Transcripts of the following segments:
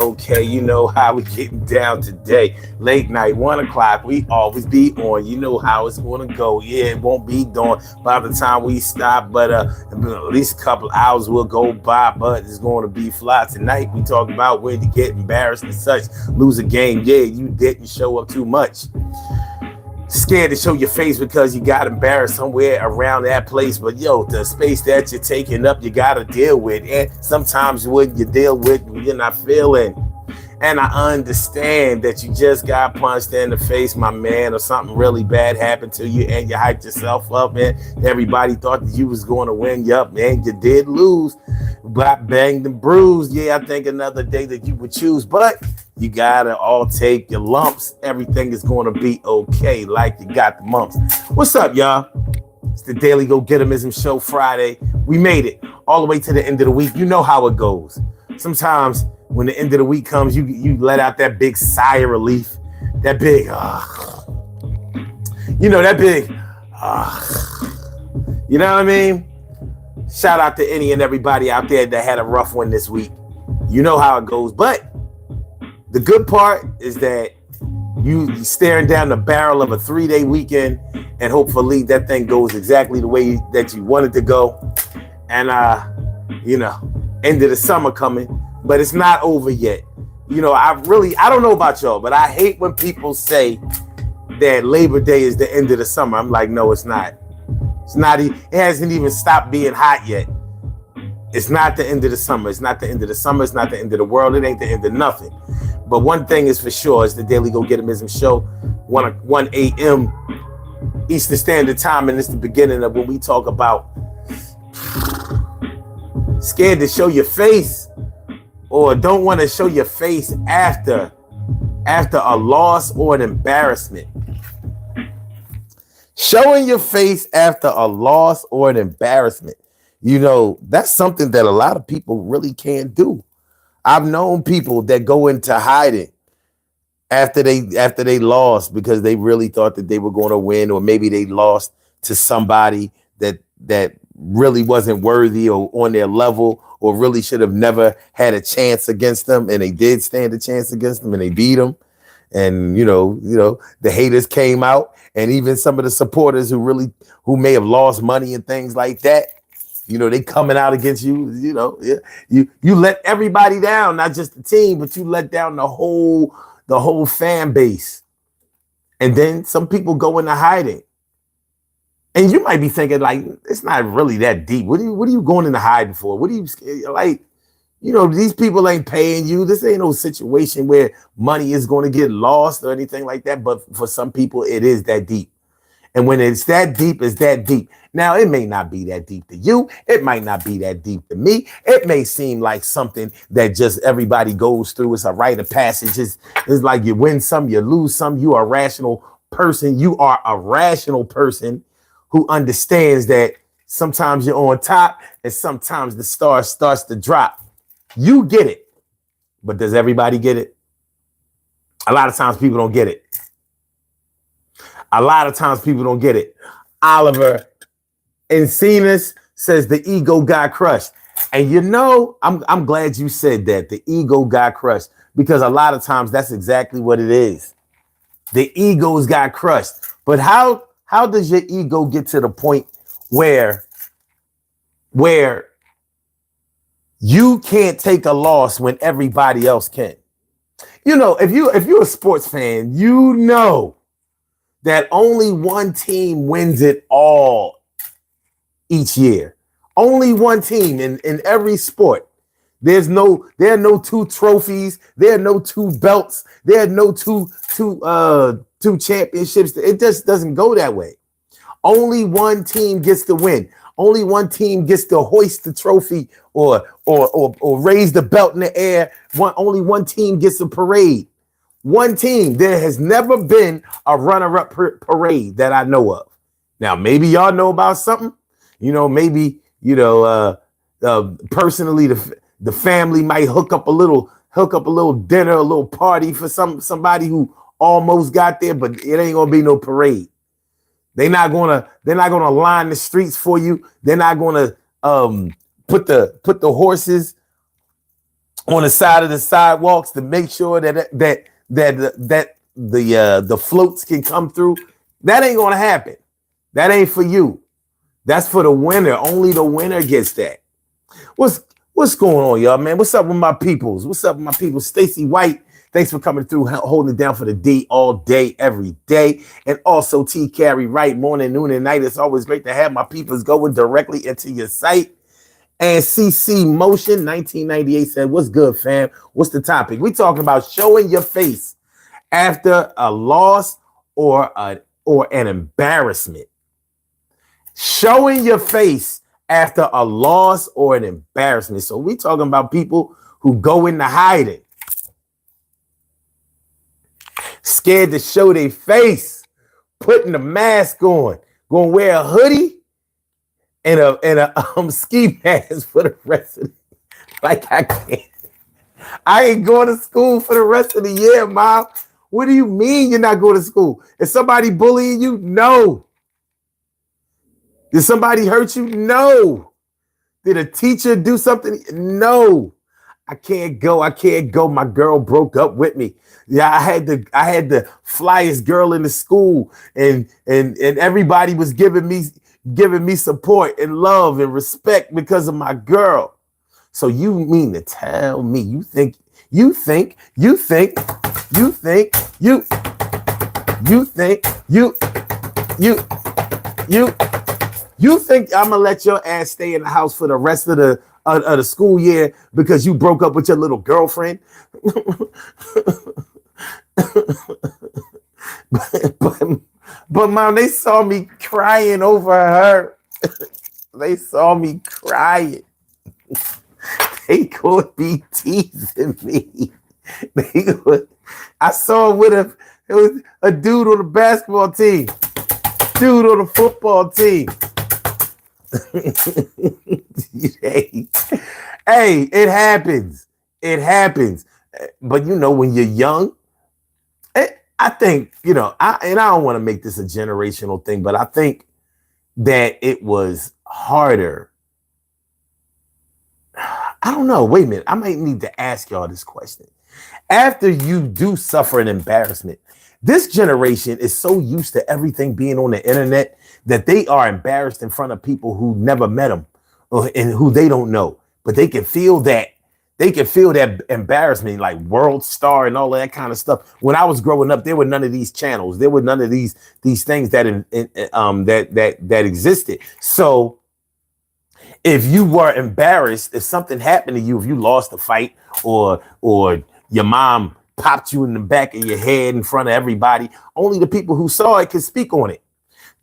Okay, you know how we getting down today. Late night, 1 o'clock. We always be on. You know how it's gonna go. Yeah, it won't be done by the time we stop, but at least a couple hours will go by. But it's going to be fly tonight. We talk about when to get embarrassed and such. Lose a game. Yeah, you didn't show up too much. Scared to show your face because you got embarrassed somewhere around that place. But yo, the space that you're taking up, you got to deal with. And sometimes when you deal with, you're not feeling. And I understand that you just got punched in the face, my man, or something really bad happened to you and you hyped yourself up and everybody thought that you was going to win. Yup, man, you did lose. Black banged and bruised. Yeah, I think another day that you would choose, but you gotta all take your lumps. Everything is going to be okay, like you got the mumps. What's up, y'all? It's the Daily Go Getimism Show Friday. We made it all the way to the end of the week. You know how it goes. Sometimes when the end of the week comes, you let out that big sigh of relief, that big, that big, you know what I mean? Shout out to any and everybody out there that had a rough one this week. You know how it goes. But the good part is that you staring down the barrel of a 3-day weekend, and hopefully that thing goes exactly the way that you want it to go. And end of the summer coming, but it's not over yet. I don't know about y'all, but I hate when people say that Labor Day is the end of the summer. I'm like, no, it's not. It's not. It hasn't even stopped being hot yet. It's not the end of the summer. It's not the end of the summer. It's not the end of the world. It ain't the end of nothing. But one thing is for sure, it's the Daily Go Getimism Show, 1 a.m. Eastern Standard Time, and it's the beginning of when we talk about scared to show your face or don't want to show your face after a loss or an embarrassment. Showing your face after a loss or an embarrassment. That's something that a lot of people really can't do. I've known people that go into hiding after they lost because they really thought that they were going to win, or maybe they lost to somebody that really wasn't worthy or on their level, or really should have never had a chance against them, and they did stand a chance against them and they beat them. And the haters came out, and even some of the supporters who may have lost money and things like that, they coming out against you. You let everybody down, not just the team, but you let down the whole fan base. And then some people go into hiding. And you might be thinking, like, it's not really that deep. What are you going into hiding for? What are you like? These people ain't paying you. This ain't no situation where money is going to get lost or anything like that. But for some people, it is that deep. And when it's that deep, it's that deep. Now, it may not be that deep to you. It might not be that deep to me. It may seem like something that just everybody goes through. It's a rite of passage. It's like you win some, you lose some. You are a rational person. You are a rational person who understands that sometimes you're on top and sometimes the star starts to drop. You get it. But does everybody get it? A lot of times people don't get it. A lot of times people don't get it. Oliver Encinas says the ego got crushed. And I'm glad you said that. The ego got crushed. Because a lot of times that's exactly what it is. The egos got crushed. But how does your ego get to the point where you can't take a loss when everybody else can? If you're a sports fan, that only one team wins it all each year. Only one team in every sport. There are no two trophies. There are no two belts. There are no two championships. It just doesn't go that way. Only one team gets to win. Only one team gets to hoist the trophy or raise the belt in the air. Only one team gets a parade. One team. There has never been a runner-up parade that I know of. Now, maybe y'all know about something. Maybe personally, the family might hook up a little dinner, a little party for somebody who almost got there, but it ain't gonna be no parade. They're not gonna line the streets for you. They're not gonna put the horses on the side of the sidewalks to make sure that the floats can come through. That ain't gonna happen. That ain't for you. That's for the winner. Only the winner gets that. What's going on, y'all, man? What's up with my peoples? What's up with my people? Stacy White, thanks for coming through, holding it down for the D all day, every day. And also T. Carey Wright, morning, noon, and night. It's always great to have my peoples going directly into your site. And CC Motion 1998 said, what's good, fam? What's the topic? We talking about showing your face after a loss or an embarrassment. Showing your face after a loss or an embarrassment. So we talking about people who go into hiding, scared to show their face, putting a mask on, going to wear a hoodie and a ski mask for the rest of the like I can't. I ain't going to school for the rest of the year, Mom. What do you mean you're not going to school? Is somebody bullying you? No. Did somebody hurt you? No. Did a teacher do something? No. I can't go. I can't go. My girl broke up with me. Yeah, I had the flyest girl in the school, and everybody was giving me support and love and respect because of my girl. So you mean to tell me you think I'm gonna let your ass stay in the house for the rest of the school year because you broke up with your little girlfriend? but Mom, they saw me crying over her. They saw me crying. They could be teasing me. I saw it was a dude on the basketball team, dude on the football team. Hey, it happens. It happens. But when you're young, I think, I don't want to make this a generational thing, but I think that it was harder. I don't know. Wait a minute. I might need to ask y'all this question. After you do suffer an embarrassment, this generation is so used to everything being on the internet that they are embarrassed in front of people who never met them and who they don't know. But they can feel that. They can feel that embarrassment, like World Star and all of that kind of stuff. When I was growing up, there were none of these channels. There were none of these things that existed. So if you were embarrassed, if something happened to you, if you lost a fight or your mom popped you in the back of your head in front of everybody, only the people who saw it could speak on it.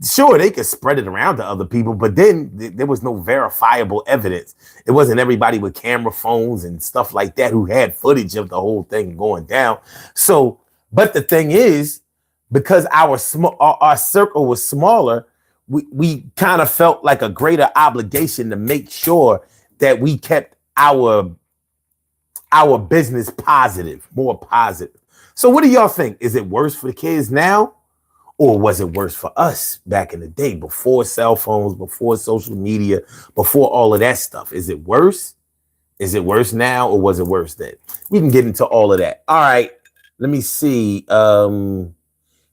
Sure, they could spread it around to other people, but then there was no verifiable evidence. It wasn't everybody with camera phones and stuff like that who had footage of the whole thing going down. So, but the thing is, because our circle was smaller, we kind of felt like a greater obligation to make sure that we kept our business positive, more positive. So what do y'all think? Is it worse for the kids now? Or was it worse for us back in the day, before cell phones, before social media, before all of that stuff? Is it worse? Is it worse now, or was it worse then? We can get into all of that. All right, let me see.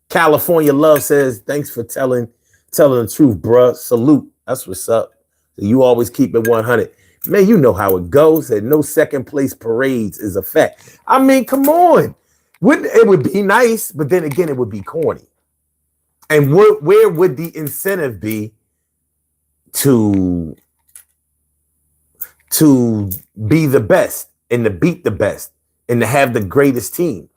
California Love says, thanks for telling the truth, bruh. Salute. That's what's up. So you always keep it 100. Man, you know how it goes. That no second place parades is a fact. I mean, come on. It would be nice, but then again, it would be corny. And where would the incentive be to be the best and to beat the best and to have the greatest team?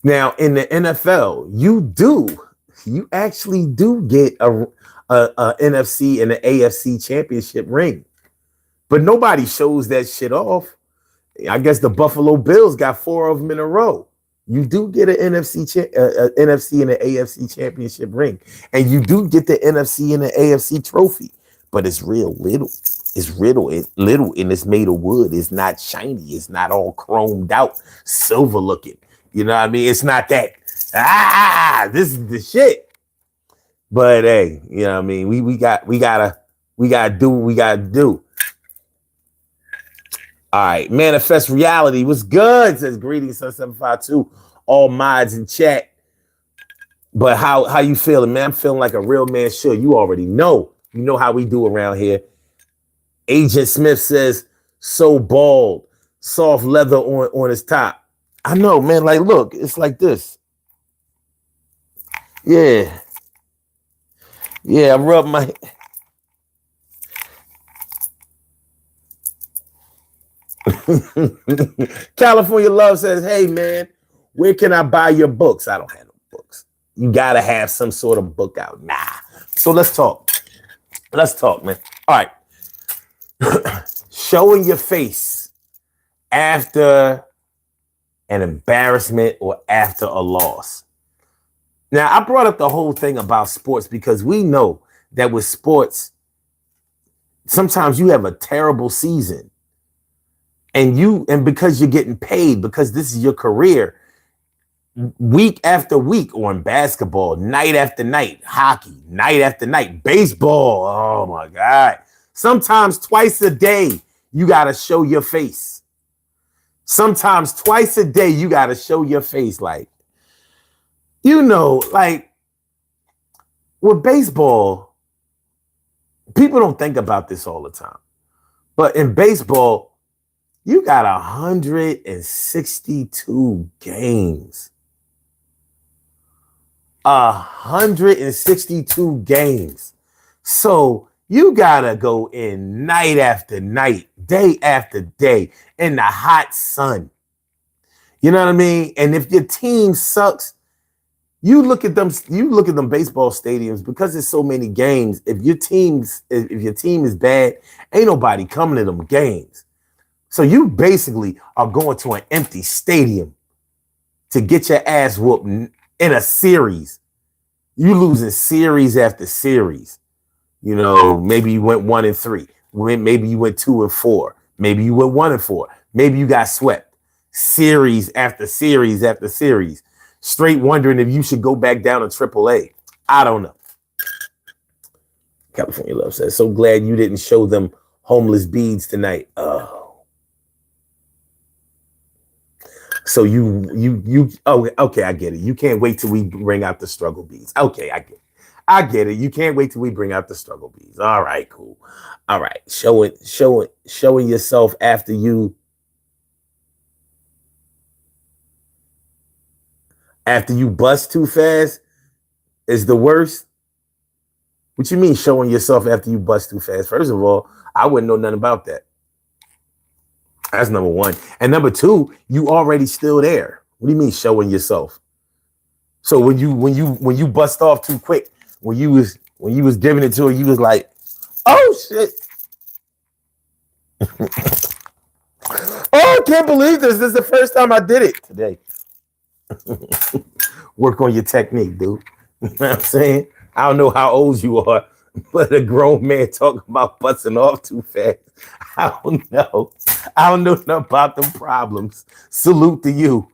Now, in the NFL, you actually do get a NFC and an AFC championship ring, but nobody shows that shit off. I guess the Buffalo Bills got 4 of them in a row. You do get an NFC and an AFC championship ring, and you do get the NFC and the AFC trophy, but it's real little. It's little, and it's made of wood. It's not shiny. It's not all chromed out, silver looking. You know what I mean? It's not that. This is the shit. But hey, you know what I mean? We gotta do what we gotta do. All right, manifest reality. What's good? Says greetings, Sun 752. All mods in chat. But how you feeling, man? I'm feeling like a real man should. You already know. You know how we do around here. Agent Smith says, so bald, soft leather on his top. I know, man. Like, look, it's like this. Yeah. Yeah, I rub my... California Love says, hey, man, where can I buy your books? I don't have no books. You got to have some sort of book out. Nah. So let's talk. Let's talk, man. All right. Showing your face after an embarrassment or after a loss. Now, I brought up the whole thing about sports because we know that with sports, sometimes you have a terrible season. And because you're getting paid, because this is your career, week after week on basketball, night after night, hockey, night after night, baseball. Oh my God. Sometimes twice a day, you got to show your face. Sometimes twice a day, you got to show your face. Like, you know, like with baseball, people don't think about this all the time. But in baseball, you got 162 games. 162 games. So you gotta go in night after night, day after day, in the hot sun. You know what I mean? And if your team sucks, you look at them baseball stadiums, because there's so many games. If your team is bad, ain't nobody coming to them games. So you basically are going to an empty stadium to get your ass whooped in a series. You losing series after series. You know, maybe you went 1-3. Maybe you went 2-4. Maybe you went 1-4. Maybe you got swept. Series after series after series. Straight wondering if you should go back down to AAA. I don't know. California Love says, so glad you didn't show them homeless beads tonight. Oh. So oh, okay, I get it. You can't wait till we bring out the struggle beads. Okay, I get it. You can't wait till we bring out the struggle beads. All right, cool. All right. Showing yourself after you bust too fast is the worst. What you mean showing yourself after you bust too fast? First of all, I wouldn't know nothing about that. That's number one. And number two, you already still there. What do you mean showing yourself? So when you bust off too quick, when you was giving it to her, you was like, oh shit. Oh, I can't believe this. This is the first time I did it today. Work on your technique, dude. You know what I'm saying? I don't know how old you are, but a grown man talking about busting off too fast. I don't know. I don't know nothing about them problems. Salute to you.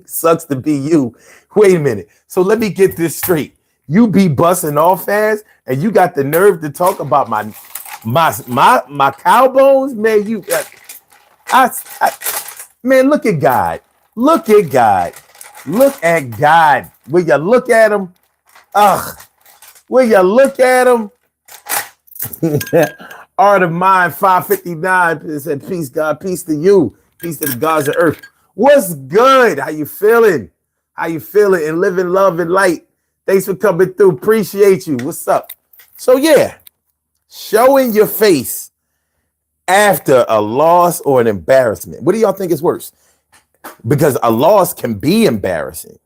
Sucks to be you. Wait a minute. So let me get this straight. You be busting off fast, and you got the nerve to talk about my cow bones, man. Man, look at God. Look at God. Look at God. Will you look at him? Will you look at him? Art of Mind 559 said, peace, God, peace to you, peace to the gods of earth. What's good? How you feeling? How you feeling? And living love and light. Thanks for coming through. Appreciate you. What's up? So yeah, showing your face after a loss or an embarrassment. What do y'all think is worse? Because a loss can be embarrassing,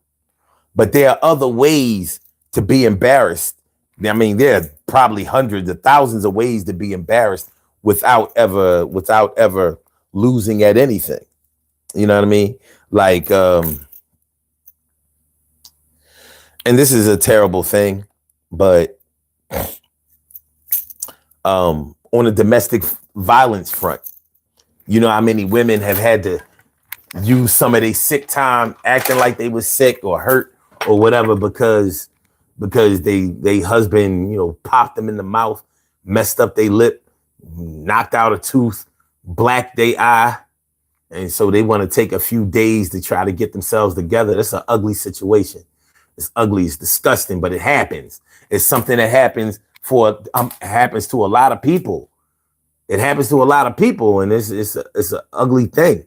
but there are other ways to be embarrassed. I mean, there are probably hundreds of thousands of ways to be embarrassed without ever losing at anything. You know what I mean? Like, and this is a terrible thing, but on a domestic violence front, you know how many women have had to use some of their sick time acting like they was sick or hurt or whatever because they husband, you know, popped them in the mouth, messed up their lip, knocked out a tooth, black they eye. And so they want to take a few days to try to get themselves together. That's an ugly situation. It's ugly. It's disgusting, but it happens. It's something that happens to a lot of people. It happens to a lot of people, and it's an ugly thing.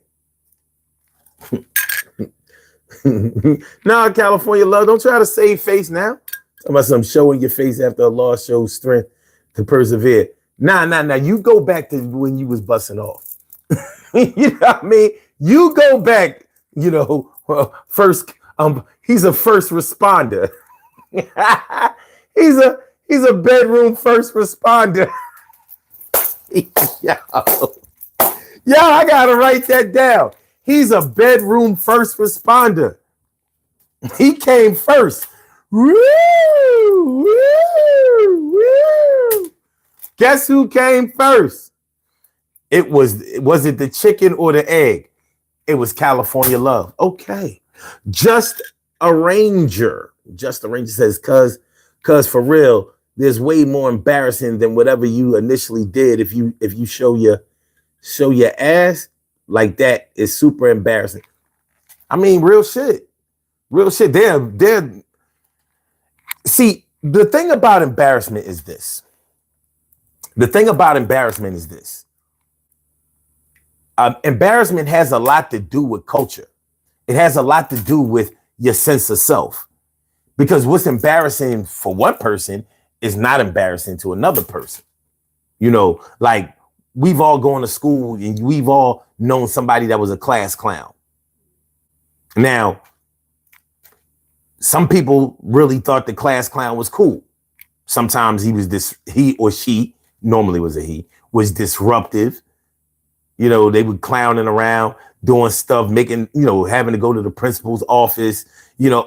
No, California love, don't try to save face now. Talking about some showing your face after a loss shows strength to persevere. Nah. You go back to when you was busting off. You know what I mean? You go back, first, he's a first responder. he's a bedroom first responder. Yo, I gotta write that down. He's a bedroom first responder. He came first. Woo, woo, woo. Guess who came first? Was it the chicken or the egg? It was California love. Okay. Just a Ranger says, cause for real, there's way more embarrassing than whatever you initially did. If you show your ass like that, is super embarrassing. I mean, real shit. See, the thing about embarrassment is this. Embarrassment has a lot to do with culture. It has a lot to do with your sense of self. Because what's embarrassing for one person is not embarrassing to another person. Like we've all gone to school and we've all known somebody that was a class clown. Now, some people really thought the class clown was cool. Sometimes he or she, normally was a he, was disruptive. They were clowning around, doing stuff, making, having to go to the principal's office,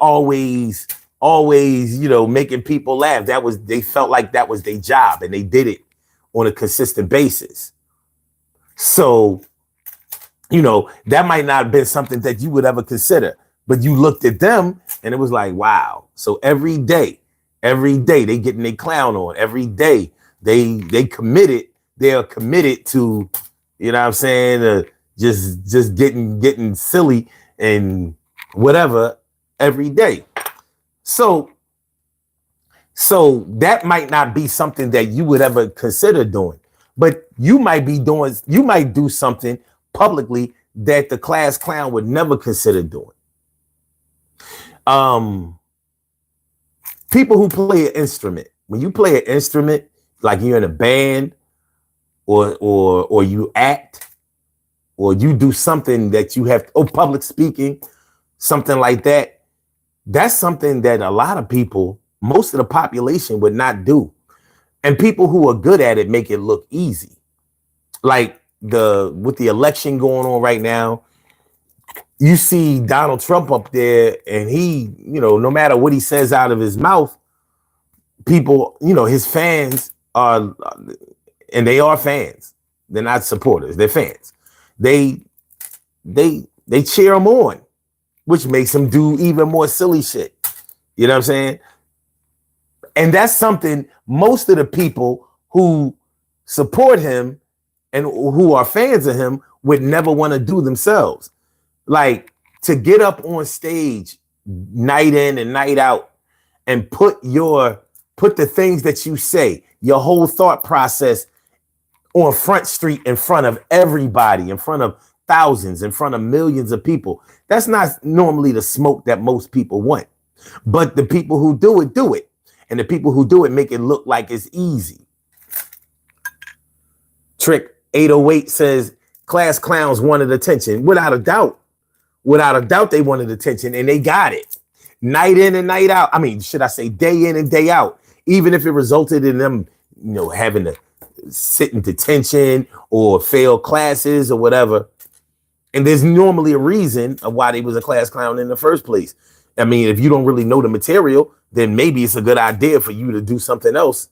always, making people laugh. They felt like that was their job and they did it on a consistent basis. So, that might not have been something that you would ever consider, but you looked at them and it was like, wow. So every day they getting their clown on. Every day they are committed to, you know what I'm saying? Just getting silly and whatever every day. So that might not be something that you would ever consider doing, but you might do something publicly that the class clown would never consider doing. People who play an instrument, when you play an instrument, like you're in a band, or you act, or you do something that you have, public speaking, something like that. That's something that a lot of people, most of the population would not do. And people who are good at it make it look easy. Like with the election going on right now, you see Donald Trump up there and he, no matter what he says out of his mouth, people, his fans are, and they are fans. They're not supporters. They're fans. They cheer him on, which makes him do even more silly shit. You know what I'm saying? And that's something most of the people who support him and who are fans of him would never want to do themselves. Like to get up on stage night in and night out and put the things that you say, your whole thought process on Front Street in front of everybody, in front of thousands, in front of millions of people. That's not normally the smoke that most people want. But the people who do it. And the people who do it make it look like it's easy. Trick 808 says class clowns wanted attention. Without a doubt, they wanted attention and they got it. Night in and night out. I mean, should I say day in and day out? Even if it resulted in them, having to sit in detention or fail classes or whatever. And there's normally a reason of why they was a class clown in the first place. I mean, if you don't really know the material, then maybe it's a good idea for you to do something else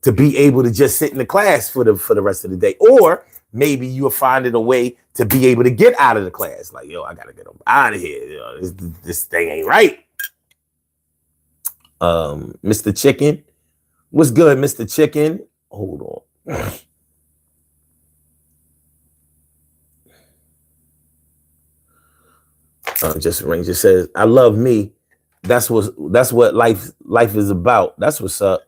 to be able to just sit in the class for the rest of the day. Or maybe you're finding a way to be able to get out of the class. Like, I got to get out of here. This thing ain't right. Mr. Chicken. What's good, Mr. Chicken? Hold on. Just Ranger says, I love me. That's what life is about. That's what's up.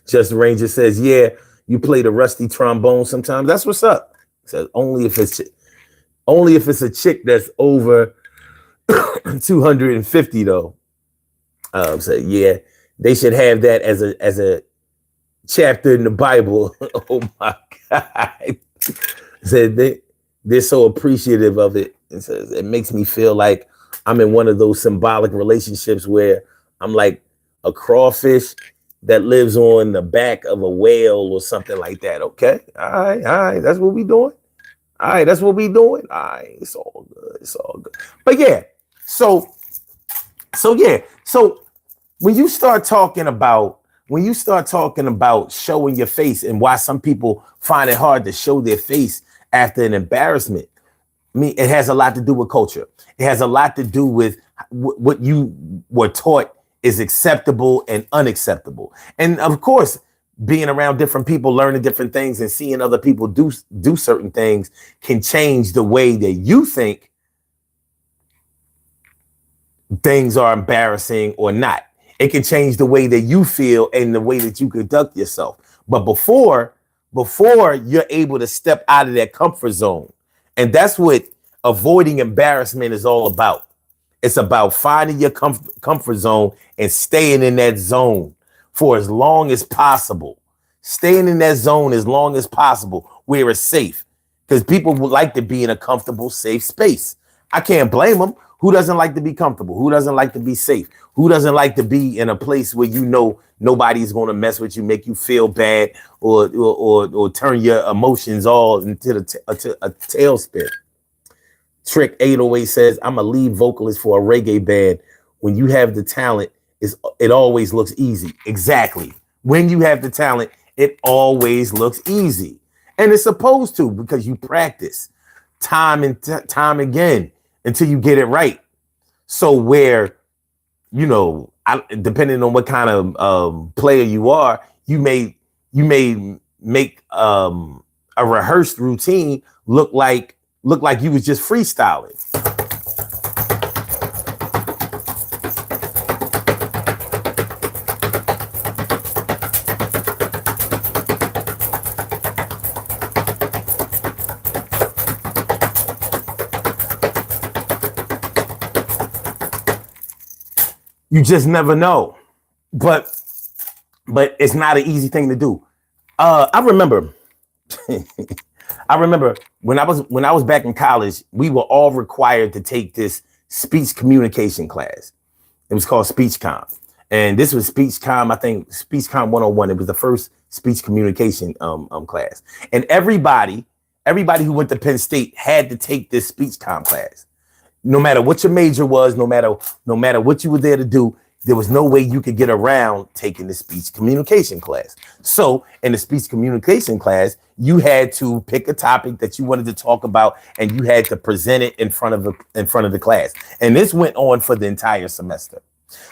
Just Ranger says, yeah, you play the rusty trombone sometimes. That's what's up. Says only if it's a chick that's over 250 though. So yeah, they should have that as a chapter in the Bible. Oh my God. Said they're so appreciative of it. It says it makes me feel like I'm in one of those symbolic relationships where I'm like a crawfish that lives on the back of a whale or something like that. Okay. All right. That's what we doing. All right, that's what we doing. All right, it's all good. It's all good. But yeah, so yeah. So when you start talking about showing your face and why some people find it hard to show their face after an embarrassment, I mean, it has a lot to do with culture. It has a lot to do with what you were taught is acceptable and unacceptable. And of course, being around different people, learning different things and seeing other people do certain things can change the way that you think things are embarrassing or not. It can change the way that you feel and the way that you conduct yourself. But before you're able to step out of that comfort zone, and that's what avoiding embarrassment is all about. It's about finding your comfort zone and staying in that zone for as long as possible. Staying in that zone as long as possible where it's safe. Because people would like to be in a comfortable, safe space. I can't blame them. Who doesn't like to be comfortable? Who doesn't like to be safe? Who doesn't like to be in a place where you know nobody's going to mess with you, make you feel bad, or turn your emotions all into a tailspin? Trick 808 says, I'm a lead vocalist for a reggae band. When you have the talent, it always looks easy. Exactly. When you have the talent, it always looks easy. And it's supposed to, because you practice time and time again until you get it right. So where, depending on what kind of player you are, you may make a rehearsed routine look like you was just freestyling. You just never know. But it's not an easy thing to do. I remember when I was back in college, we were all required to take this speech communication class. It was called SpeechComm. And this was SpeechComm, I think SpeechComm 101. It was the first speech communication class. And everybody who went to Penn State had to take this SpeechComm class. No matter what your major was, no matter what you were there to do, there was no way you could get around taking the speech communication class. So in the speech communication class, you had to pick a topic that you wanted to talk about, and you had to present it in front of the class. And this went on for the entire semester.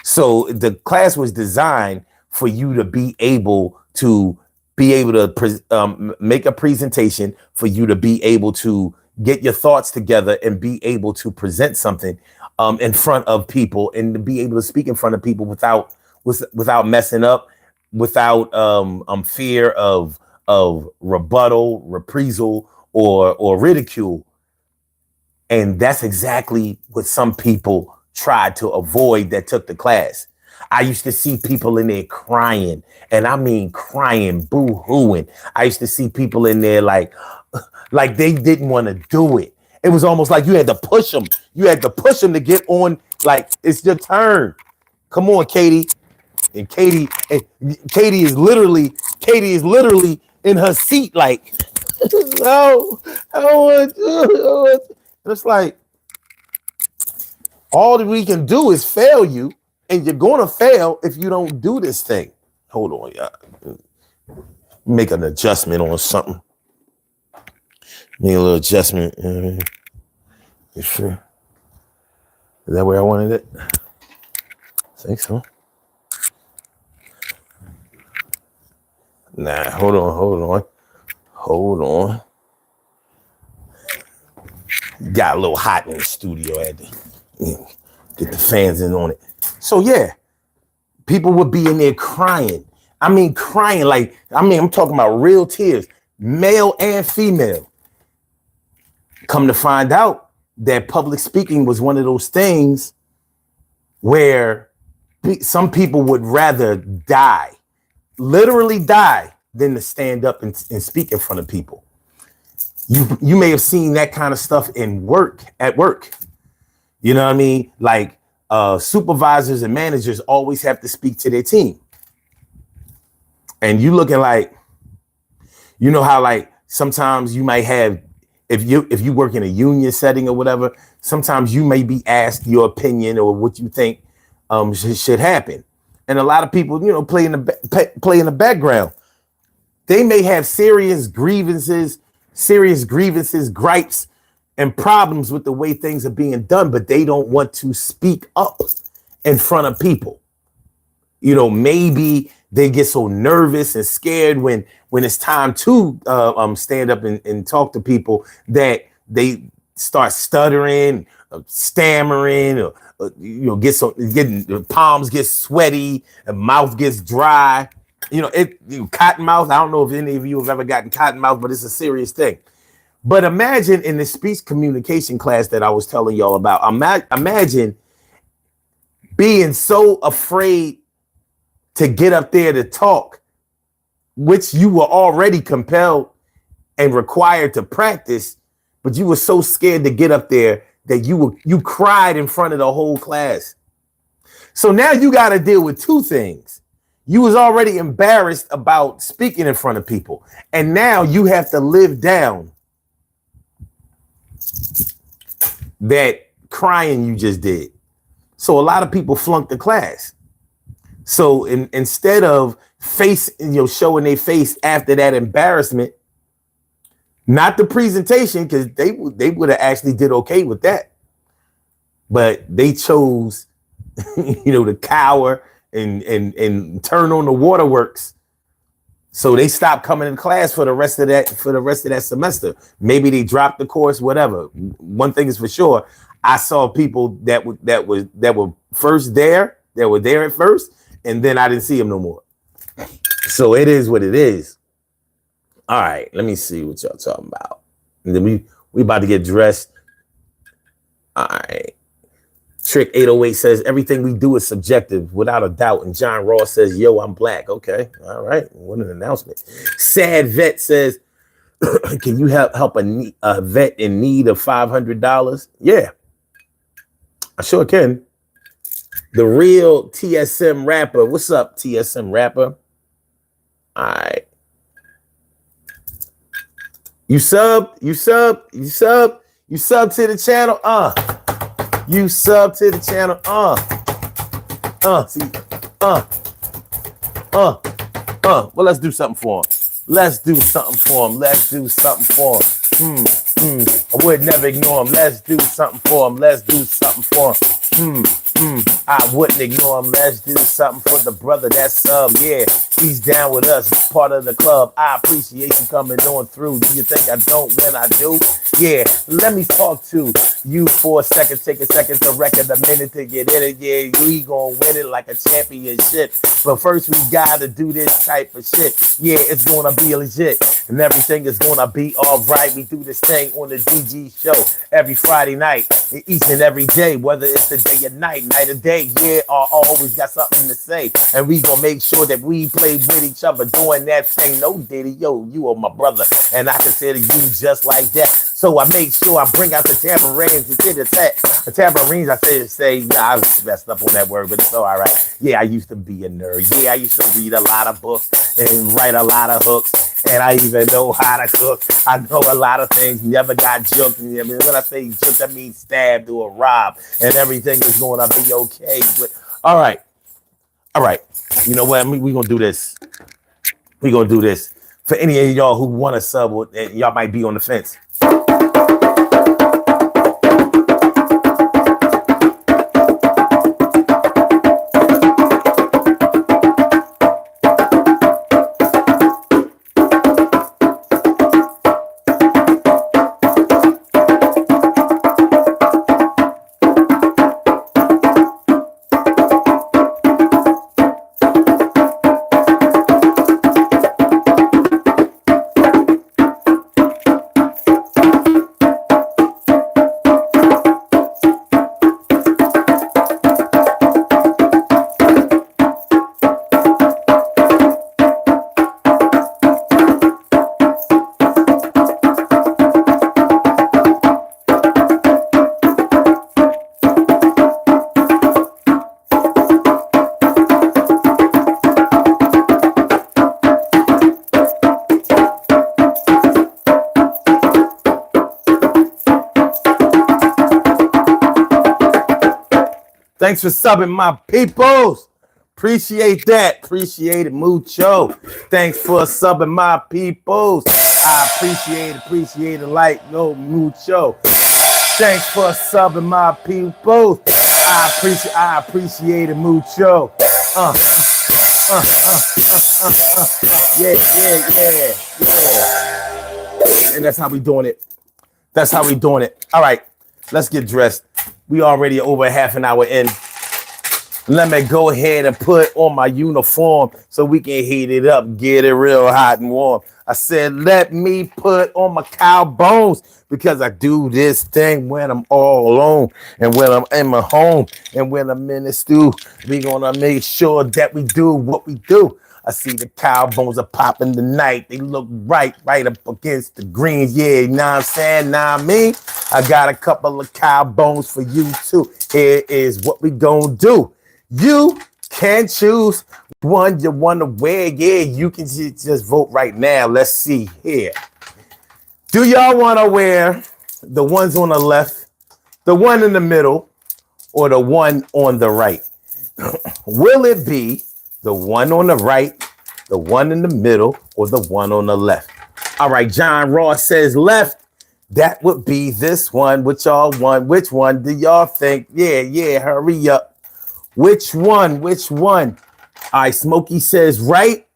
So the class was designed for you to be able to make a presentation, for you to be able to get your thoughts together and be able to present something in front of people, and to be able to speak in front of people without messing up, without fear of rebuttal, reprisal, or ridicule. And that's exactly what some people tried to avoid that took the class. I used to see people in there crying, and I mean crying, boo-hooing. I used to see people in there like they didn't want to do it. It was almost like you had to push them. You had to push them to get on. Like, it's your turn. Come on, Katie. And Katie is literally in her seat, like, no, I don't want to do it. And it's like, all that we can do is fail you, and you're going to fail if you don't do this thing. Hold on, y'all. Make an adjustment on something. Make a little adjustment. You sure? Is that where I wanted it? I think so. Nah, hold on. Got a little hot in the studio. I had to get the fans in on it. So yeah, people would be in there crying. I mean, crying I'm talking about real tears, male and female. Come to find out that public speaking was one of those things where some people would rather die, literally die, than to stand up and speak in front of people. You may have seen that kind of stuff at work. You know what I mean? Like supervisors and managers always have to speak to their team. And you looking like, you know how like sometimes you might have, if you work in a union setting or whatever, sometimes you may be asked your opinion or what you think should happen. And a lot of people, you know, play in the background. They may have serious grievances, gripes, and problems with the way things are being done, but they don't want to speak up in front of people. You know, maybe they get so nervous and scared when it's time to stand up and talk to people that they start stuttering, stammering, or you know, the palms get sweaty, and mouth gets dry. You know, cotton mouth. I don't know if any of you have ever gotten cotton mouth, but it's a serious thing. But imagine in the speech communication class that I was telling y'all about, imagine being so afraid to get up there to talk, which you were already compelled and required to practice, but you were so scared to get up there that you cried in front of the whole class. So now you got to deal with two things. You was already embarrassed about speaking in front of people, and now you have to live down that crying you just did. So a lot of people flunked the class. So instead of showing their face after that embarrassment, not the presentation, because they would have actually did okay with that, but they chose, to cower and turn on the waterworks. So they stopped coming to class for the rest of that semester. Maybe they dropped the course, whatever. One thing is for sure, I saw people that were first there, that were there at first, and then I didn't see them no more. So it is what it is. All right, let me see what y'all talking about. And then we about to get dressed. All right. Trick 808 says everything we do is subjective, without a doubt. And John Ross says, yo, I'm black. Okay. All right. What an announcement. Sad Vet says, can you help a vet in need of $500? Yeah, I sure can. The real TSM rapper. What's up, TSM rapper? All right. You sub to the channel. You sub to the channel. Well, let's do something for him. I would never ignore him. Let's do something for him. I wouldn't ignore him. Let's do something for the brother that's sub. Yeah, he's down with us, part of the club. I appreciate you coming on through. Do you think I don't when I do? Yeah, let me talk to you for a second. Take a second to record, a minute to get in it. Yeah, we gonna win it like a championship. But first we gotta do this type of shit. Yeah, it's gonna be legit, and everything is gonna be all right. We do this thing on the DG show every Friday night, each and every day, whether it's the day or night or day. Yeah, I always got something to say, and we gonna make sure that we play with each other doing that thing. No, Diddy, yo, you are my brother, and I consider you just like that. So I make sure I bring out the tambourines. The tambourines, I say, yeah, I messed up on that word, but it's all right. Yeah, I used to be a nerd. Yeah, I used to read a lot of books and write a lot of hooks, and I even know how to cook. I know a lot of things. Never got joked. I mean, when I say joked, I mean stabbed or robbed, and everything is going to be okay. But all right. You know what? We're gonna do this. For any of y'all who want to sub, y'all might be on the fence. Thanks for subbing, my peoples. Appreciate that. Appreciate it, mucho. Thanks for subbing, my peoples. I appreciate it like no mucho. Thanks for subbing, my peoples. I appreciate it, mucho. Yeah. And that's how we doing it. That's how we doing it. All right, let's get dressed. We already over half an hour in. Let me go ahead and put on my uniform so we can heat it up, get it real hot and warm. I said, let me put on my cow bones because I do this thing when I'm all alone and when I'm in my home and when I'm in the stew. We gonna make sure that we do what we do. I see the cow bones are popping tonight. They look right up against the greens. Yeah, you know what I'm saying? Nah, me. I got a couple of cow bones for you too. Here is what we gonna do. You can choose one you want to wear. Yeah, you can just vote right now. Let's see here. Do y'all want to wear the ones on the left, the one in the middle, or the one on the right? Will it be the one on the right, the one in the middle, or the one on the left? All right, John Ross says left. That would be this one. Which y'all want? Which one do y'all think? Yeah, hurry up. Which one? All right, Smokey says right.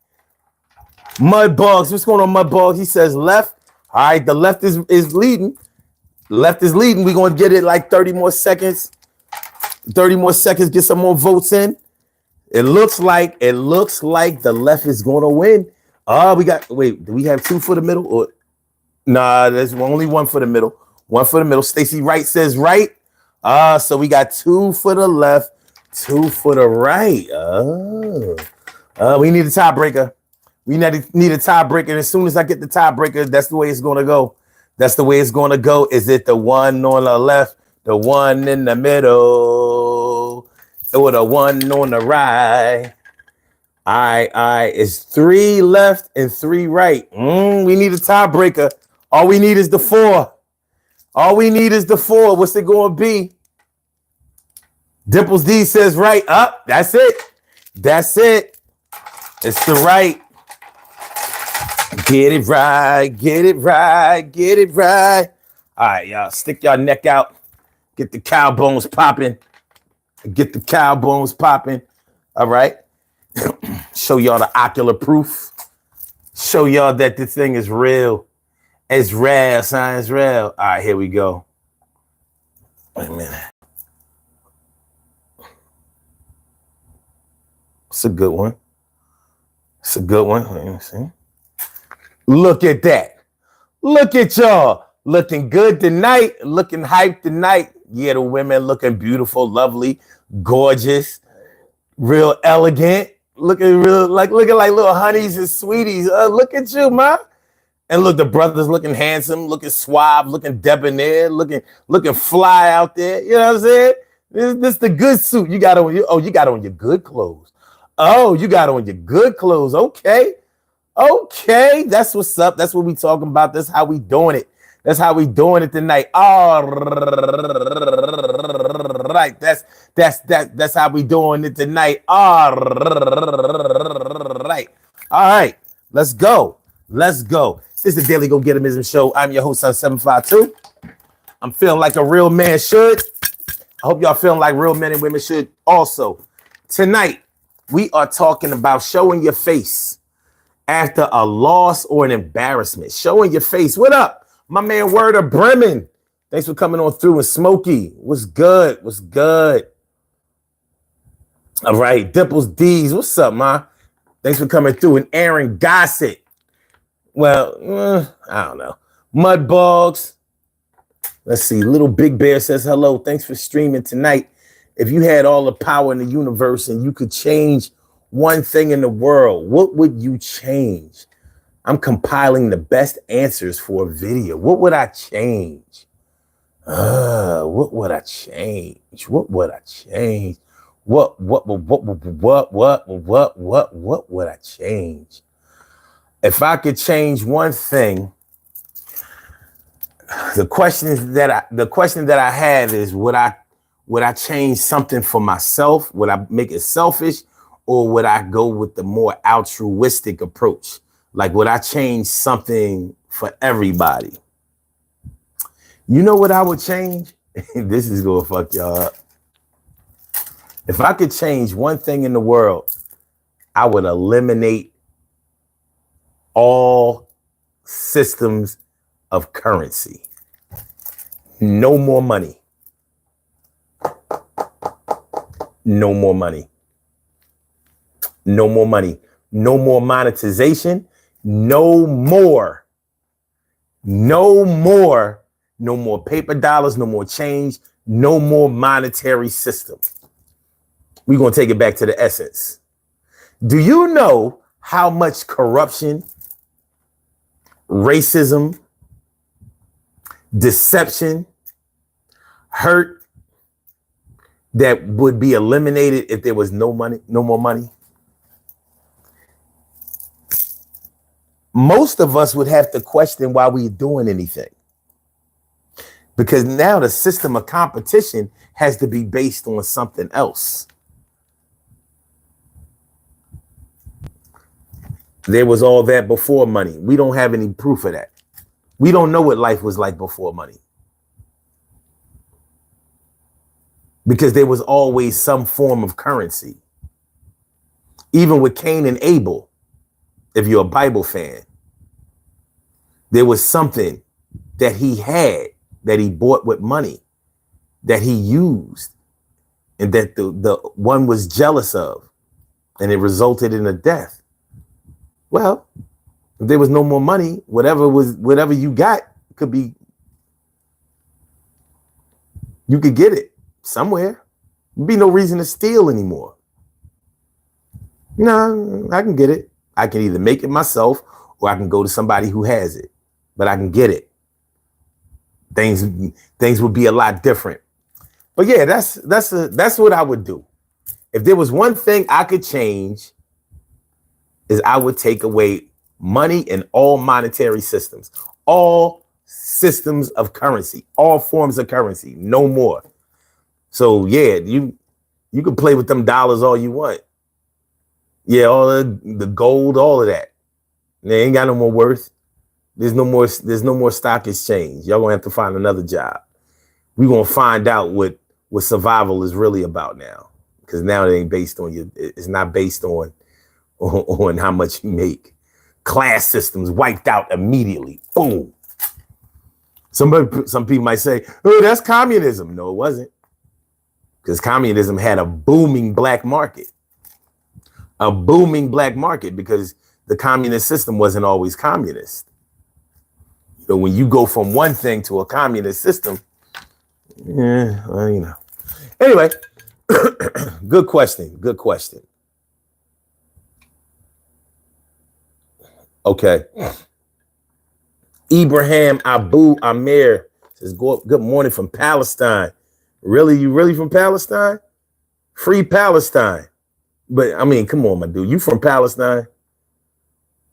Mudbugs, what's going on, Mudbugs? He says left. All right, the left is leading. Left is leading. We're going to get it like 30 more seconds. 30 more seconds, get some more votes in. It looks like the left is going to win. Wait, do we have two for the middle? Or nah, there's only one for the middle. One for the middle. Stacy Wright says right. So we got two for the left. Two for the right. We need a tiebreaker. We need a tiebreaker. And as soon as I get the tiebreaker, that's the way it's going to go. That's the way it's going to go. Is it the one on the left, the one in the middle, or the one on the right? All right. It's 3 left and 3 right. We need a tiebreaker. All we need is the 4. What's it going to be? Dimples D says right up. That's it. It's the right. Get it right. All right, y'all. Stick y'all neck out. Get the cow bones popping. All right. Show y'all the ocular proof. Show y'all that this thing is real. It's real, son. It's real. All right, here we go. Wait a minute. It's a good one. Let me see. Look at that. Look at y'all. Looking good tonight. Looking hyped tonight. Yeah, the women looking beautiful, lovely, gorgeous, real elegant. Looking like little honeys and sweeties. Look at you, man. And look, the brothers looking handsome, looking suave, looking debonair, looking fly out there. You know what I'm saying? This the good suit. You got on your good clothes. Oh, you got on your good clothes. Okay. That's what's up. That's what we talking about. That's how we doing it. Tonight. All right. That's how we doing it tonight. All right. Let's go. This is the Daily Go Getimism Show. I'm your host, Son 752. I'm feeling like a real man should. I hope y'all feeling like real men and women should also. Tonight, we are talking about showing your face after a loss or an embarrassment. Showing your face. What up? My man Word of Bremen. Thanks for coming on through. And Smokey, what's good? All right. Dimples D's, what's up, ma? Thanks for coming through. And Aaron Gossett. Well, I don't know. Mudbugs. Let's see. Little Big Bear says hello. Thanks for streaming tonight. If you had all the power in the universe and you could change one thing in the world, what would you change? I'm compiling the best answers for a video. What would I change? What would I change? What would I change? If I could change one thing, the question that I have is, would I Would I change something for myself? Would I make it selfish? Or would I go with the more altruistic approach? Like, would I change something for everybody? You know what I would change? This is gonna fuck y'all up. If I could change one thing in the world, I would eliminate all systems of currency. No more money. No more money. No more money. No more monetization. No more. No more. No more paper dollars. No more change. No more monetary system. We're going to take it back to the essence. Do you know how much corruption, racism, deception, hurt that would be eliminated if there was no money, no more money? Most of us would have to question why we're doing anything. Because now the system of competition has to be based on something else. There was all that before money. We don't have any proof of that. We don't know what life was like before money. Because there was always some form of currency. Even with Cain and Abel, if you're a Bible fan, there was something that he had that he bought with money, that he used, and that the one was jealous of, and it resulted in a death. Well, if there was no more money, whatever you got could be, you could get it somewhere. There'd be no reason to steal anymore. No, I can get it. I can either make it myself or I can go to somebody who has it, but I can get it. Things would be a lot different. But yeah, that's what I would do. If there was one thing I could change, is I would take away money in all monetary systems, all systems of currency, all forms of currency, no more. So yeah, you can play with them dollars all you want. Yeah, all the gold, all of that. They ain't got no more worth. There's no more stock exchange. Y'all gonna have to find another job. We're gonna find out what survival is really about now. Because now it ain't based on you. It's not based on how much you make. Class systems wiped out immediately. Boom. Some people might say, oh, that's communism. No, it wasn't. Because communism had a booming black market. A booming black market because the communist system wasn't always communist. You know, when you go from one thing to a communist system, yeah, well, you know. Anyway, good question. Good question. Okay. Ibrahim Abu Amir says, good morning from Palestine. Really? You really from Palestine? Free Palestine. But I mean, come on, my dude. You from Palestine?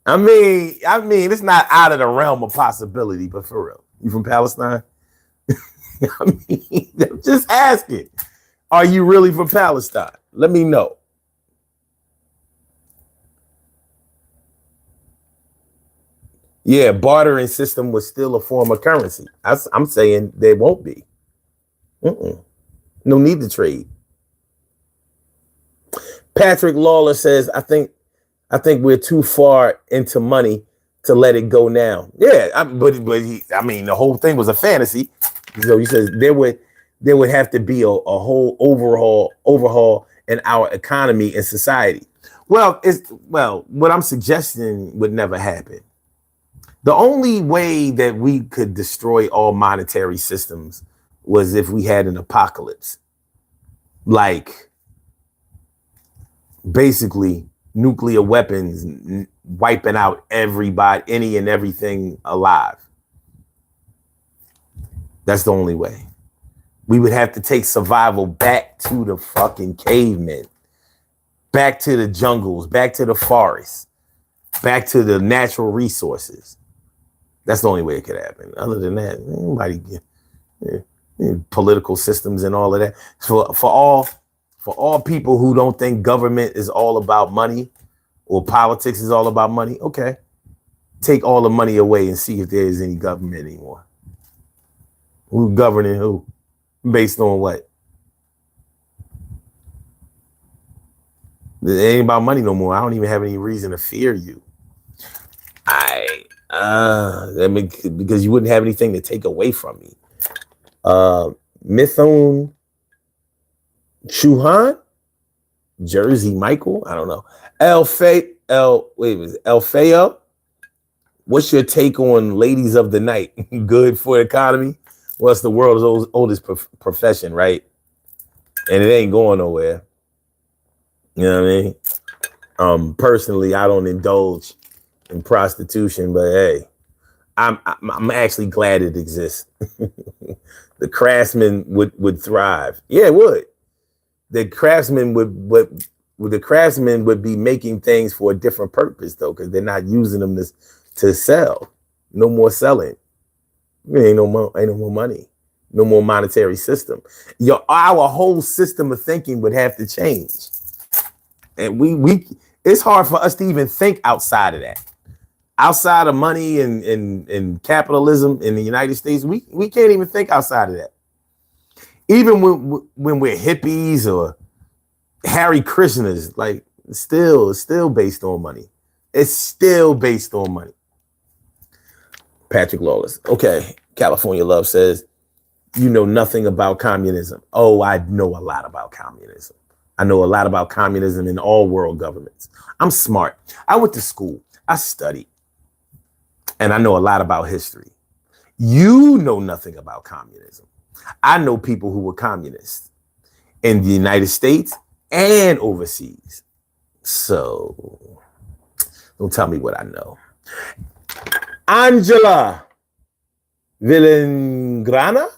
I mean, it's not out of the realm of possibility, but for real. You from Palestine? I mean, I'm just asking. Are you really from Palestine? Let me know. Yeah, bartering system was still a form of currency. I'm saying there won't be. No need to trade. Patrick Lawler says, I think we're too far into money to let it go now. Yeah, but the whole thing was a fantasy. So he says there would have to be a whole overhaul in our economy and society. Well, what I'm suggesting would never happen. The only way that we could destroy all monetary systems was if we had an apocalypse. Like, basically, nuclear weapons wiping out everybody, any and everything alive. That's the only way. We would have to take survival back to the fucking cavemen, back to the jungles, back to the forests, back to the natural resources. That's the only way it could happen. Other than that, political systems and all of that. For all people who don't think government is all about money or politics is all about money, okay, take all the money away and see if there is any government anymore. Who's governing who? Based on what? It ain't about money no more. I don't even have any reason to fear you. I mean, because you wouldn't have anything to take away from me. Mithun Chuhan, Jersey Michael, I don't know. Elfeo, what's your take on ladies of the night? Good for the economy? Well, it's the world's oldest profession, right? And it ain't going nowhere. You know what I mean? Personally, I don't indulge in prostitution, but hey, I'm actually glad it exists. The craftsman would thrive. Yeah, it would. The craftsman would be making things for a different purpose though, because they're not using them to sell. No more selling. Ain't no more money. No more monetary system. Our whole system of thinking would have to change. And we it's hard for us to even think outside of that. Outside of money and capitalism in the United States, we can't even think outside of that. Even when we're hippies or Hare Krishnas, like it's still based on money. It's still based on money. Patrick Lawless. Okay. California Love says, you know nothing about communism. Oh, I know a lot about communism. I know a lot about communism in all world governments. I'm smart. I went to school. I studied. And I know a lot about history. You know nothing about communism. I know people who were communists in the United States and overseas. So don't tell me what I know. Angela Villangrana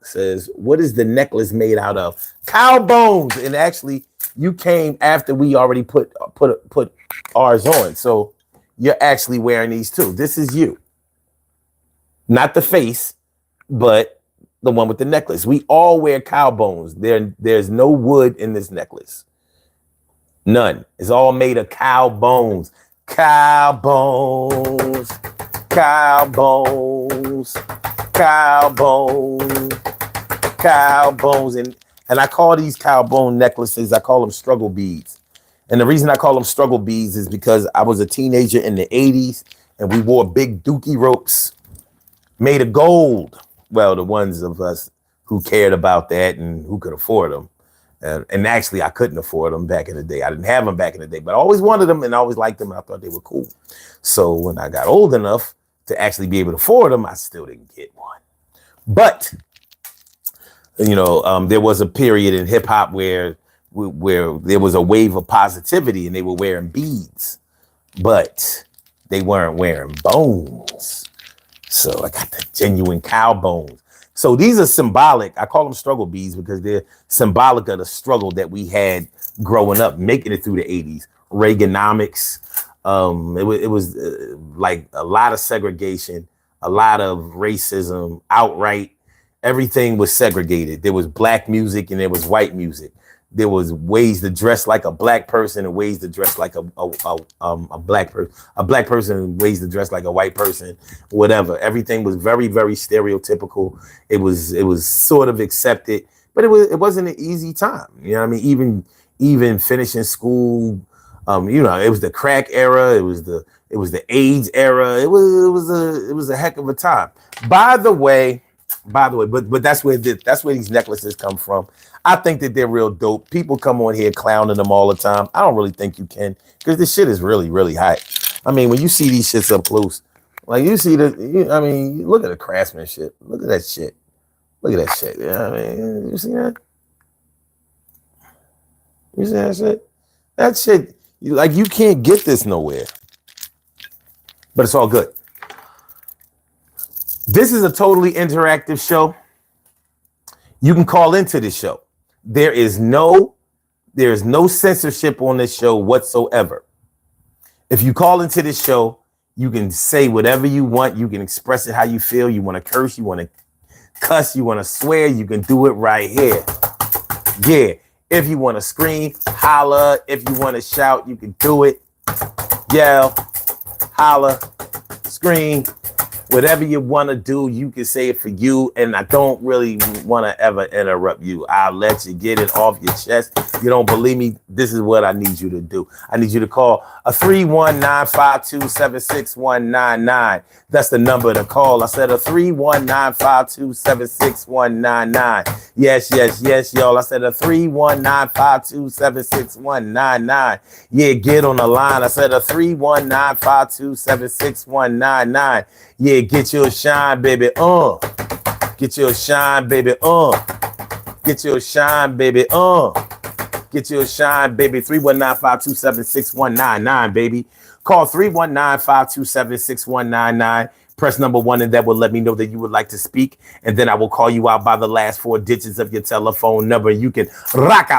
says, what is the necklace made out of? Cow bones. And actually, you came after we already put ours on. So you're actually wearing these too. This is you. Not the face, but the one with the necklace. We all wear cow bones. There's no wood in this necklace. None. It's all made of cow bones. Cow bones. Cow bones. Cow bones. Cow bones. And I call these cow bone necklaces, I call them struggle beads. And the reason I call them struggle beads is because I was a teenager in the 80s and we wore big dookie ropes made of gold. Well, the ones of us who cared about that and who could afford them. And actually, I couldn't afford them back in the day. I didn't have them back in the day, but I always wanted them and I always liked them and I thought they were cool. So when I got old enough to actually be able to afford them, I still didn't get one. But, you know, there was a period in hip hop where there was a wave of positivity and they were wearing beads, but they weren't wearing bones. So I got the genuine cow bones. So these are symbolic. I call them struggle beads because they're symbolic of the struggle that we had growing up, making it through the 80s. Reaganomics. It was like a lot of segregation, a lot of racism, outright. Everything was segregated. There was black music and there was white music. There was ways to dress like a black person and ways to dress like a black person. A black person and ways to dress like a white person. Whatever. Everything was very, very stereotypical. It was sort of accepted, but it wasn't an easy time. You know what I mean? Even finishing school. You know, it was the crack era. It was the AIDS era. It was a heck of a time. By the way, but that's where these necklaces come from. I think that they're real dope. People come on here clowning them all the time. I don't really think you can, because this shit is really, really hot. I mean, when you see these shits up close, like you see look at the craftsmanship. Look at that shit. Look at that shit. You know what I mean? You see that? You see that shit? That shit, you can't get this nowhere. But it's all good. This is a totally interactive show. You can call into this show. There is no censorship on this show whatsoever. If you call into this show, You can say whatever you want. You can express it how you feel. You want to curse, you want to cuss, you want to swear, you can do it right here. Yeah. If you want to scream, holler. If you want to shout, you can do it. Yell, holler, scream. Whatever you want to do, you can say it for you. And I don't really want to ever interrupt you. I'll let you get it off your chest. You don't believe me? This is what I need you to do. I need you to call a 319-527-6199. That's the number to call. I said a 319-527-6199. Yes, yes, yes, y'all. I said a 319-527-6199. Yeah, get on the line. I said a 319-527-6199. Yeah, get your shine, baby. Get your shine, baby. Get your shine, baby. Get your shine, baby. 319-527-6199, baby. Call 319-527-6199. Press number 1, and that will let me know that you would like to speak. And then I will call you out by the last 4 digits of your telephone number. You can rock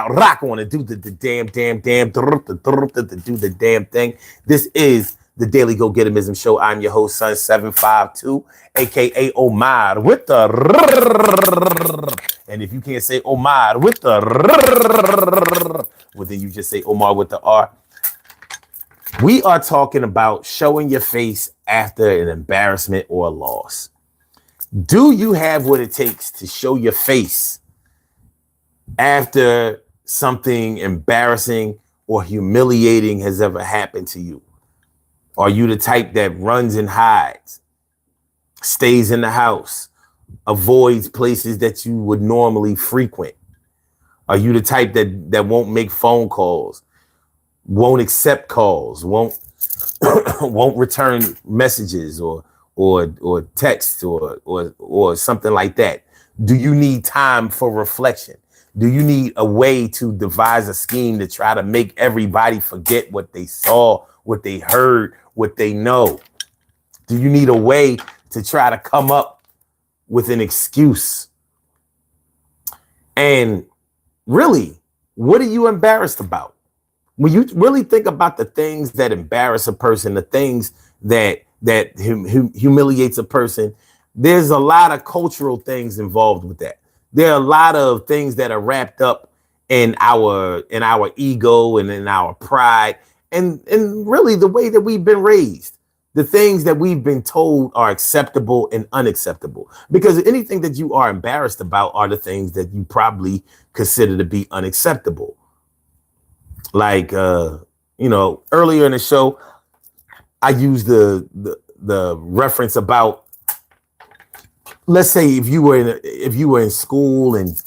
on it. Do the damn, do the damn thing. This is the Daily Go Getimism Show. I'm your host, Son 752, aka Omar with the. And if you can't say Omar with the, well, then you just say Omar with the R. We are talking about showing your face after an embarrassment or a loss. Do you have what it takes to show your face after something embarrassing or humiliating has ever happened to you? Are you the type that runs and hides, stays in the house, avoids places that you would normally frequent? Are you the type that won't make phone calls, won't accept calls, won't return messages or texts or something like that? Do you need time for reflection? Do you need a way to devise a scheme to try to make everybody forget what they saw, what they heard, what they know? Do you need a way to try to come up with an excuse? And really, what are you embarrassed about? When you really think about the things that embarrass a person, the things that humiliates a person, there's a lot of cultural things involved with that. There are a lot of things that are wrapped up in our ego and in our pride, and really the way that we've been raised. The things that we've been told are acceptable and unacceptable. Because anything that you are embarrassed about are the things that you probably consider to be unacceptable. Like earlier in the show, I used the reference about, let's say if you were in school and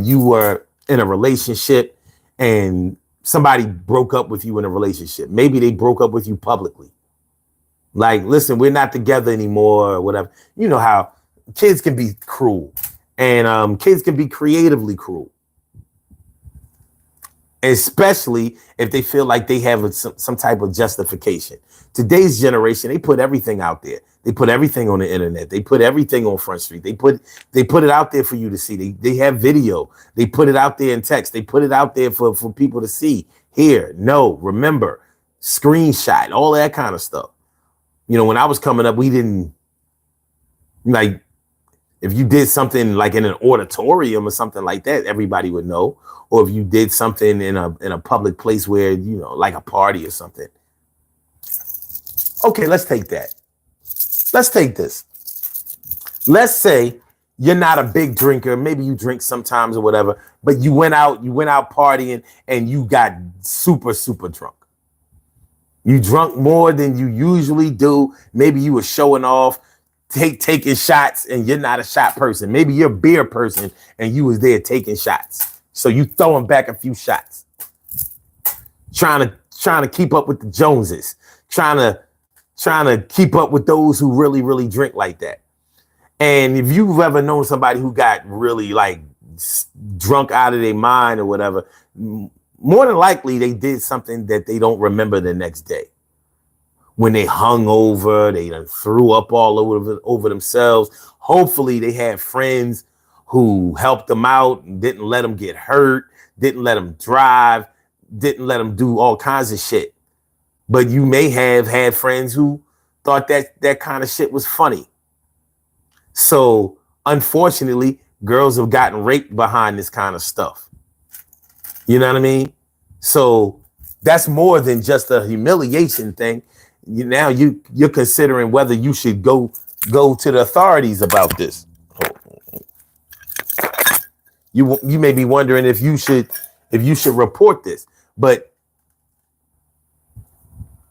you were in a relationship and somebody broke up with you in a relationship. Maybe they broke up with you publicly. Like, listen, we're not together anymore or whatever. You know how kids can be cruel, and kids can be creatively cruel, especially if they feel like they have some type of justification. Today's generation, they put everything out there. They put everything on the internet. They put everything on Front Street. They put it out there for you to see. They have video. They put it out there in text. They put it out there for people to see, hear, know, remember, screenshot, all that kind of stuff. You know, when I was coming up, we didn't, like, if you did something like in an auditorium or something like that, everybody would know. Or if you did something in a public place where, you know, like a party or something. Okay, let's take that. Let's take this. Let's say you're not a big drinker. Maybe you drink sometimes or whatever, but you went out partying and you got super, super drunk. You drunk more than you usually do. Maybe you were showing off, taking shots, and you're not a shot person. Maybe you're a beer person and you was there taking shots. So you throwing back a few shots. Trying to keep up with the Joneses. Trying to keep up with those who really, really drink like that. And if you've ever known somebody who got really like drunk out of their mind or whatever, more than likely they did something that they don't remember the next day. When they hung over, they done threw up all over themselves. Hopefully they had friends who helped them out and didn't let them get hurt, didn't let them drive, didn't let them do all kinds of shit. But you may have had friends who thought that kind of shit was funny. So unfortunately, girls have gotten raped behind this kind of stuff. You know what I mean? So that's more than just a humiliation thing. Now you're considering whether you should go to the authorities about this. You may be wondering if you should report this, but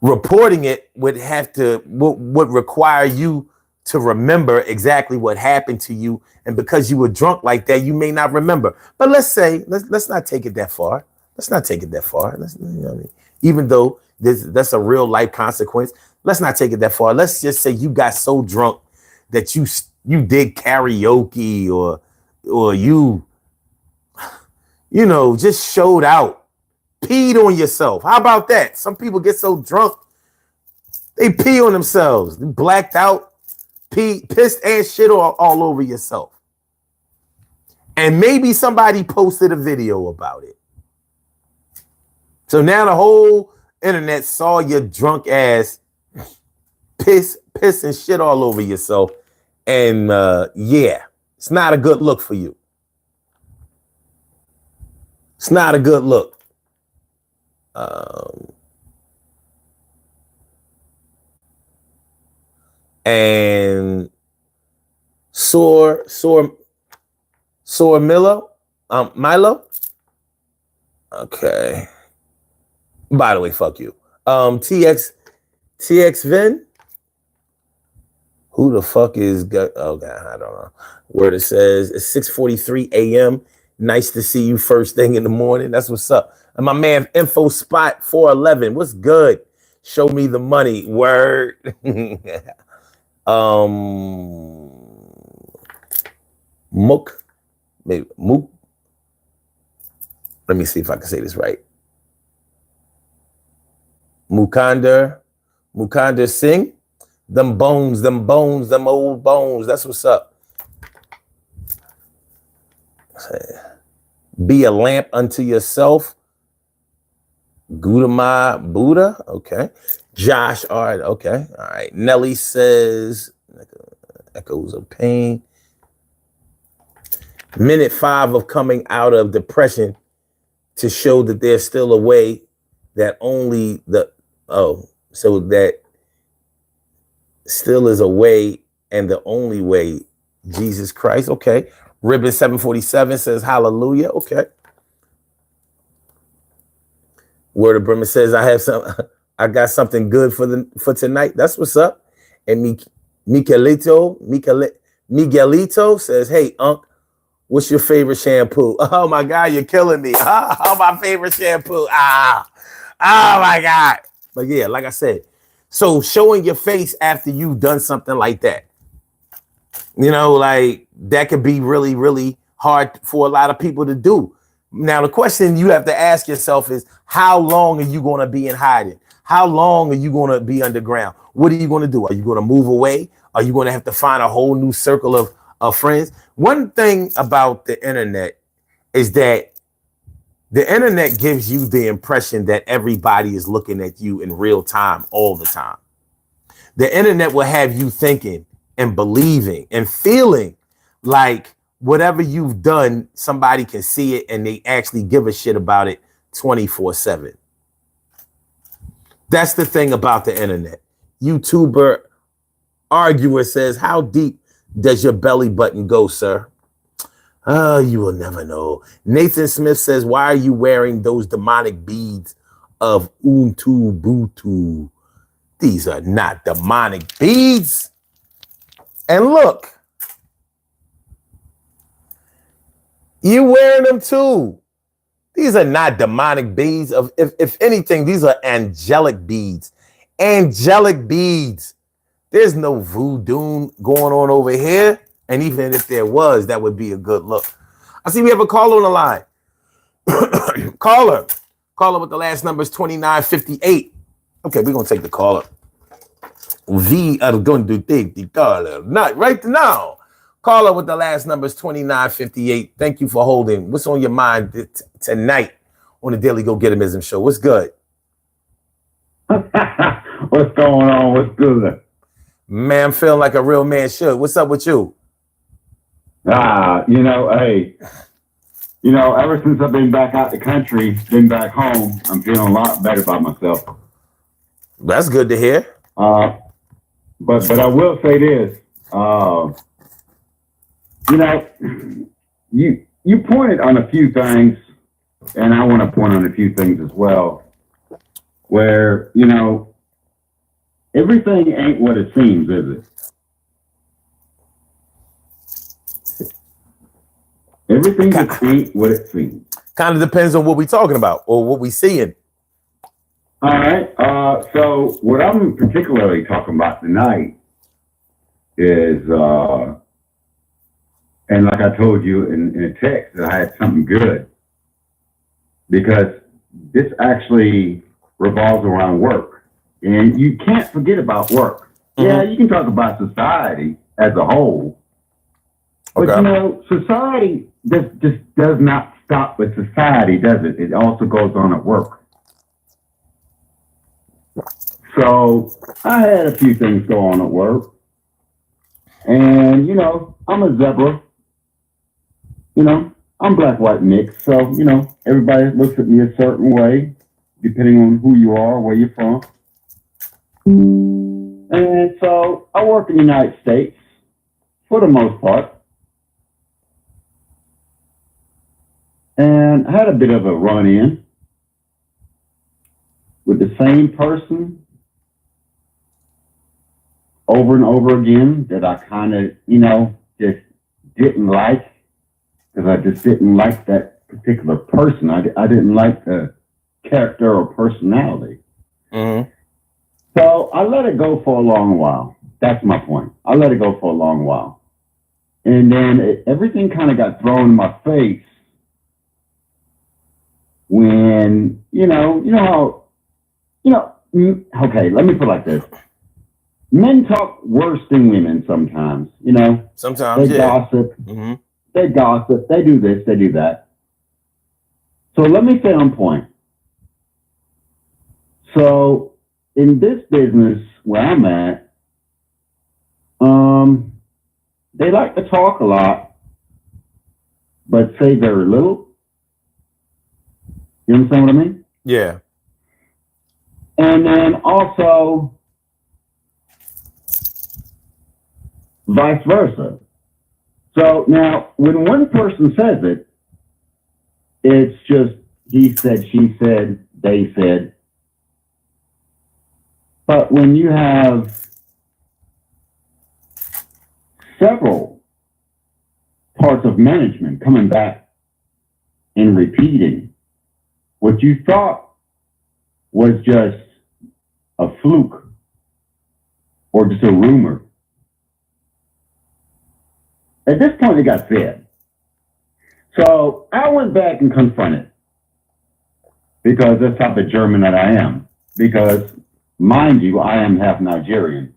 reporting it would require you to remember exactly what happened to you, and because you were drunk like that, you may not remember. But let's not take it that far. Let's not take it that far. You know what I mean? Even though that's a real life consequence, let's not take it that far. Let's just say you got so drunk that you did karaoke or you just showed out, peed on yourself. How about that? Some people get so drunk they pee on themselves, they blacked out. Pissed and shit all over yourself. And maybe somebody posted a video about it. So now the whole internet saw your drunk ass piss and shit all over yourself. And yeah, it's not a good look for you. It's not a good look. And Milo. Okay. By the way, fuck you. TX Vin. Who the fuck is oh god, I don't know. Word it says it's 6:43 a.m. Nice to see you first thing in the morning. That's what's up. And my man Info Spot 411. What's good? Show me the money. Word. Mook. Maybe Mook. Let me see if I can say this right. Mukanda Singh. Them bones, them old bones. That's what's up. Be a lamp unto yourself. Gudama Buddha. Okay. Josh. All right. Okay. All right. Nelly says, echoes of pain. Minute 5 of coming out of depression to show that there's still a way that only so that still is a way and the only way, Jesus Christ. Okay. Ribbon 747 says hallelujah. Okay. Word of Bremen says I got something good for tonight. That's what's up. And Miguelito says, hey, Unc, what's your favorite shampoo? Oh my God, you're killing me. Oh, my favorite shampoo. Oh my God. But yeah, like I said, so showing your face after you've done something like that, like that could be really, really hard for a lot of people to do. Now, the question you have to ask yourself is, how long are you going to be in hiding? How long are you going to be underground? What are you going to do? Are you going to move away? Are you going to have to find a whole new circle of friends? One thing about the internet is that the internet gives you the impression that everybody is looking at you in real time all the time. The internet will have you thinking and believing and feeling like whatever you've done, somebody can see it and they actually give a shit about it 24/7. That's the thing about the internet. YouTuber Arguer says, how deep does your belly button go, sir? Oh, you will never know. Nathan Smith says, why are you wearing those demonic beads of Untu Butu? These are not demonic beads. And look, you wearing them too. These are not demonic beads. If anything, these are angelic beads. Angelic beads. There's no voodoo going on over here. And even if there was, that would be a good look. I see we have a caller on the line. Caller with the last number is 2958. Okay, we're going to take the caller. We are going to take the caller. Not right now. Caller with the last number is 2958. Thank you for holding. What's on your mind tonight on the Daily Go Get 'Emism show? What's good? What's going on? What's good? Man, I'm feeling like a real man should. What's up with you? Hey, ever since I've been back out the country, been back home, I'm feeling a lot better about myself. That's good to hear. But I will say this, you know, you pointed on a few things, and I want to point on a few things as well, where everything ain't what it seems, is it? Everything just ain't what it seems. Kind of depends on what we're talking about or what we seeing. All right. So what I'm particularly talking about tonight is, and like I told you in a text, that I had something good, because this actually revolves around work, and you can't forget about work. Mm-hmm. Yeah, you can talk about society as a whole, but society just does not stop with society, does it? It also goes on at work. So I had a few things go on at work, and I'm a zebra. I'm black, white, mixed. So everybody looks at me a certain way, depending on who you are, where you're from. And so I work in the United States for the most part. And I had a bit of a run-in with the same person over and over again that I kind of, just didn't like, because I just didn't like that particular person. I didn't like the character or personality. Mm-hmm. So I let it go for a long while. That's my point. I let it go for a long while. And then everything kind of got thrown in my face when, okay, let me put it like this. Men talk worse than women sometimes, Sometimes, they gossip. Mm-hmm. They gossip. They do this. They do that. So let me stay on point. So in this business where I'm at, they like to talk a lot, but say very little. You understand what I mean? Yeah. And then also vice versa. So now, when one person says it, it's just he said, she said, they said. But when you have several parts of management coming back and repeating what you thought was just a fluke or just a rumor, at this point, it got said. So I went back and confronted, because that's the type of German that I am. Because, mind you, I am half Nigerian.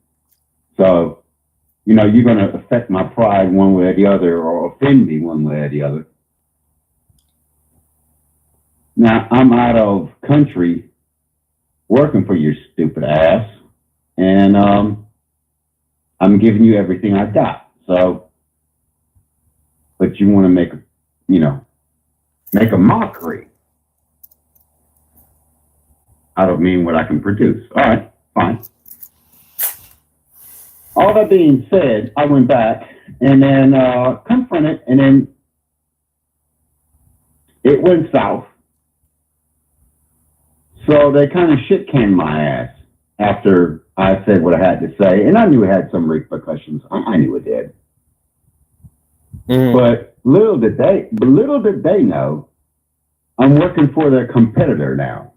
So, you're going to affect my pride one way or the other, or offend me one way or the other. Now, I'm out of country working for your stupid ass, and I'm giving you everything I got. So, but you want to make a mockery out of me and what I can produce. All right, fine. All that being said, I went back and then confronted, and then it went south. So they kind of shit canned my ass after I said what I had to say, and I knew it had some repercussions. I knew it did. But little did they know, I'm working for their competitor now.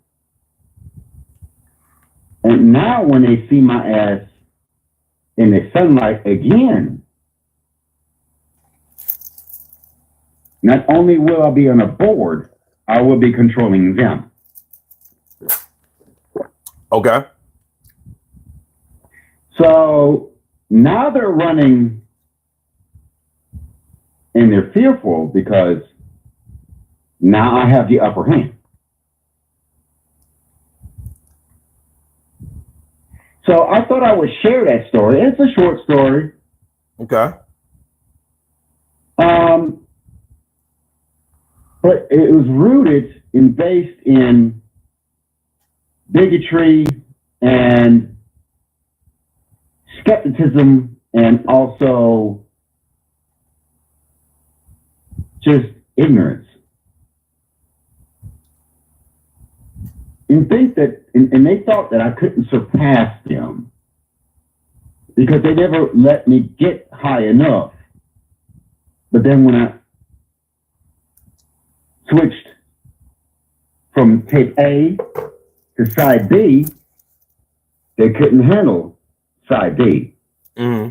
And now when they see my ass in the sunlight again, not only will I be on a board, I will be controlling them. Okay. So now they're running, and they're fearful because now I have the upper hand. So I thought I would share that story. It's a short story. Okay. But it was rooted and based in bigotry and skepticism and also just ignorance. And they thought that I couldn't surpass them because they never let me get high enough. But then when I switched from tape A to side B, they couldn't handle side B. Mm-hmm.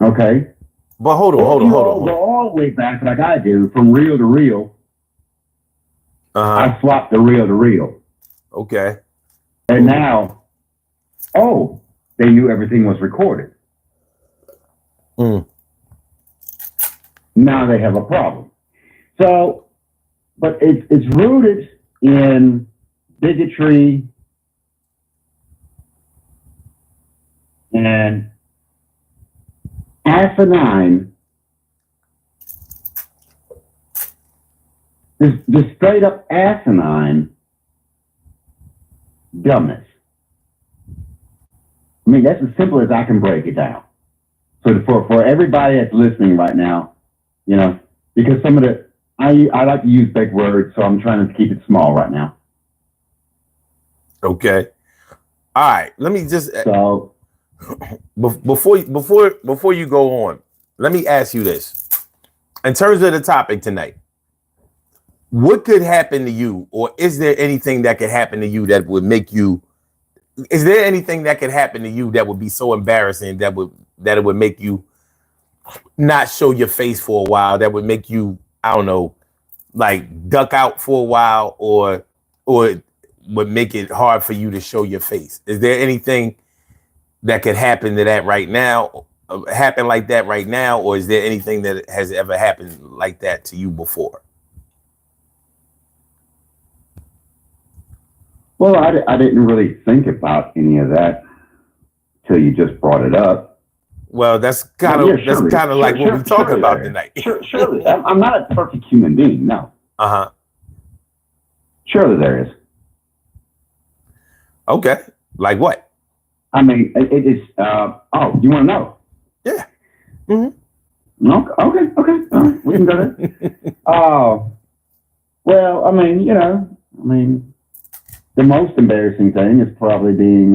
Okay. But hold on. Go all the way back like I do, from reel to reel. I swapped the reel to reel. Okay. And now, they knew everything was recorded. Now they have a problem. So, but it's rooted in bigotry and asinine, just straight up asinine dumbness. I mean, that's as simple as I can break it down. So for everybody that's listening right now, you know, because some of I like to use big words, so I'm trying to keep it small right now. Okay. All right. Let me just so before you go on, let me ask you this. In terms of the topic tonight, what could happen to you, or is there anything that could happen to you that would make you? Is there anything that could happen to you that would be so embarrassing that it would make you not show your face for a while? That would make you, I don't know, like duck out for a while, or would make it hard for you to show your face? Is there anything that could happen to that right now? Happen like that right now, or is there anything that has ever happened like that to you before? Well, I didn't really think about any of that till you just brought it up. Well, that's kind of like what we're talking about tonight. Surely, I'm not a perfect human being. No. Surely there is. Okay, like what? I mean, it is. You want to know? Yeah. Okay. We can go there. Well, I mean, the most embarrassing thing is probably being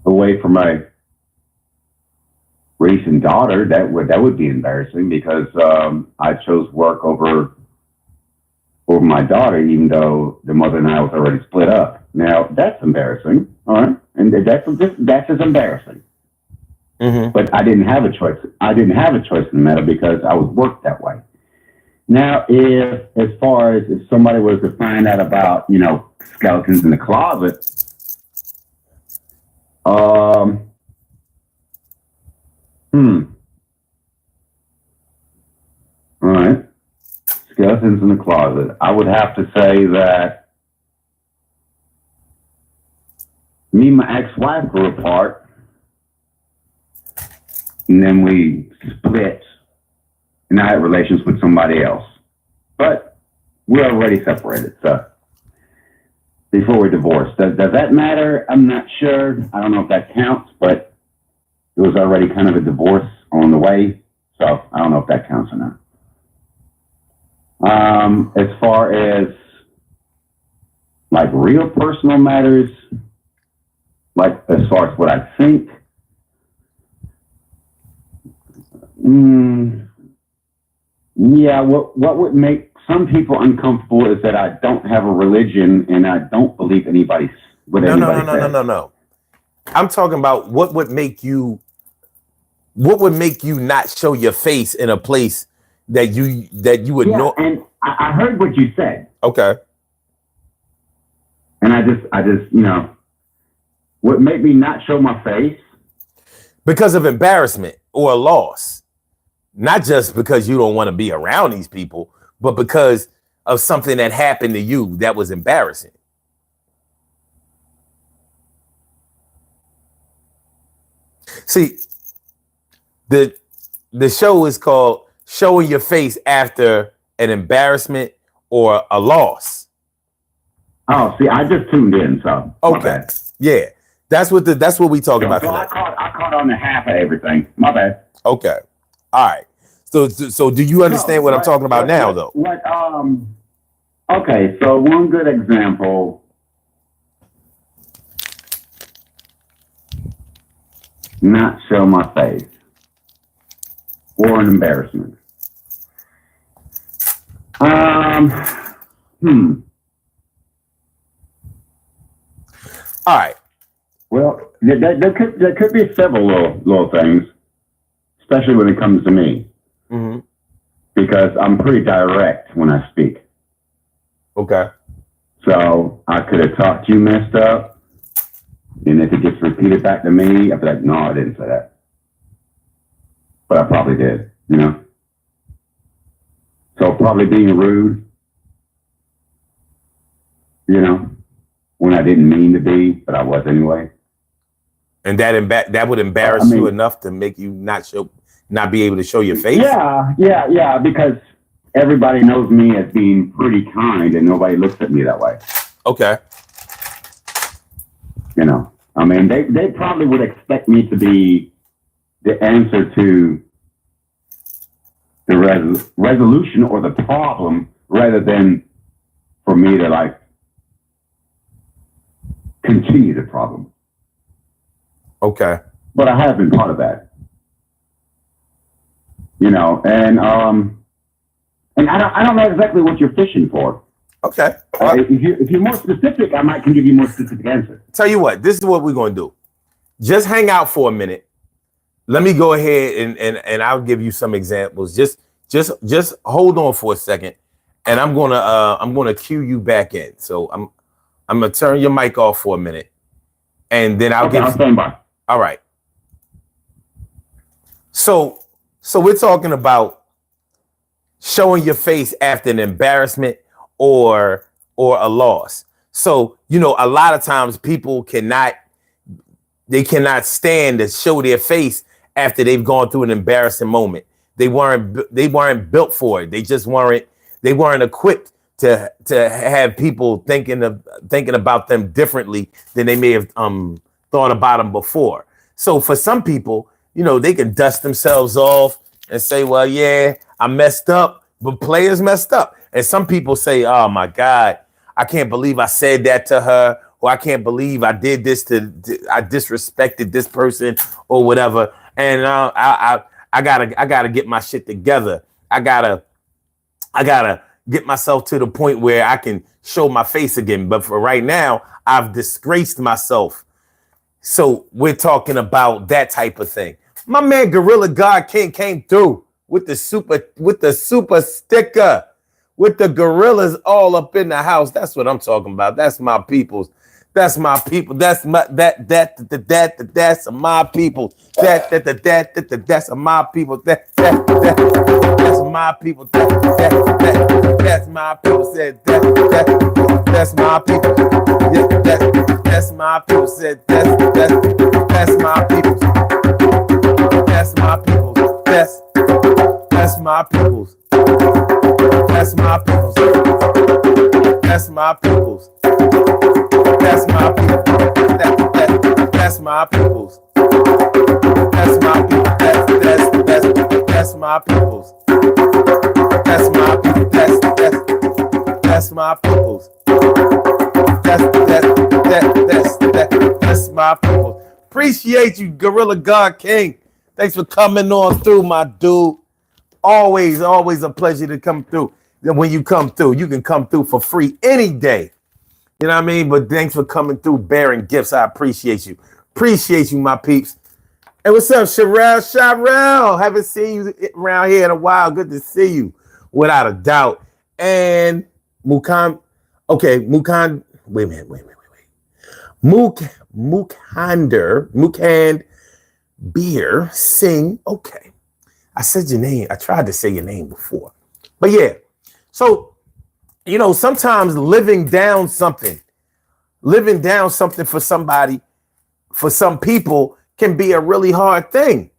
away from my recent daughter. That would be embarrassing because I chose work over my daughter, even though the mother and I was already split up. Now that's embarrassing, all right, and that's as embarrassing. But I didn't have a choice. I didn't have a choice in the matter because I was worked that way. Now, as far as if somebody was to find out about, skeletons in the closet, all right, skeletons in the closet. I would have to say that me and my ex-wife grew apart. And then we split, and I had relations with somebody else. But we're already separated, so before we divorced. Does that matter? I'm not sure. I don't know if that counts, but it was already kind of a divorce on the way, so I don't know if that counts or not. As far as like real personal matters, like as far as what I think, yeah, what would make some people uncomfortable is that I don't have a religion and I don't believe anybody's what anybody says. No. I'm talking about what would make you not show your face in a place that you would know. And I heard what you said. Okay. And I just what made me not show my face? Because of embarrassment or a loss. not just because you don't want to be around these people, but because of something that happened to you that was embarrassing. See, the show is called Showing Your Face After an Embarrassment or a Loss. Oh, see, I just tuned in, so okay, yeah, that's what we talking about so tonight. I caught on the half of everything. My bad. Okay, all right. So do you understand what I'm talking about now, though? Okay, so one good example. Not show my face or an embarrassment. All right. Well, there could be several little things, especially when it comes to me, because I'm pretty direct when I speak. Okay. So I could have talked you messed up, and if it gets repeated back to me, I'd be like, no, I didn't say that, but I probably did, you know. So probably being rude, you know, when I didn't mean to be, but I was anyway. And that would embarrass you enough to make you not be able to show your face? Yeah, because everybody knows me as being pretty kind and nobody looks at me that way. Okay. You know, I mean, they probably would expect me to be the answer to the resolution or the problem rather than for me to like continue the problem. Okay. But I have been part of that. You know, and I don't know exactly what you're fishing for. Okay. If you're more specific, I might can give you more specific answers. Tell you what, this is what we're going to do. Just hang out for a minute. Let me go ahead and I'll give you some examples. Just hold on for a second, and I'm gonna cue you back in. So I'm gonna turn your mic off for a minute, and then I'll stand by. All right. So we're talking about showing your face after an embarrassment or a loss. So, you know, a lot of times people cannot stand to show their face after they've gone through an embarrassing moment. They weren't built for it. They just weren't equipped to have people thinking about them differently than they may have thought about them before. So for some people, you know, they can dust themselves off and say, well, yeah, I messed up, but players messed up. And some people say, oh my God, I can't believe I said that to her, or I can't believe I did this I disrespected this person or whatever. And I gotta get my shit together. I gotta get myself to the point where I can show my face again. But for right now, I've disgraced myself. So we're talking about that type of thing. My man Gorilla God King came through with the super sticker, with the gorillas all up in the house. That's what I'm talking about. That's my peoples. That's my people. That's my that's my people. That's my people. That's my people. That's my people. That's my people. Said that's my people. Yeah, that's my people. Said that's my people. That's my people. That's my people. That's my people. That's my people. That's my people. That's my peoples. That's my people. That's my peoples. That's my people. That's my peoples. That's my peoples. Appreciate you, Gorilla God King. Thanks for coming on through, my dude. Always a pleasure to come through. Then when you come through, you can come through for free any day. You know what I mean? But thanks for coming through, bearing gifts. I appreciate you. Appreciate you, my peeps. Hey, what's up, Sherelle? Haven't seen you around here in a while. Good to see you, without a doubt. And Mukan. Okay, Mukan. Wait a minute. Mukand Beer Sing. Okay. I said your name. I tried to say your name before. But yeah. So, sometimes living down something for somebody, for some people can be a really hard thing.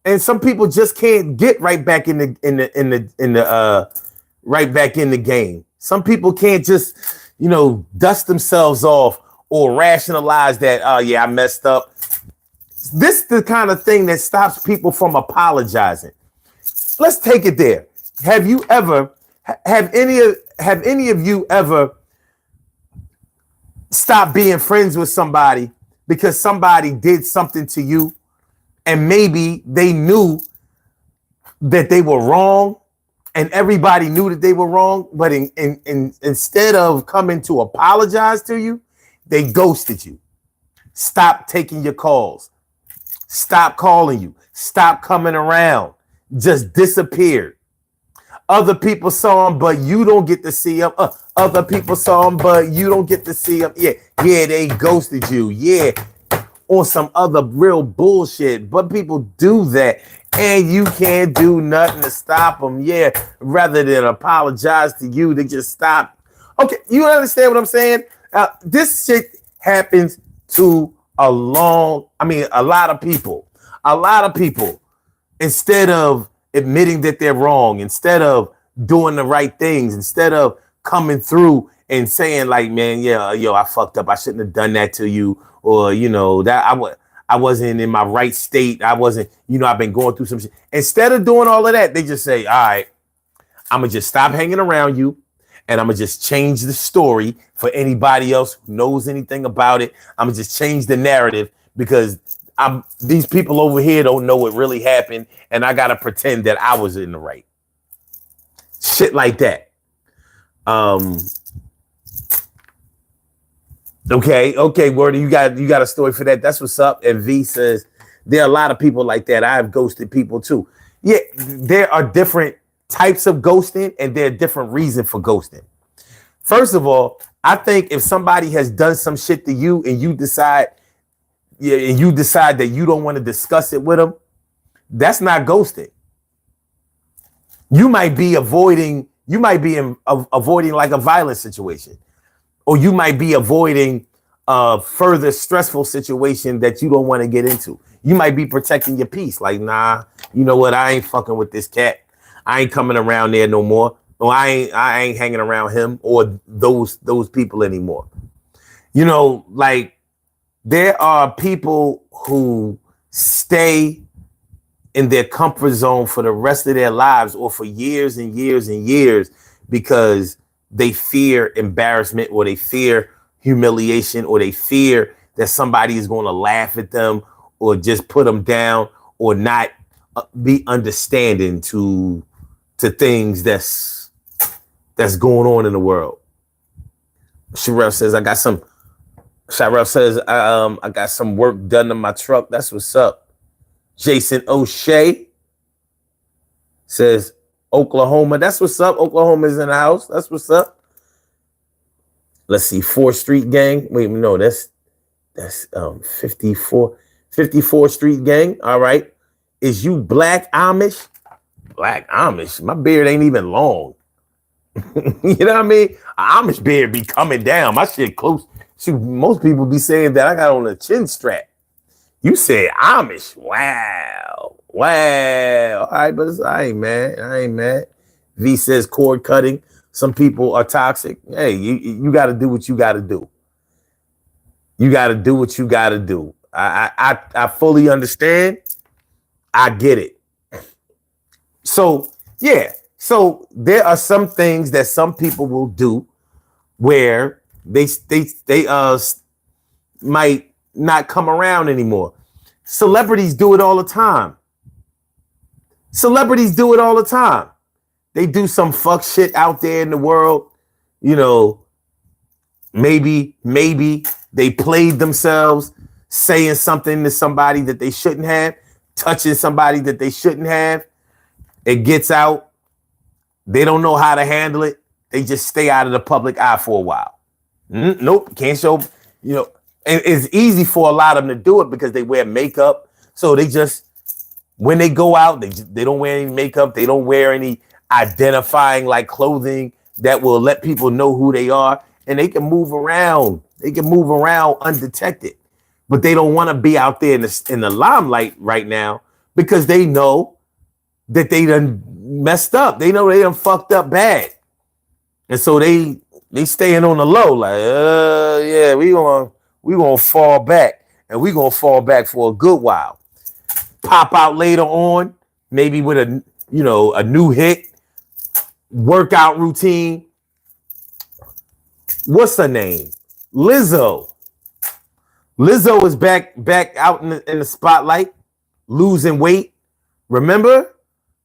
And some people just can't get right back right back in the game. Some people can't just, dust themselves off or rationalize that, oh yeah, I messed up. This is the kind of thing that stops people from apologizing. Let's take it there. Have any of you ever stopped being friends with somebody because somebody did something to you and maybe they knew that they were wrong and everybody knew that they were wrong, but instead of coming to apologize to you, they ghosted you. Stop taking your calls. Stop calling you. Stop coming around. Just disappeared. Other people saw him, but you don't get to see him. Other people saw him, but you don't get to see him. Yeah, they ghosted you. Yeah, on some other real bullshit. But people do that, and you can't do nothing to stop them. Yeah, rather than apologize to you, they just stop. Okay, you understand what I'm saying? This shit happens to a lot of people. A lot of people, instead of admitting that they're wrong, instead of doing the right things, instead of coming through and saying like, man, yeah, I fucked up. I shouldn't have done that to you. Or, that I wasn't in my right state. I wasn't, I've been going through some shit. Instead of doing all of that, they just say, all right, I'm going to just stop hanging around you. And I'm going to just change the story for anybody else who knows anything about it. I'm going to just change the narrative because these people over here don't know what really happened. And I got to pretend that I was in the right. Shit like that. Okay, Word, you got a story for that. That's what's up. And V says, there are a lot of people like that. I have ghosted people too. Yeah, there are different types of ghosting and there are different reasons for ghosting. First of all, I think if somebody has done some shit to you and you decide that you don't want to discuss it with them, that's not ghosting. You might be avoiding like a violent situation, or you might be avoiding a further stressful situation that you don't want to get into. You might be protecting your peace. Like, nah, you know what? I ain't fucking with this cat. I ain't coming around there no more. Or I ain't hanging around him or those people anymore. Like there are people who stay in their comfort zone for the rest of their lives or for years and years and years because they fear embarrassment or they fear humiliation or they fear that somebody is going to laugh at them or just put them down or not be understanding to things that's going on in the world. Sharel says, I got some work done on my truck. That's what's up. Jason O'Shea says, Oklahoma. That's what's up. Oklahoma's in the house. That's what's up. Let's see. 4th Street Gang. Wait, no, that's 54th Street Gang. All right. Is you Black Amish? Black Amish? My beard ain't even long. You know what I mean? Amish beard be coming down. My shit close. Shoot, most people be saying that I got on a chin strap. You said Amish. Wow. All right, but I ain't mad. V says cord cutting. Some people are toxic. Hey, you got to do what you got to do. You got to do what you got to do. I fully understand. I get it. So, yeah. So there are some things that some people will do where they might not come around anymore. Celebrities do it all the time. They do some fuck shit out there in the world. Maybe they played themselves saying something to somebody that they shouldn't have, touching somebody that they shouldn't have. It gets out. They don't know how to handle it. They just stay out of the public eye for a while. Nope, can't show, and it's easy for a lot of them to do it because they wear makeup. So they just When they go out, they don't wear any makeup. They don't wear any identifying like clothing that will let people know who they are. And they can move around. They can move around undetected. But they don't want to be out there in the limelight right now because they know that they done messed up. They know they done fucked up bad. And so they staying on the low, like, yeah, we gonna fall back. And we gonna fall back for a good while. Pop out later on, maybe with a new hit, workout routine. What's her name? Lizzo. Lizzo is back out in the spotlight, losing weight. Remember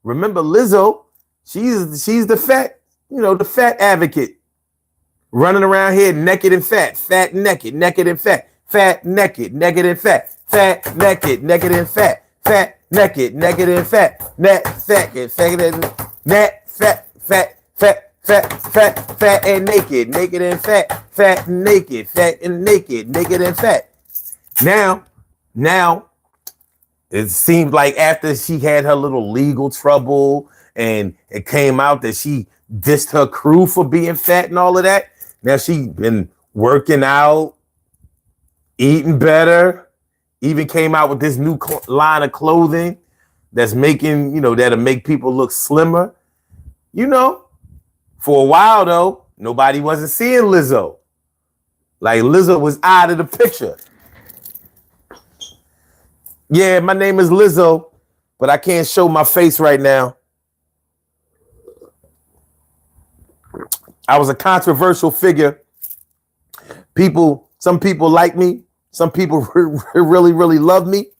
Lizzo? She's the fat advocate, running around here naked and fat naked, naked and fat naked, naked and fat naked, naked and fat naked, naked and fat and naked, naked and fat and naked, naked and fat. Now, it seemed like after she had her little legal trouble and it came out that she dissed her crew for being fat and all of that. Now she been working out, eating better, even came out with this new line of clothing that's making, that'll make people look slimmer. For a while though, nobody wasn't seeing Lizzo. Like Lizzo was out of the picture. Yeah, my name is Lizzo, but I can't show my face right now. I was a controversial figure. Some people like me. Some people really, really love me.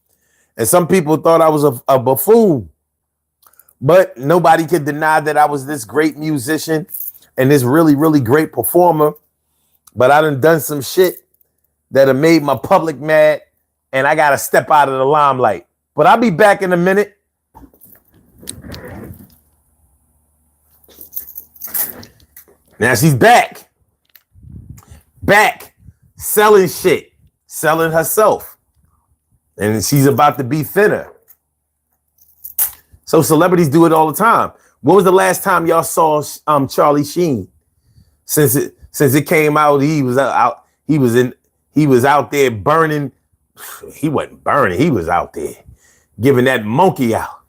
And some people thought I was a buffoon. But nobody could deny that I was this great musician and this really, really great performer. But I done some shit that have made my public mad. And I got to step out of the limelight. But I'll be back in a minute. Now she's back. Back. Selling shit. Selling herself. And she's about to be thinner. So celebrities do it all the time. When was the last time y'all saw Charlie Sheen? Since it came out, he was out there burning. He wasn't burning. He was out there giving that monkey out.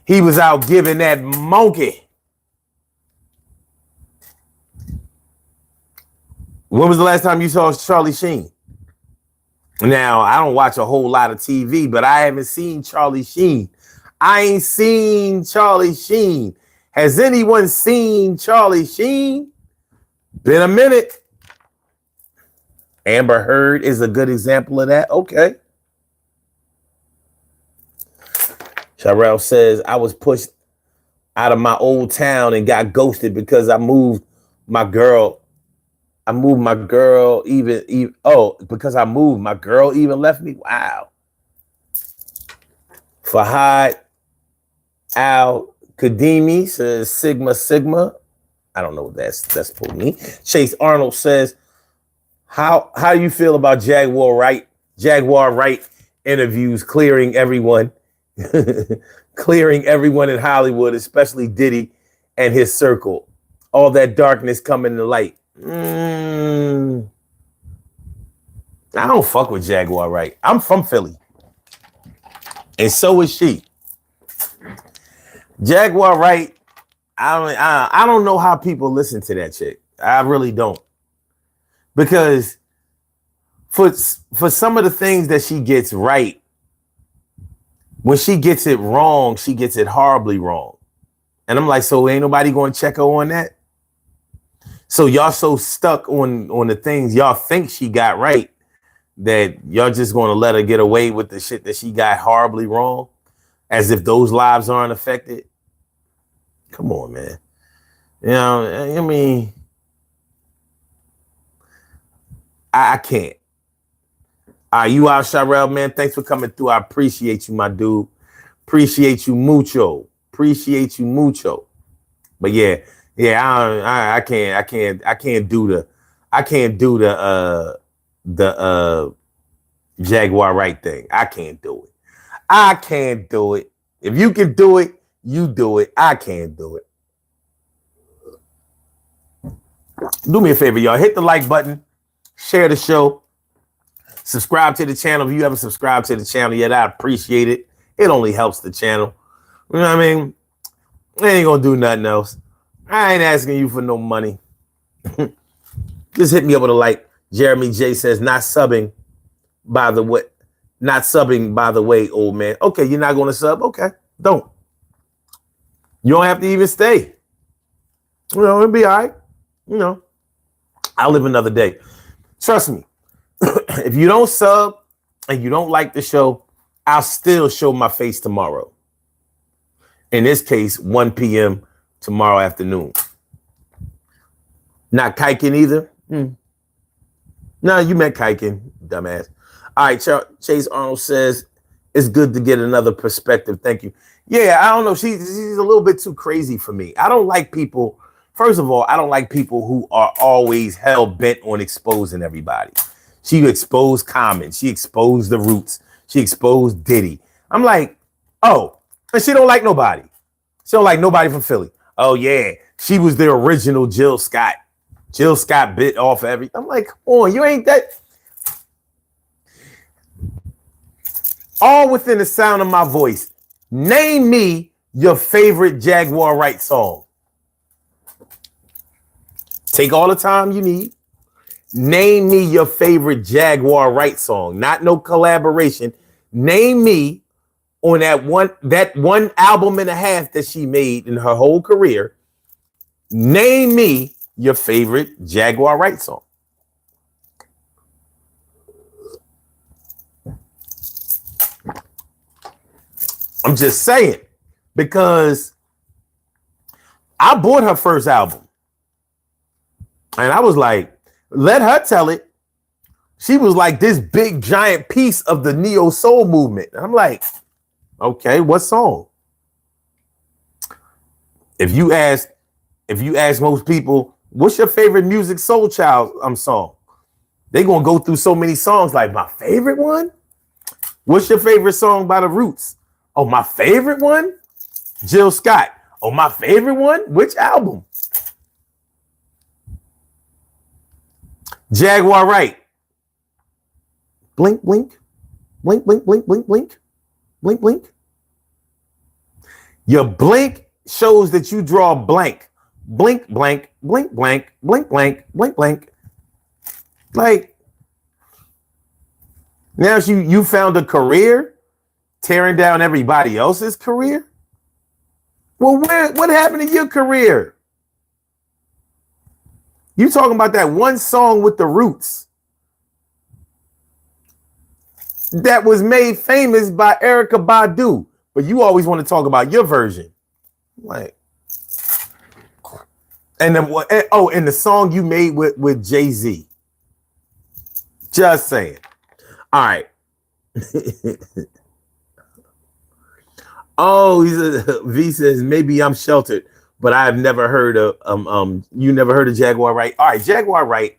He was out giving that monkey. When was the last time you saw Charlie Sheen? Now, I don't watch a whole lot of TV, but I haven't seen Charlie Sheen. I ain't seen Charlie Sheen. Has anyone seen Charlie Sheen? Been a minute. Amber Heard is a good example of that. Okay. Sharrell says, I was pushed out of my old town and got ghosted because I moved my girl. Because I moved, my girl even left me. Wow. Fahad Al Kadimi says Sigma. I don't know what that's supposed to mean. Chase Arnold says, How do you feel about Jaguar Wright interviews clearing everyone in Hollywood, especially Diddy and his circle? All that darkness coming to light. I don't fuck with Jaguar Wright. I'm from Philly. And so is she. Jaguar Wright, I don't know how people listen to that chick. I really don't. Because for some of the things that she gets right, when she gets it wrong, she gets it horribly wrong. And I'm like, so ain't nobody going to check her on that? So y'all so stuck on the things y'all think she got right that y'all just going to let her get away with the shit that she got horribly wrong, as if those lives aren't affected. Come on, man. I mean, I can't. You out, Sharrell, man. Thanks for coming through. I appreciate you, my dude. Appreciate you mucho. But yeah, I can't do the Jaguar Wright thing. I can't do it. I can't do it. If you can do it, you do it. I can't do it. Do me a favor, y'all. Hit the like button. Share the show. Subscribe to the channel. If you haven't subscribed to the channel yet, I appreciate it. It only helps the channel. You know what I mean? I ain't gonna do nothing else. I ain't asking you for no money. Just hit me up with a like. Jeremy J says, not subbing by the way. Not subbing by the way, old man. Okay, you're not gonna sub? Okay, don't. You don't have to even stay. You know, it'll be all right. You know, I'll live another day. Trust me. If you don't sub and you don't like the show, I'll still show my face tomorrow. In this case, 1 p.m. tomorrow afternoon. Not kiking either? No, you meant kiking, dumbass. All right, Chase Arnold says, it's good to get another perspective. Thank you. Yeah, I don't know. She's a little bit too crazy for me. I don't like people. First of all, I don't like people who are always hell bent on exposing everybody. She exposed Common. She exposed the Roots. She exposed Diddy. I'm like, oh, and she don't like nobody. She don't like nobody from Philly. Oh, yeah, she was the original Jill Scott. Jill Scott bit off everything. I'm like, come on, you ain't that. All within the sound of my voice. Name me your favorite Jaguar Wright song. Take all the time you need. Name me your favorite Jaguar Wright song. Not no collaboration. Name me on that one album and a half that she made in her whole career. Name me your favorite Jaguar Wright song. I'm just saying, because I bought her first album. And I was like, let her tell it. She was like this big giant piece of the neo soul movement. And I'm like, okay, what song? If you ask most people, what's your favorite Music Soul Child song? They're gonna go through so many songs. Like, my favorite one? What's your favorite song by the Roots? Oh, my favorite one? Jill Scott. Oh, my favorite one? Which album? Jaguar Wright. Blink, blink. Blink, blink, blink, blink, blink. Blink, blink. Your blink shows that you draw blank. Blink, blank, blink, blank, blink, blank, blink, blank. Like, now you found a career tearing down everybody else's career? Well, what happened to your career? You talking about that one song with the Roots that was made famous by Erykah Badu, but you always want to talk about your version. Like, and the song you made with Jay-Z. Just saying. All right. Oh, V says, maybe I'm sheltered, but I've never heard of you never heard of Jaguar Wright. All right, Jaguar Wright.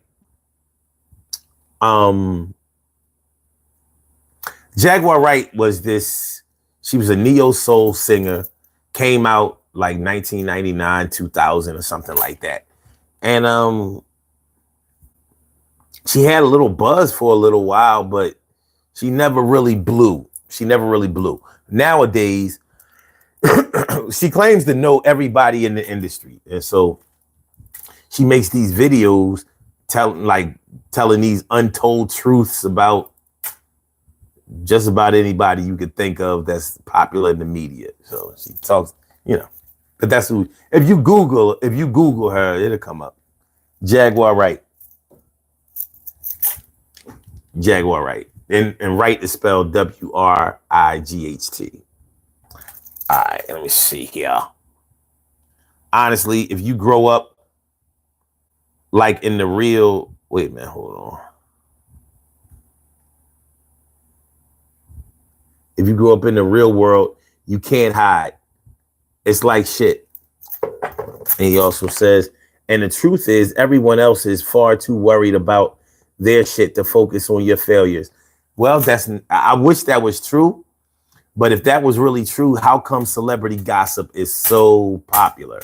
Jaguar Wright was she was a neo soul singer, came out like 1999, 2000 or something like that. And she had a little buzz for a little while, but she never really blew. Nowadays, she claims to know everybody in the industry. And so she makes these videos telling these untold truths about just about anybody you could think of that's popular in the media. So she talks, but that's who, if you Google her, it'll come up. Jaguar Wright. Jaguar Wright. And Wright is spelled W-R-I-G-H-T. All right, let me see here. Honestly, if you grow up like in the real, wait a minute, hold on. If you grow up in the real world, you can't hide. It's like shit. And he also says, and the truth is, everyone else is far too worried about their shit to focus on your failures. Well, I wish that was true, But if that was really true, how come celebrity gossip is so popular?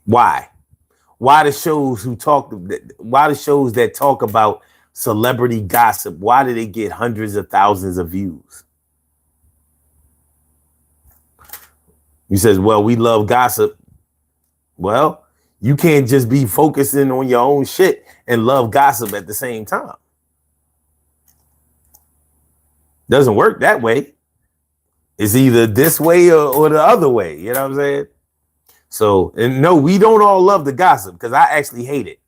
Why? Why the shows who talk? Why the shows that talk about celebrity gossip? Why do they get hundreds of thousands of views? He says, "Well, we love gossip." Well, you can't just be focusing on your own shit and love gossip at the same time. Doesn't work that way. It's either this way or the other way. You know what I'm saying? So, and no, we don't all love the gossip because I actually hate it.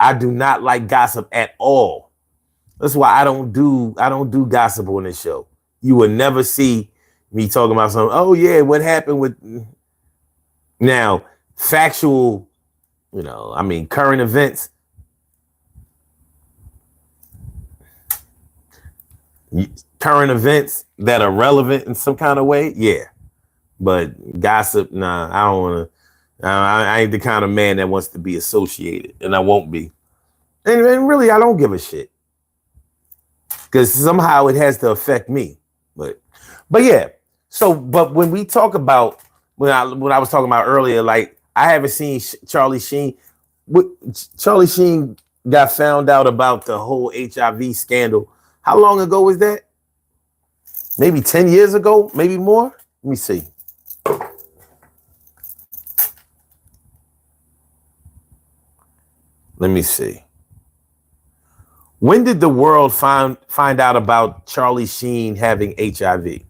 I do not like gossip at all. That's why I don't do gossip on this show. You will never see me talking about something. Oh yeah, what happened with now factual, I mean current events. Current events that are relevant in some kind of way, yeah. But gossip, nah, I don't want to. I ain't the kind of man that wants to be associated, and I won't be. And really, I don't give a shit because somehow it has to affect me. But yeah. So, but when we talk about when I was talking about earlier, like I haven't seen Charlie Sheen. Charlie Sheen got found out about the whole HIV scandal. How long ago was that? Maybe 10 years ago, maybe more. Let me see. Let me see. When did the world find out about Charlie Sheen having HIV?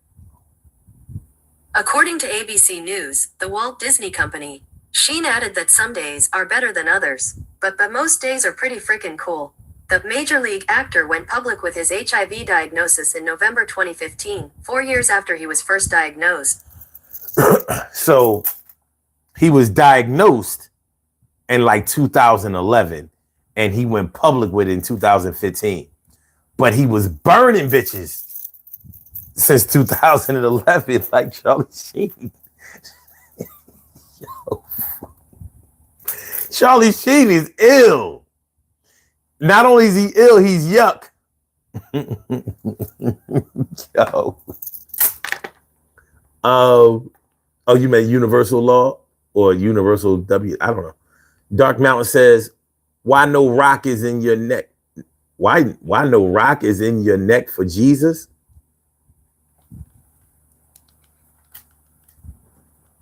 According to ABC News, the Walt Disney Company, Sheen added that some days are better than others, but most days are pretty freaking cool. The Major League actor went public with his HIV diagnosis in November 2015, 4 years after he was first diagnosed. So he was diagnosed in like 2011 and he went public with it in 2015. But he was burning bitches since 2011 like Charlie Sheen. Yo. Charlie Sheen is ill. Not only is he ill, he's yuck. Yo. Oh, you meant Universal Law or Universal W? I don't know. Dark Mountain says, "Why no rock is in your neck? Why no rock is in your neck for Jesus?"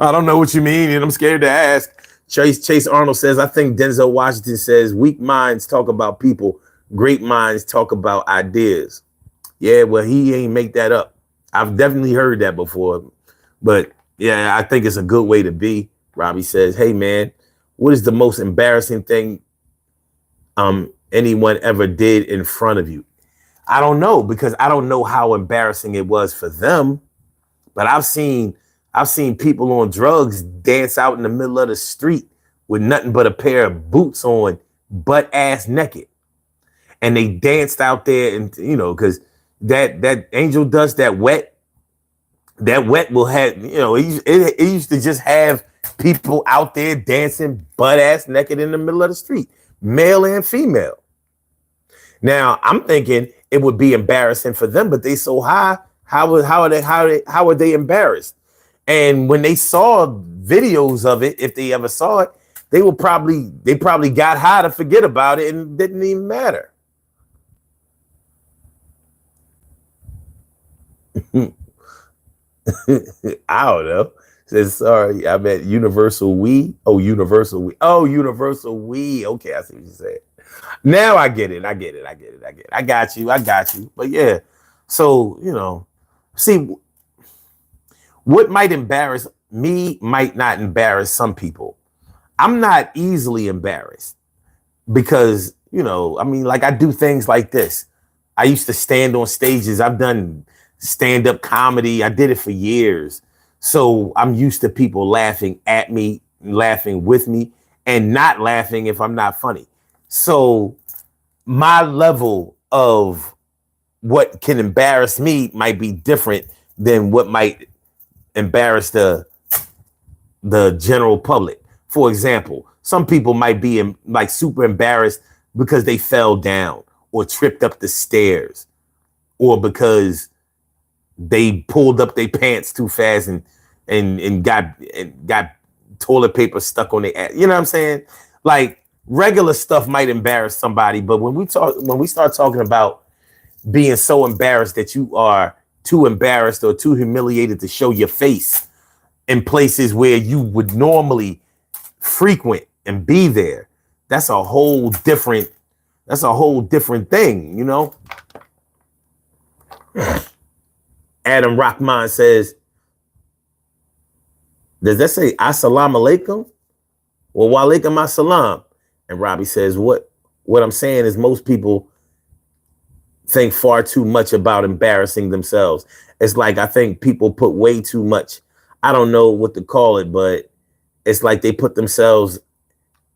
I don't know what you mean, and I'm scared to ask. Chase Arnold says, "I think Denzel Washington says weak minds talk about people, great minds talk about ideas." Yeah, well, he ain't make that up. I've definitely heard that before. But yeah, I think it's a good way to be. Robbie says, "Hey man, what is the most embarrassing thing anyone ever did in front of you?" I don't know, because I don't know how embarrassing it was for them. But I've seen people on drugs dance out in the middle of the street with nothing but a pair of boots on, butt ass naked. And they danced out there, and because that angel dust, that wet will have, it used to just have people out there dancing butt ass naked in the middle of the street, male and female. Now I'm thinking it would be embarrassing for them, but they so high. How are they embarrassed? And when they saw videos of it, if they ever saw it, they probably got high to forget about it and it didn't even matter. I don't know. Says, sorry, I meant Universal We. Oh, Universal We. Oh, Universal We. Okay, I see what you said. Now I get it. I got you. But yeah, so, see, what might embarrass me might not embarrass some people. I'm not easily embarrassed because, I do things like this. I used to stand on stages. I've done stand-up comedy. I did it for years. So I'm used to people laughing at me, laughing with me, and not laughing if I'm not funny. So my level of what can embarrass me might be different than what might embarrass the general public. For example, some people might be like super embarrassed because they fell down or tripped up the stairs. or because they pulled up their pants too fast and got toilet paper stuck on their ass. You know what I'm saying? Like regular stuff might embarrass somebody, but when we start talking about being so embarrassed that you are too embarrassed or too humiliated to show your face in places where you would normally frequent and be there, that's a whole different thing, you know? Adam Rahman says, does that say assalamu alaikum? Well, wa alaikum assalam. And Robbie says, what I'm saying is most people think far too much about embarrassing themselves. It's like, I think people put way too much, I don't know what to call it, but it's like they put themselves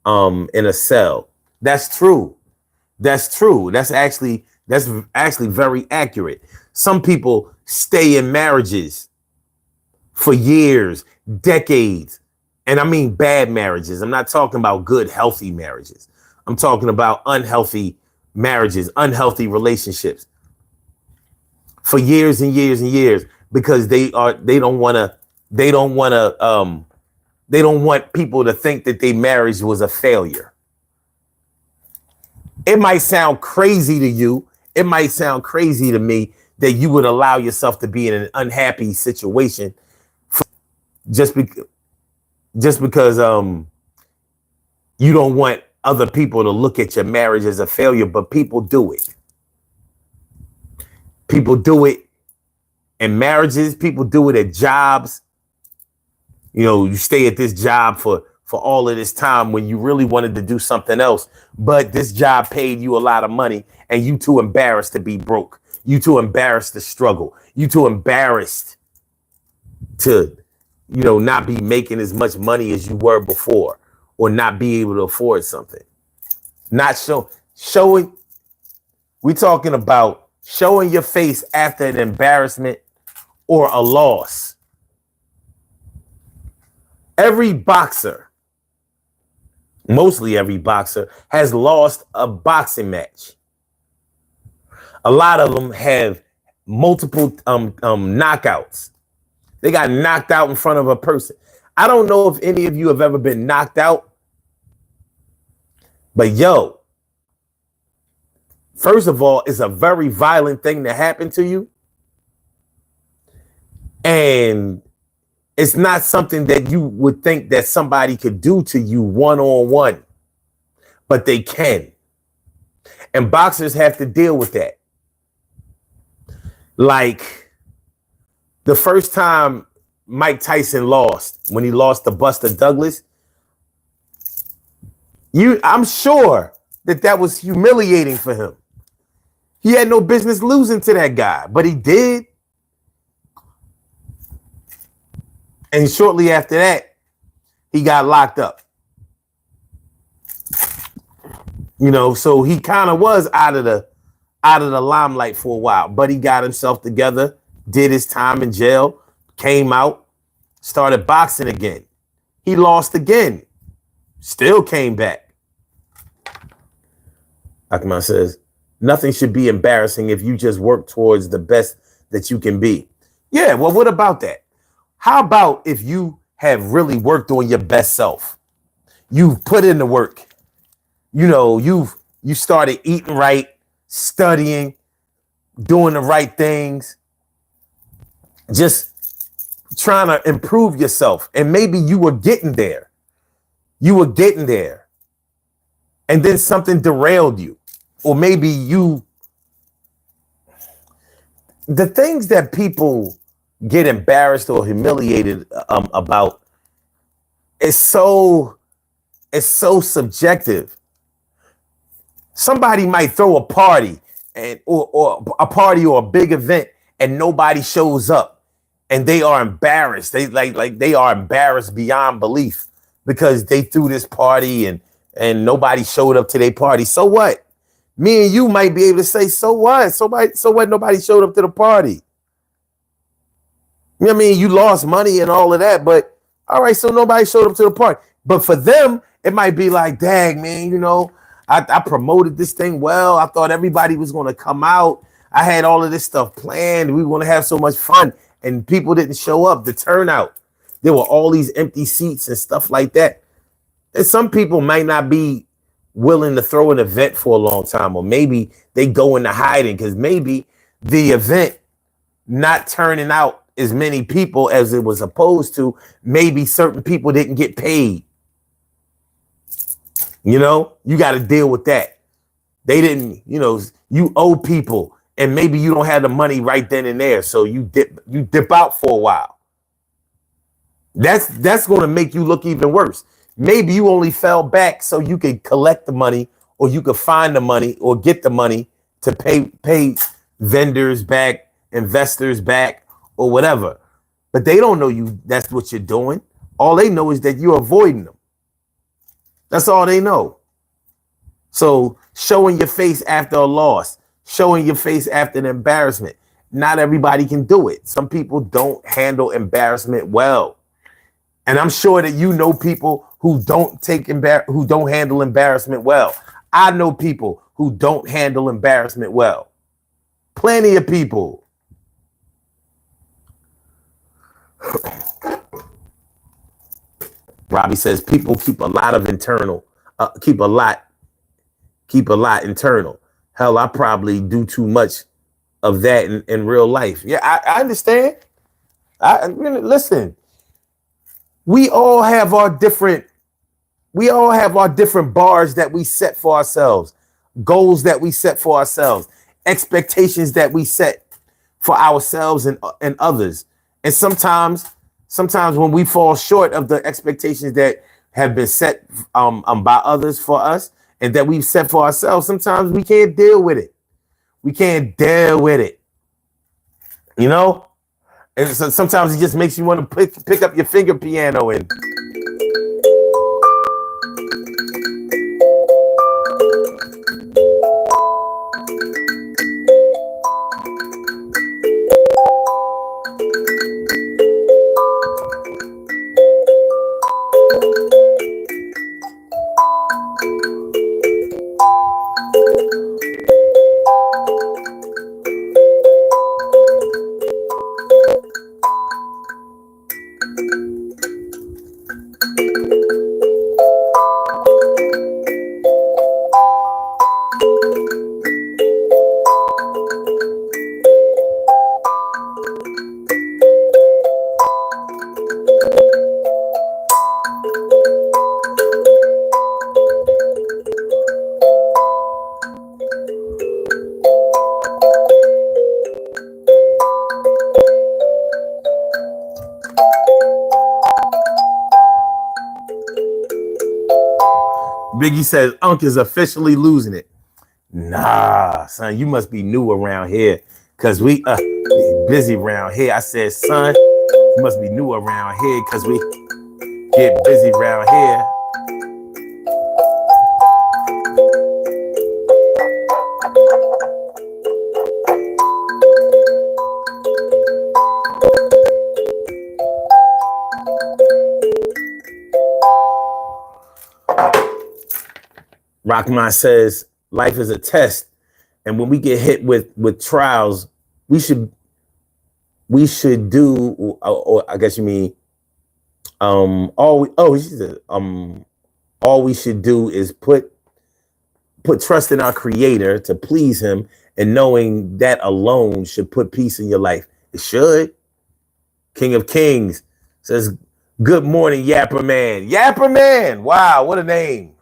in a cell. That's true. That's true. That's actually very accurate. Some people stay in marriages for years, decades. And I mean bad marriages. I'm not talking about good, healthy marriages. I'm talking about unhealthy marriages, unhealthy relationships for years and years and years, because they don't want people to think that their marriage was a failure. It might sound crazy to you. It might sound crazy to me that you would allow yourself to be in an unhappy situation just because you don't want other people to look at your marriage as a failure, but people do it. People do it in marriages. People do it at jobs. You know, you stay at this job for all of this time when you really wanted to do something else, but this job paid you a lot of money and you too embarrassed to be broke. You too embarrassed to struggle. You too embarrassed to, you know, not be making as much money as you were before, or not be able to afford something. Not showing. We're talking about showing your face after an embarrassment or a loss. Every boxer, mostly every boxer, has lost a boxing match. A lot of them have multiple knockouts. They got knocked out in front of a person. I don't know if any of you have ever been knocked out, but yo, first of all, it's a very violent thing to happen to you. And it's not something that you would think that somebody could do to you one-on-one, but they can. And boxers have to deal with that. Like the first time Mike Tyson lost, when he lost to Buster Douglas, I'm sure that was humiliating for him. He had no business losing to that guy, but he did. And shortly after that, he got locked up. You know, so he kind of was out of the limelight for a while, but he got himself together, did his time in jail, came out, started boxing again. He lost again, still came back. Akman says, nothing should be embarrassing if you just work towards the best that you can be. Yeah, well, what about that? How about if you have really worked on your best self? You've put in the work. You know, you started eating right, studying, doing the right things, just trying to improve yourself. And maybe you were getting there. And then something derailed you. Or maybe the things that people get embarrassed or humiliated about is so subjective. Somebody might throw a party or a big event and nobody shows up and they are embarrassed. They they are embarrassed beyond belief because they threw this party and nobody showed up to their party. So what? Me and you might be able to say, so what? So what? Nobody showed up to the party. You know what I mean? You lost money and all of that, but all right, so nobody showed up to the party. But for them, it might be like, dang, man, you know, I promoted this thing well. I thought everybody was going to come out. I had all of this stuff planned. We were going to have so much fun, and people didn't show up. The turnout, there were all these empty seats and stuff like that. And some people might not be willing to throw an event for a long time, or maybe they go into hiding because maybe the event not turning out as many people as it was supposed to. Maybe certain people didn't get paid. You know, you got to deal with that. They didn't, you know, you owe people, and maybe you don't have the money right then and there, so you dip out for a while. That's going to make you look even worse. Maybe you only fell back so you could collect the money, or you could find the money, or get the money to pay vendors back, investors back, or whatever. But they don't know you. That's what you're doing. All they know is that you're avoiding them. That's all they know. So showing your face after a loss, showing your face after an embarrassment. Not everybody can do it. Some people don't handle embarrassment well. And I'm sure that you know people who don't handle embarrassment well. I know people who don't handle embarrassment well. Plenty of people. Robbie says people keep a lot internal. Keep a lot internal. Hell, I probably do too much of that in real life. Yeah, I understand. Listen, we all have our different bars that we set for ourselves, goals that we set for ourselves, expectations that we set for ourselves and others. And sometimes when we fall short of the expectations that have been set by others for us and that we've set for ourselves, sometimes we can't deal with it. We can't deal with it. You know? And so sometimes it just makes you want to pick up your finger piano and Biggie says Unc is officially losing it. Nah, son, you must be new around here, cause we busy around here. I said, son, you must be new around here, cause we get busy around here. Rockman says life is a test, and when we get hit with trials, we should do, or I guess you mean all we should do is put trust in our Creator to please Him, and knowing that alone should put peace in your life. It should. King of Kings says, "Good morning, Yapper Man." Yapper Man, wow, what a name.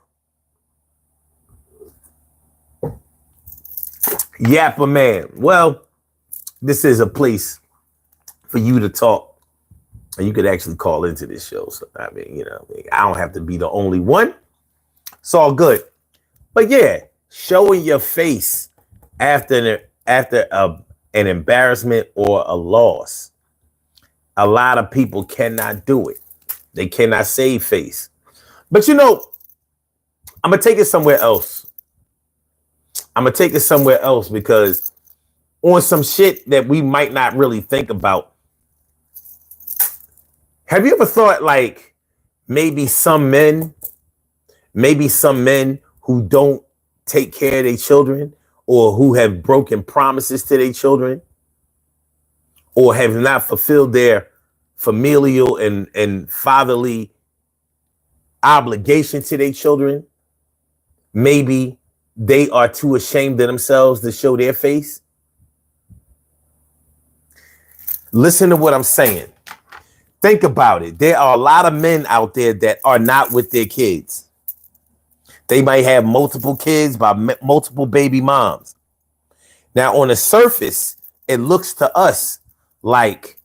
Yapper Man. Well, this is a place for you to talk, and you could actually call into this show. So I mean, I don't have to be the only one. It's all good. But yeah, showing your face after an embarrassment or a loss. A lot of people cannot do it. They cannot save face. But I'm gonna take it somewhere else. Because on some shit that we might not really think about. Have you ever thought like maybe some men who don't take care of their children, or who have broken promises to their children, or have not fulfilled their familial and fatherly obligation to their children. Maybe they are too ashamed of themselves to show their face. Listen to what I'm saying. Think about it. There are a lot of men out there that are not with their kids. They might have multiple kids by multiple baby moms. Now, on the surface, it looks to us like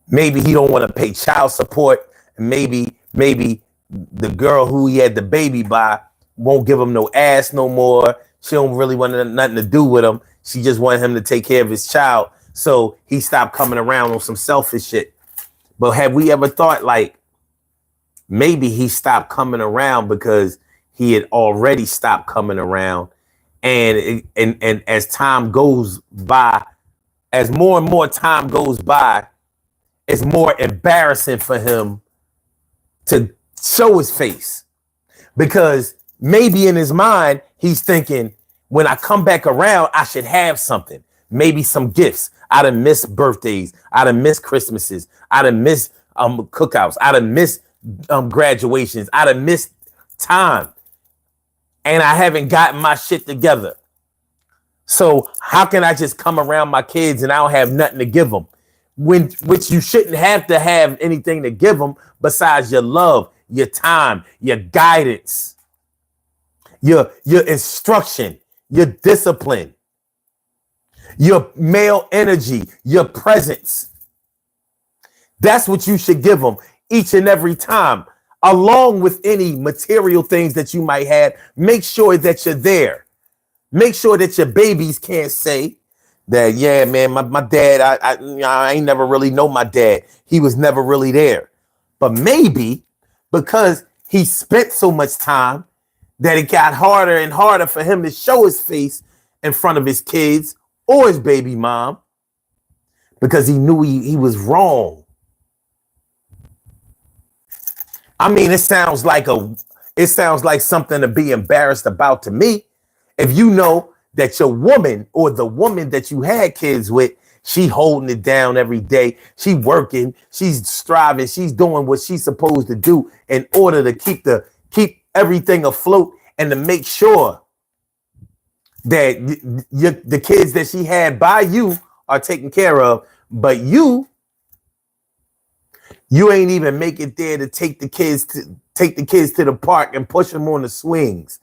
maybe he don't want to pay child support. And maybe the girl who he had the baby by won't give him no ass no more. She don't really want nothing to do with him. She just wanted him to take care of his child. So he stopped coming around on some selfish shit. But have we ever thought like maybe he stopped coming around because he had already stopped coming around, and as time goes by, as more and more time goes by, it's more embarrassing for him to show his face, because maybe in his mind he's thinking, when I come back around, I should have something, maybe some gifts. I done missed birthdays, I done missed Christmases, I done missed cookouts, I done missed graduations, I done missed time, and I haven't gotten my shit together. So how can I just come around my kids and I don't have nothing to give them? Which you shouldn't have to have anything to give them besides your love, your time, your guidance, your instruction, your discipline, your male energy, your presence. That's what you should give them each and every time, along with any material things that you might have. Make sure that you're there. Make sure that your babies can't say that, yeah, man, my dad, I ain't never really know my dad. He was never really there. But maybe because he spent so much time that it got harder and harder for him to show his face in front of his kids or his baby mom, because he knew he was wrong. I mean, it sounds like something to be embarrassed about to me. If you know that your woman or the woman that you had kids with, she holding it down every day, she working, she's striving, she's doing what she's supposed to do in order to keep everything afloat and to make sure that the kids that she had by you are taken care of, but you ain't even make it there to take the kids to the park and push them on the swings.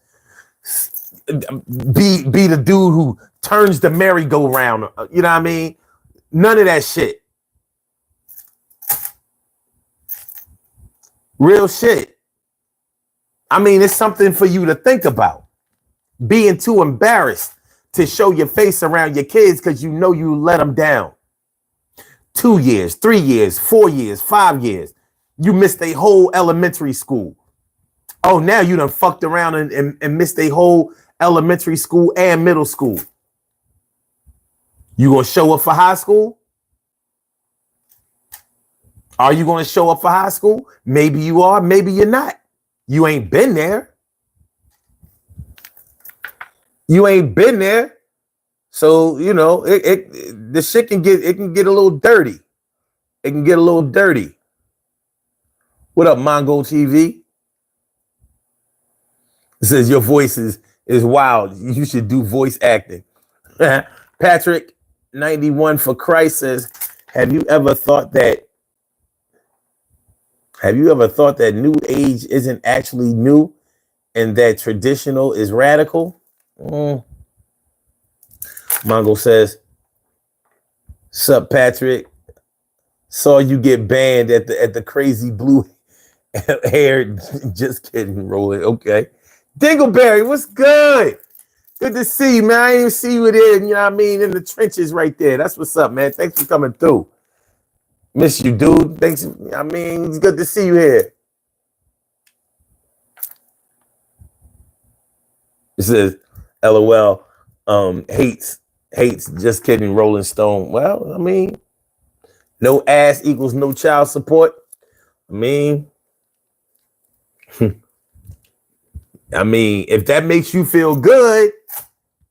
Be the dude who turns the merry-go-round. You know what I mean? None of that shit. Real shit. I mean, it's something for you to think about. Being too embarrassed to show your face around your kids because you know you let them down. 2 years, 3 years, 4 years, 5 years. You missed a whole elementary school. Oh, now you done fucked around and missed a whole elementary school and middle school. You gonna show up for high school? Are you gonna show up for high school? Maybe you are, maybe you're not. You ain't been there. You ain't been there. So, you know, the shit can get a little dirty. It can get a little dirty. What up, Mongo TV? It says your voice is wild. You should do voice acting. Patrick 91 for Christ says, have you ever thought that new age isn't actually new and that traditional is radical? Mongo says, sup, Patrick? Saw you get banned at the crazy blue hair. Just kidding, rolling. Okay. Dingleberry, what's good? Good to see you, man. I didn't even see you there, you know what I mean, in the trenches right there. That's what's up, man. Thanks for coming through. Miss you, dude. Thanks. I mean, it's good to see you here. It says, LOL, hates, just kidding, Rolling Stone. Well, I mean, no ass equals no child support. I mean, if that makes you feel good,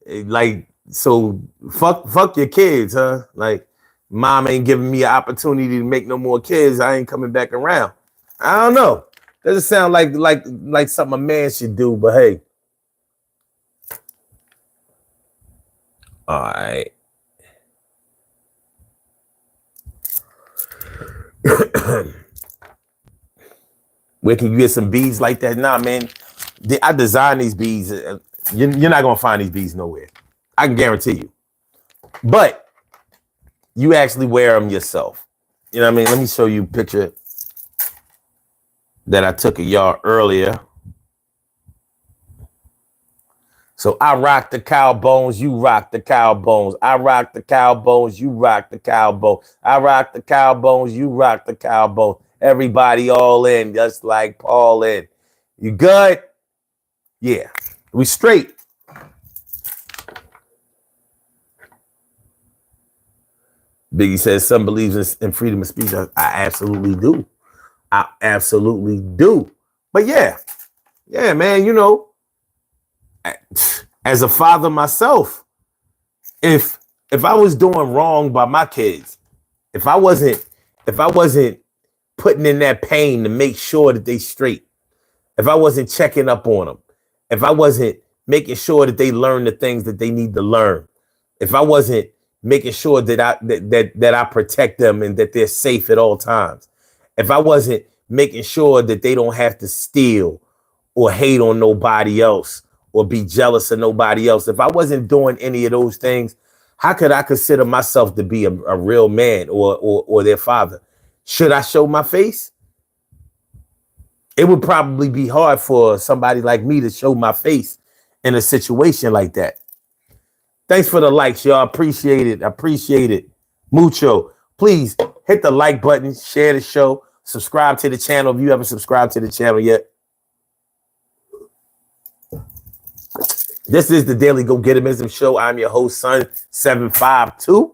Like, so fuck your kids, huh? Like, mom ain't giving me an opportunity to make no more kids. I ain't coming back around. I don't know. Doesn't sound like something a man should do, but hey. All right. Where can you get some beads like that? Nah, man. I designed these beads. You're not gonna find these beads nowhere. I can guarantee you. But you actually wear them yourself. You know what I mean? Let me show you a picture that I took of y'all earlier. So I rock the cow bones, you rock the cow bones. I rock the cow bones, you rock the cow bones. I rock the cow bones, you rock the cow bones. Everybody all in, just like Paul in. You good? Yeah. We straight. Biggie says some believes in freedom of speech. I absolutely do. I absolutely do. But yeah, man, you know, as a father myself, if I was doing wrong by my kids, if I wasn't putting in that pain to make sure that they straight, if I wasn't checking up on them, if I wasn't making sure that they learn the things that they need to learn, if I wasn't making sure that I protect them and that they're safe at all times, if I wasn't making sure that they don't have to steal or hate on nobody else or be jealous of nobody else, if I wasn't doing any of those things, how could I consider myself to be a real man or their father? Should I show my face? It would probably be hard for somebody like me to show my face in a situation like that. Thanks for the likes, y'all. Appreciate it. Appreciate it. Mucho. Please hit the like button, share the show, subscribe to the channel if you haven't subscribed to the channel yet. This is the Daily Go Getimism Show. I'm your host, Son752.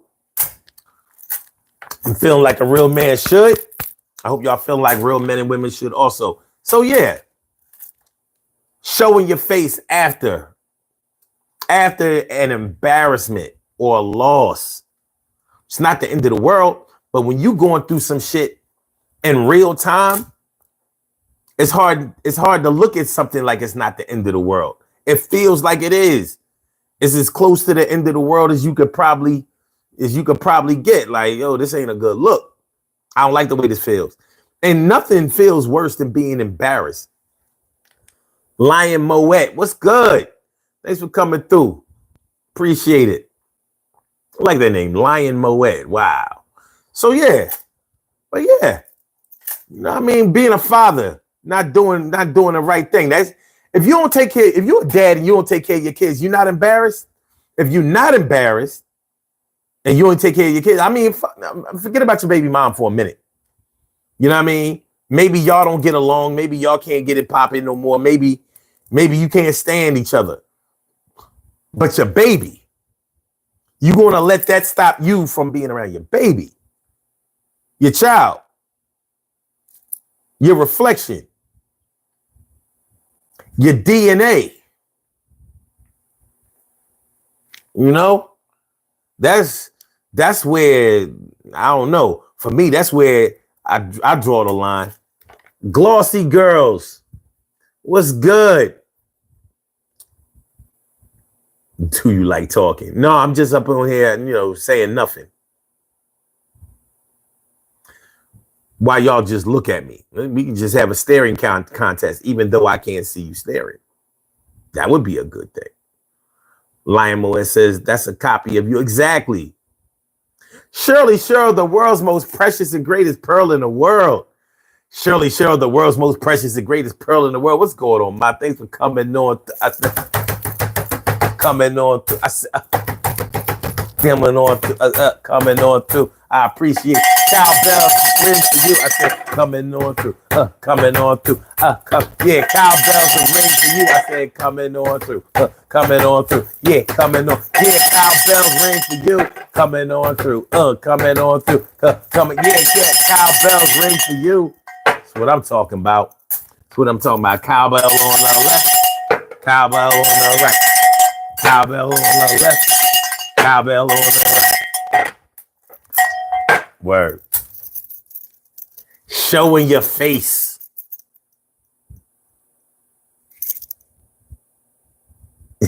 I'm feeling like a real man should. I hope y'all feel like real men and women should also. So yeah, showing your face after an embarrassment or a loss. It's not the end of the world, but when you going through some shit in real time, it's hard to look at something like it's not the end of the world. It feels like it is. It's as close to the end of the world as you could probably get. Like, yo, this ain't a good look. I don't like the way this feels. And nothing feels worse than being embarrassed. Lion Moet, what's good? Thanks for coming through. Appreciate it. I like that name, Lion Moet. Wow. So yeah. But yeah. You know what I mean? Being a father, not doing the right thing. That's if you're a dad and you don't take care of your kids, you're not embarrassed. If you're not embarrassed and you don't take care of your kids, I mean, forget about your baby mom for a minute. You know what I mean? Maybe y'all don't get along. Maybe y'all can't get it popping no more. Maybe you can't stand each other. But your baby, you going to let that stop you from being around your baby, your child, your reflection, your DNA. You know, that's where, I don't know. For me, that's where I draw the line. Glossy girls, what's good? Do you like talking? No, I'm just up on here, saying nothing. Why y'all just look at me? We can just have a staring contest, even though I can't see you staring. That would be a good thing. Lion Moe says that's a copy of you. Exactly. Shirley Cheryl, the world's most precious and greatest pearl in the world. Shirley Cheryl, the world's most precious and greatest pearl in the world. What's going on, Ma? Thanks for coming on. Coming on through. I appreciate cowbells ring for you. I said coming on through. Coming on through. Yeah, cowbells and ring for you. I said coming on through. Coming on through. Yeah, coming on. Yeah, cowbells ring for you. Coming on through. Coming on through. Coming. Yeah, cowbells ring for you. That's what I'm talking about. That's what I'm talking about. Cowbell on the left. Cowbell on the right. Cowbell on the left. Cowbell on the right. Word. Showing your face.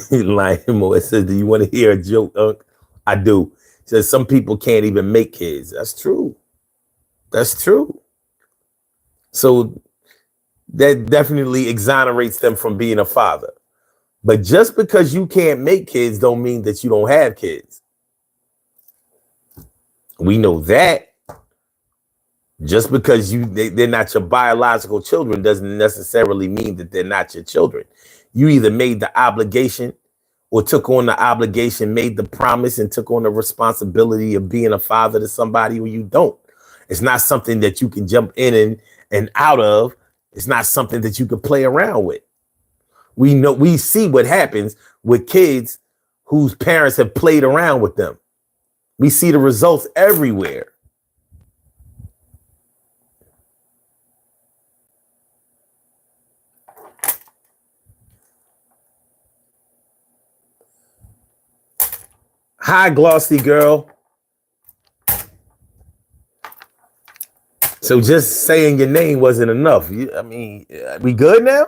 Like it says, do you want to hear a joke, Unc? I do. It says some people can't even make kids. That's true. That's true. So that definitely exonerates them from being a father. But just because you can't make kids don't mean that you don't have kids. We know that. Just because they're not your biological children doesn't necessarily mean that they're not your children. You either made the obligation or took on the obligation, made the promise, and took on the responsibility of being a father to somebody, or you don't. It's not something that you can jump in and out of. It's not something that you can play around with. We see what happens with kids whose parents have played around with them. We see the results everywhere. Hi, Glossy girl. So just saying your name wasn't enough. I mean, we good now?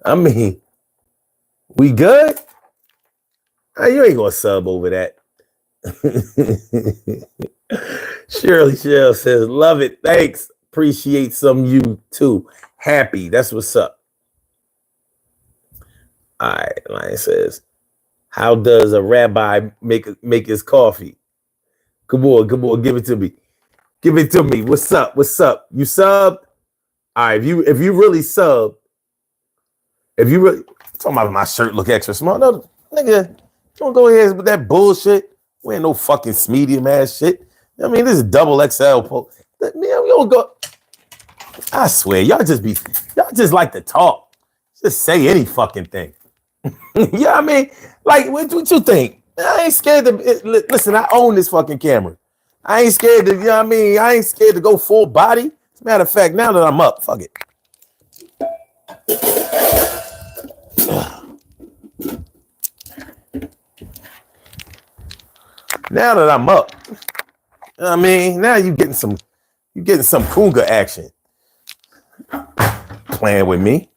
I mean, we good? You ain't gonna sub over that. Shirley Shell says, love it. Thanks. Appreciate some you too. Happy. That's what's up. All right. Lion says, how does a rabbi make his coffee? Come on, give it to me. Give it to me. What's up? You subbed? All right, if you really sub, talking about my shirt look extra small. No, nigga, don't go ahead with that bullshit. We ain't no fucking medium ass shit. I mean, this is double XL. Man, we don't go. I swear, y'all just like to talk. Just say any fucking thing. Yeah, I mean, like, what you think? I ain't scared to listen. I own this fucking camera. I ain't scared to, you know what I mean? I ain't scared to go full body. As a matter of fact, now that I'm up, fuck it. Now that I'm up, you know what I mean? Now you getting some cougar action. Playing with me.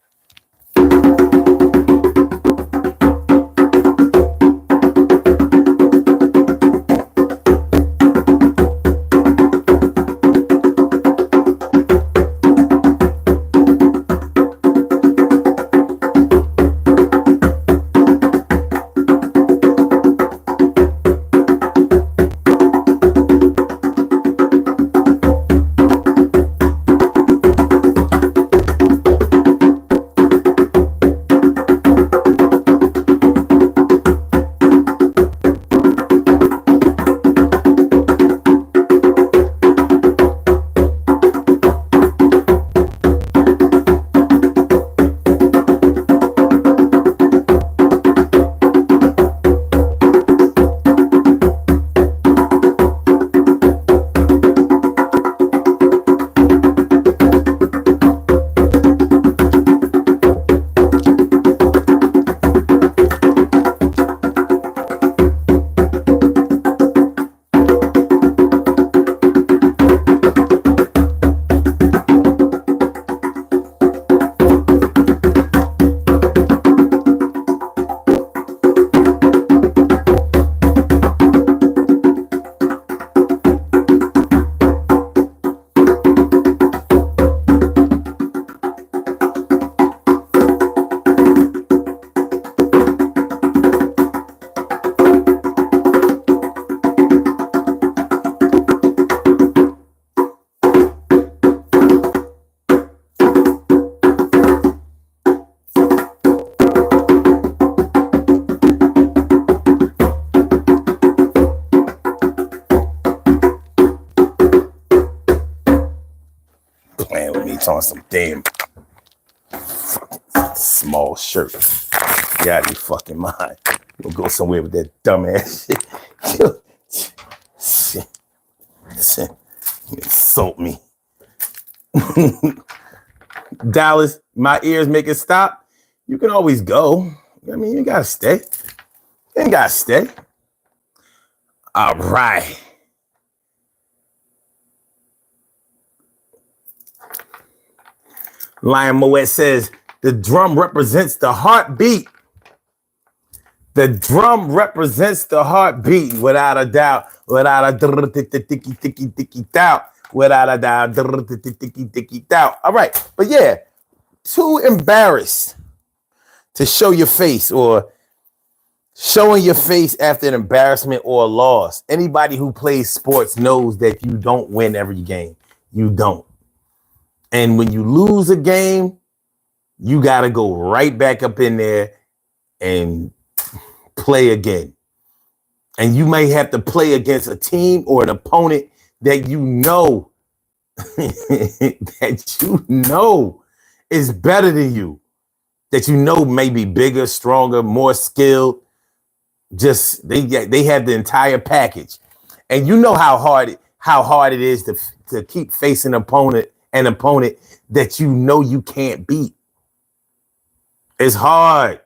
On some damn fucking small shirt. Get out of your fucking mind. You'll go somewhere with that dumbass shit. Insult me. Dallas, my ears make it stop. You can always go. I mean, you gotta stay. You ain't gotta stay. All right. Lion Moet says the drum represents the heartbeat. The drum represents the heartbeat, without a doubt. Without a doubt. Without a doubt. All right. But yeah, too embarrassed to show your face, or showing your face after an embarrassment or a loss. Anybody who plays sports knows that you don't win every game. You don't. And when you lose a game, you got to go right back up in there and play again. And you may have to play against a team or an opponent that you know is better than you, that you know may be bigger, stronger, more skilled. Just they have the entire package. And you know how hard it is to keep facing an opponent that you know you can't beat. It's hard.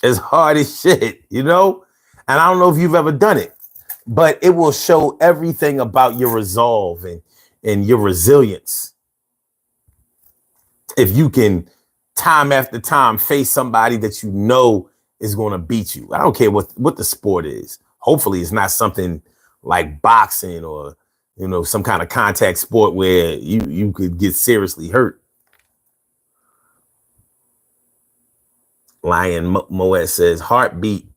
It's hard as shit, you know? And I don't know if you've ever done it, but it will show everything about your resolve and your resilience. If you can time after time face somebody that you know is going to beat you. I don't care what the sport is. Hopefully it's not something like boxing or, you know, some kind of contact sport where you could get seriously hurt. Lion Moet says heartbeat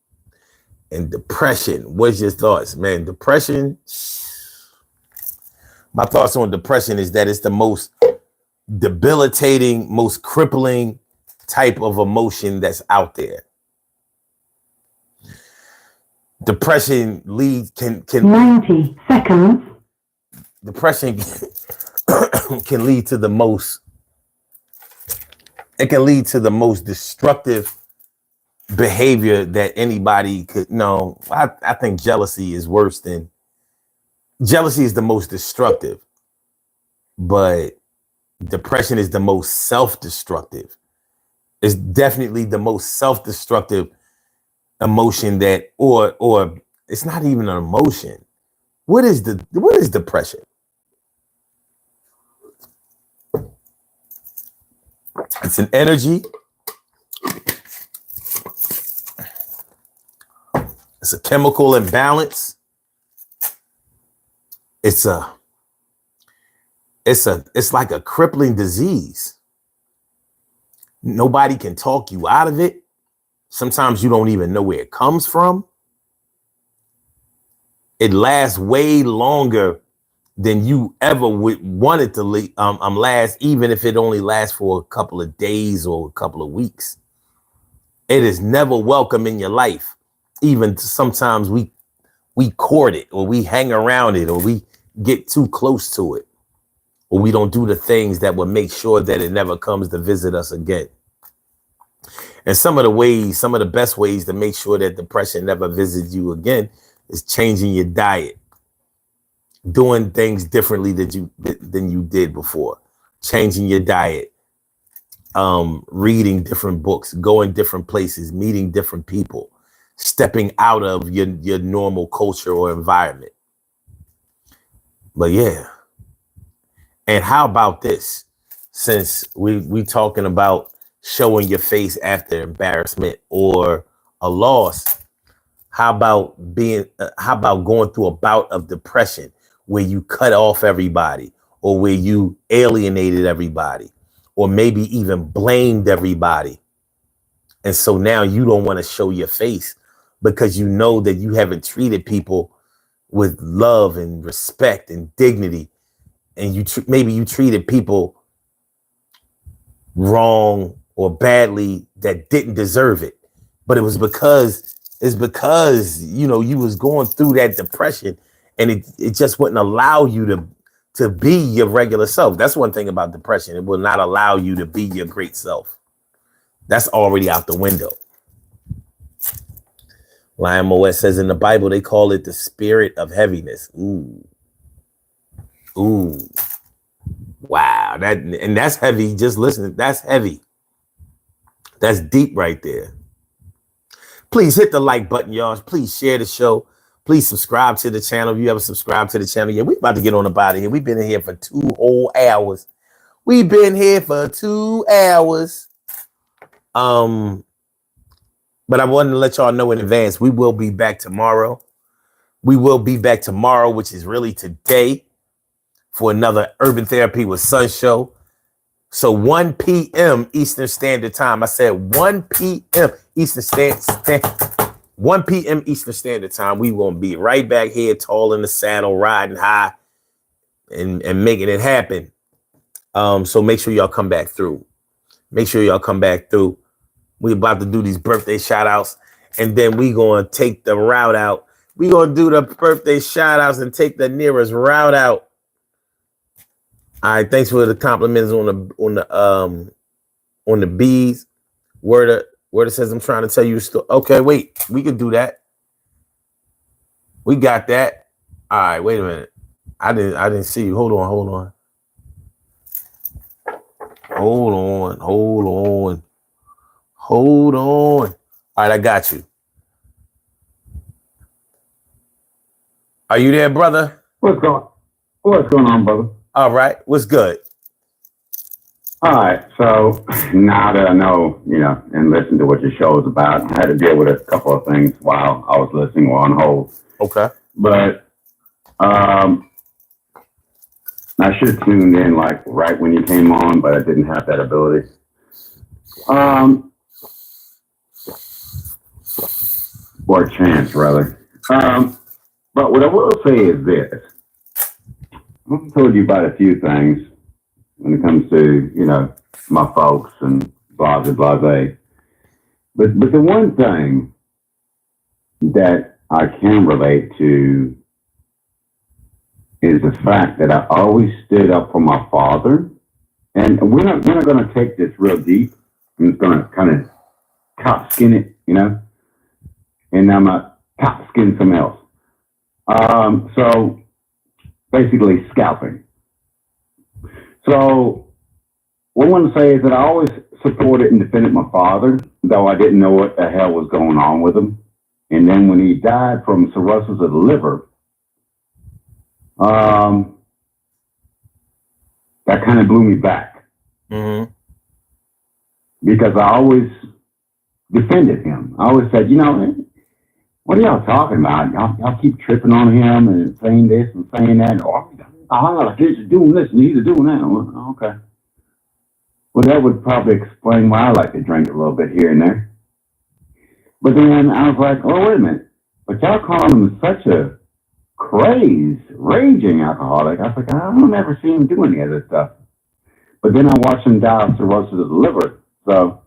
and depression. What's your thoughts, man? Depression. My thoughts on depression is that it's the most debilitating, most crippling type of emotion that's out there. Depression can 90 seconds. Depression can lead to the most. It can lead to the most destructive behavior that anybody could know. I think jealousy is worse than jealousy is the most destructive, but depression is the most self-destructive. It's definitely the most self-destructive emotion that, or it's not even an emotion. What is depression? It's an energy. It's a chemical imbalance. It's like a crippling disease. Nobody can talk you out of it. Sometimes you don't even know where it comes from. It lasts way longer than you ever would want it to last, even if it only lasts for a couple of days or a couple of weeks. It is never welcome in your life. Even sometimes we court it, or we hang around it, or we get too close to it, or we don't do the things that would make sure that it never comes to visit us again. And some of the best ways to make sure that depression never visits you again is changing your diet, doing things differently than you did before, changing your diet, reading different books, going different places, meeting different people, stepping out of your normal culture or environment. But yeah. And how about this? Since we talking about showing your face after embarrassment or a loss, how about going through a bout of depression where you cut off everybody, or where you alienated everybody, or maybe even blamed everybody. And so now you don't want to show your face because you know that you haven't treated people with love and respect and dignity. And maybe you treated people wrong or badly that didn't deserve it. But it's because, you know, you was going through that depression, and it just wouldn't allow you to be your regular self. That's one thing about depression. It will not allow you to be your great self. That's already out the window. Lion Moet says in the Bible, they call it the spirit of heaviness. Ooh. Wow. That's heavy. Just listen. That's heavy. That's deep right there. Please hit the like button, y'all. Please share the show. Please subscribe to the channel if you haven't subscribed to the channel yet. We're about to get on about it here. We've been in here for 2 whole hours. We've been here for 2 hours. But I wanted to let y'all know in advance, we will be back tomorrow. We will be back tomorrow, which is really today, for another Urban Therapy with Sun show. So 1 p.m. Eastern Standard Time. I said 1 p.m. Eastern Standard 1 p.m. Eastern Standard Time. We won't be right back here, tall in the saddle, riding high, and making it happen. So make sure y'all come back through. Make sure y'all come back through. We about to do these birthday shout outs, and then we gonna take the route out. We gonna do the birthday shout outs and take the nearest route out. All right, thanks for the compliments on the bees. Word says I'm trying to tell you a story. Okay, wait, we can do that. We got that. All right, wait a minute. I didn't see you. Hold on. Hold on. All right, I got you. Are you there, brother? What's going on, brother? All right. What's good? All right. So now that I know, and listen to what your show is about, I had to deal with a couple of things while I was listening or on hold. Okay. But I should have tuned in like right when you came on, but I didn't have that ability. Or a chance, rather. But what I will say is this. I've told you about a few things when it comes to, my folks and blase. But the one thing that I can relate to is the fact that I always stood up for my father. And we're not going to take this real deep. I'm just going to kind of cop skin it, and I'm a cop skin something else. So basically scalping. So what I want to say is that I always supported and defended my father, though I didn't know what the hell was going on with him. And then when he died from cirrhosis of the liver, that kind of blew me back. Mm-hmm. Because I always defended him. I always said, what are y'all talking about? Y'all keep tripping on him and saying this and saying that. He's doing this and he's doing that. Well, okay. Well, that would probably explain why I like to drink a little bit here and there. But then I was like, oh, wait a minute. But y'all calling him such a crazed, raging alcoholic. I was like, I don't ever see him do any of this stuff. But then I watched him die of cirrhosis of the liver. So,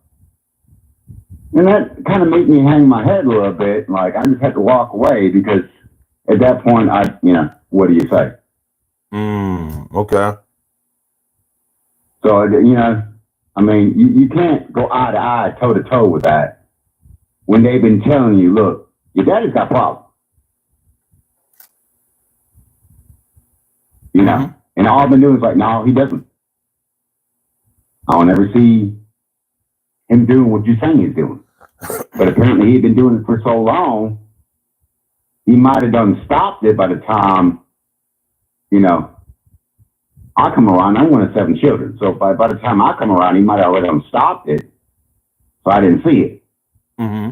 and that kind of made me hang my head a little bit. Like, I just had to walk away because at that point, what do you say? Okay. So, you can't go eye to eye, toe to toe with that when they've been telling you, look, your daddy's got problems. Mm-hmm. And all I've been doing is like, no, he doesn't. I don't ever see him doing what you're saying he's doing. But apparently he'd been doing it for so long, he might have done stopped it by the time, I come around. I'm one of 7 children. So by the time I come around, he might have already done stopped it. So I didn't see it. Mm-hmm.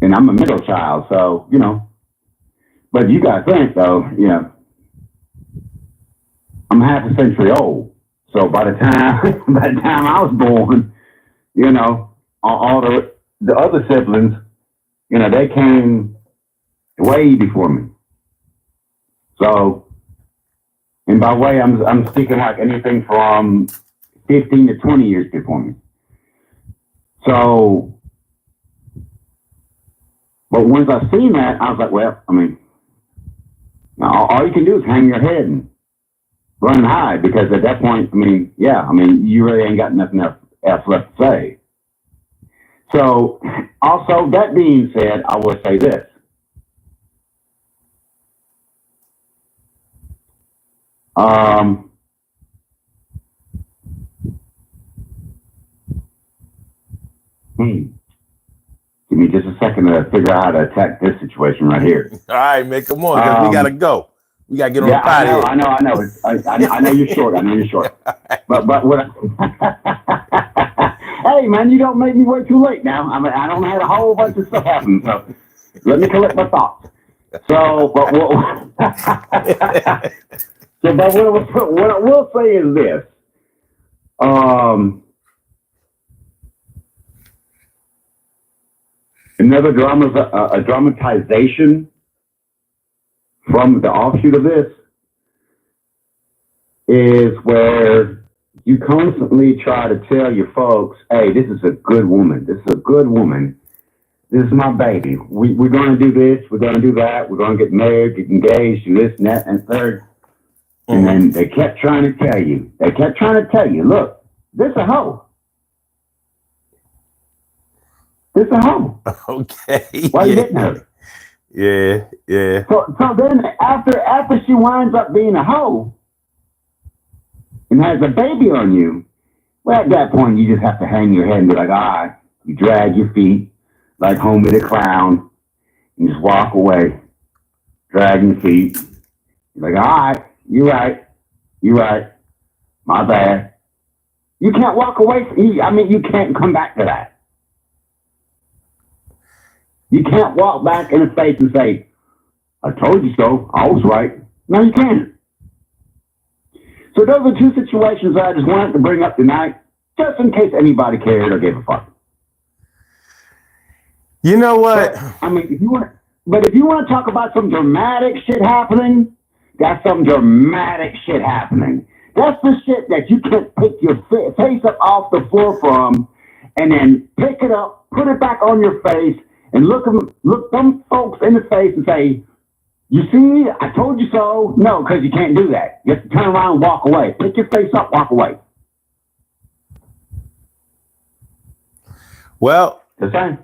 And I'm a middle child, so, But you got to think, though, I'm half a century old. So by the time I was born, all the other siblings, they came way before me. So, and by way, I'm speaking like anything from 15 to 20 years before me. So, but once I seen that, I was like, well, all you can do is hang your head and run and hide, because at that point, you really ain't got nothing else left to say. So, also, that being said, I will say this. Give me just a second to figure out how to attack this situation right here. All right, man, come on, because we gotta go. We gotta get on the pot here. I know. I know you're short. I know you're short. But what? Hey, man, you don't make me wait too late now. I mean, I don't have a whole bunch of stuff happening, so let me collect my thoughts. So, but what I will say is this. Another dramatization from the offshoot of this is where you constantly try to tell your folks, hey, this is a good woman. This is a good woman. This is my baby. We're going to do this. We're going to do that. We're going to get married, get engaged, do this and that and third. And then they kept trying to tell you. Look, this a hoe. This a hoe. Okay. Why you hitting her? Yeah. So then after she winds up being a hoe and has a baby on you, well, at that point, you just have to hang your head and be like, all right, you drag your feet like Homie the Clown and just walk away, dragging your feet. You're like, all right, you're right, my bad. You can't walk away. You can't come back to that. You can't walk back in his face and say, I told you so. I was right. No, you can't. So those are two situations I just wanted to bring up tonight, just in case anybody cared or gave a fuck. You know what? If you want to talk about some dramatic shit happening, that's some dramatic shit happening. That's the shit that you can't pick your face up off the floor from and then pick it up, put it back on your face, and look them folks in the face and say, you see, I told you so. No, because you can't do that. You have to turn around and walk away. Pick your face up, walk away. Well, the same.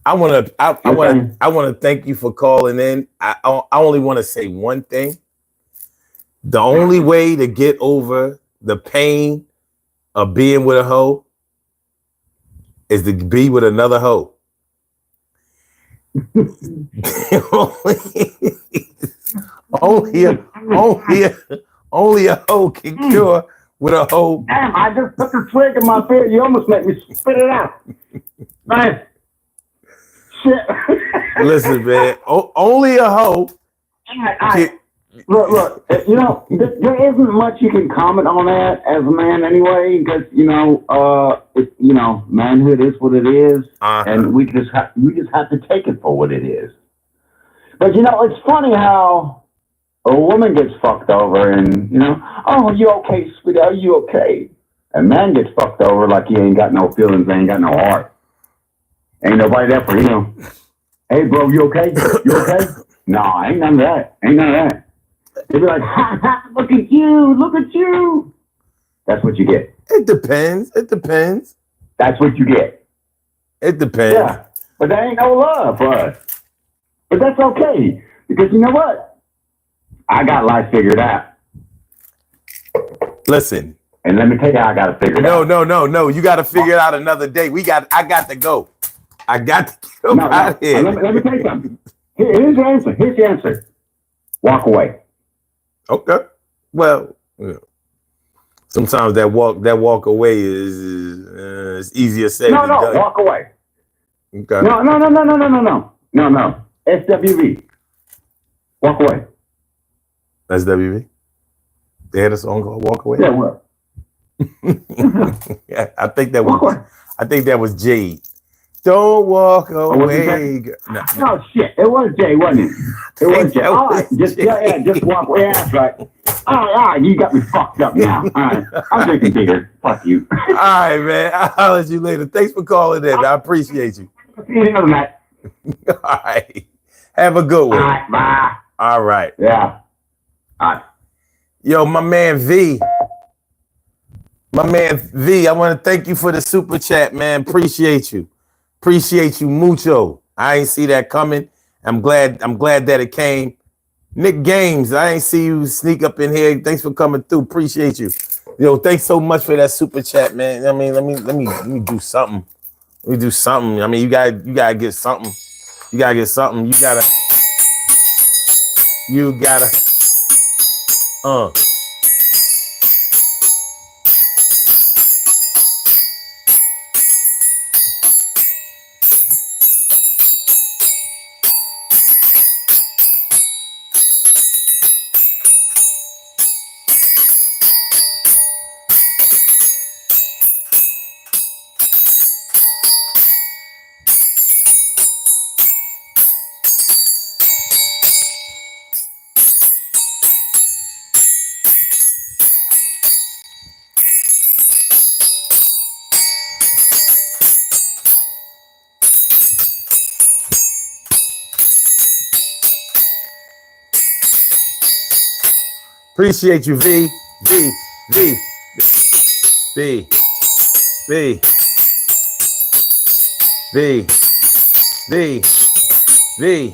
I want to thank you for calling in. I only want to say one thing. The only way to get over the pain of being with a hoe is to be with another hoe. only a hoe can cure with a hoe. Damn, I just took a swig of my beer. You almost made me spit it out. Man. Shit. Listen, man. Only a hoe. Look. There isn't much you can comment on that as a man anyway, because manhood is what it is, and we just have to take it for what it is. But it's funny how a woman gets fucked over, and oh, you okay, sweetie? Are you okay? A man gets fucked over like he ain't got no feelings, ain't got no heart. Ain't nobody there for him. Hey, bro, you okay? You okay? No, ain't none of that. They'd be like, ha, ha, look at you. That's what you get. It depends. That's what you get. It depends. Yeah, but there ain't no love for us. But that's okay, because you know what? I got life figured out. Listen. And let me tell you how I got to figure it out. No. You got to figure it out another day. I got to go. I got to go out here. Let me tell you something. Here's the answer. Walk away. Okay. Well, sometimes that walk away is easier said than done. No, walk away. Okay. No. SWV. Walk away. SWV? They had a song called Walk Away? Yeah, what? Yeah, I think that was Jade. Don't walk away. No, shit. It was Jay, wasn't it? It was Jay. All right, just walk away. Yeah, that's right. All right, you got me fucked up now. All right, I'm drinking beer. Fuck you. All right, man. I'll holler at you later. Thanks for calling in. I appreciate you. See you another night. All right. Have a good one. All right, bye. All right. Yeah. All right. Yo, my man V, I want to thank you for the super chat, man. Appreciate you mucho. I ain't see that coming. I'm glad that it came. Nick Games, I ain't see you sneak up in here. Thanks for coming through. Appreciate you. Yo, thanks so much for that super chat, man. I mean, let me do something. We do something. I mean, you gotta get something. You gotta get something. You gotta. Appreciate you, V, V, V, V, V, V, V, V.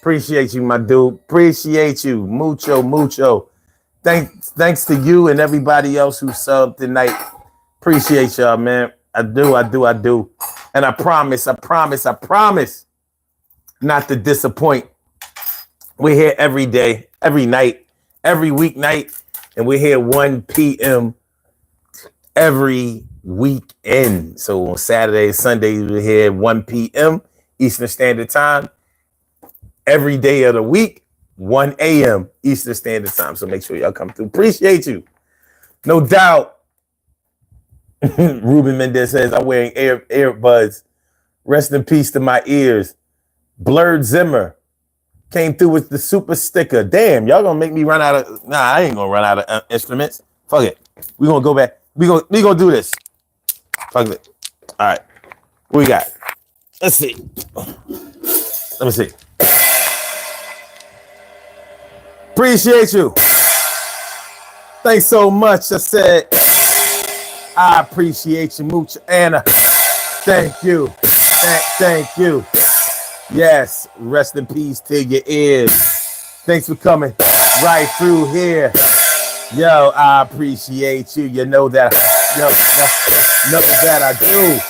Appreciate you, my dude. Appreciate you. Mucho, mucho. Thanks to you and everybody else who subbed tonight. Appreciate y'all, man. I do. And I promise not to disappoint. We're here every day, every night, every weeknight, and we're here 1 p.m. every weekend. So on Saturdays, Sundays, we're here 1 p.m. Eastern Standard Time. Every day of the week, 1 a.m. Eastern Standard Time. So make sure y'all come through. Appreciate you. No doubt. Ruben Mendez says, I'm wearing earbuds. Rest in peace to my ears. Blurred Zimmer came through with the super sticker. Damn, y'all gonna make me run out of... Nah, I ain't gonna run out of instruments. Fuck it. We gonna go back. We gonna do this. Fuck it. All right. What we got? Let's see. Let me see. Appreciate you. Thanks so much. I said, I appreciate you, much. Anna, thank you. Thank you. Yes, rest in peace to your ears. Thanks for coming right through here. Yo, I appreciate you. You know that. Yo, know that I do.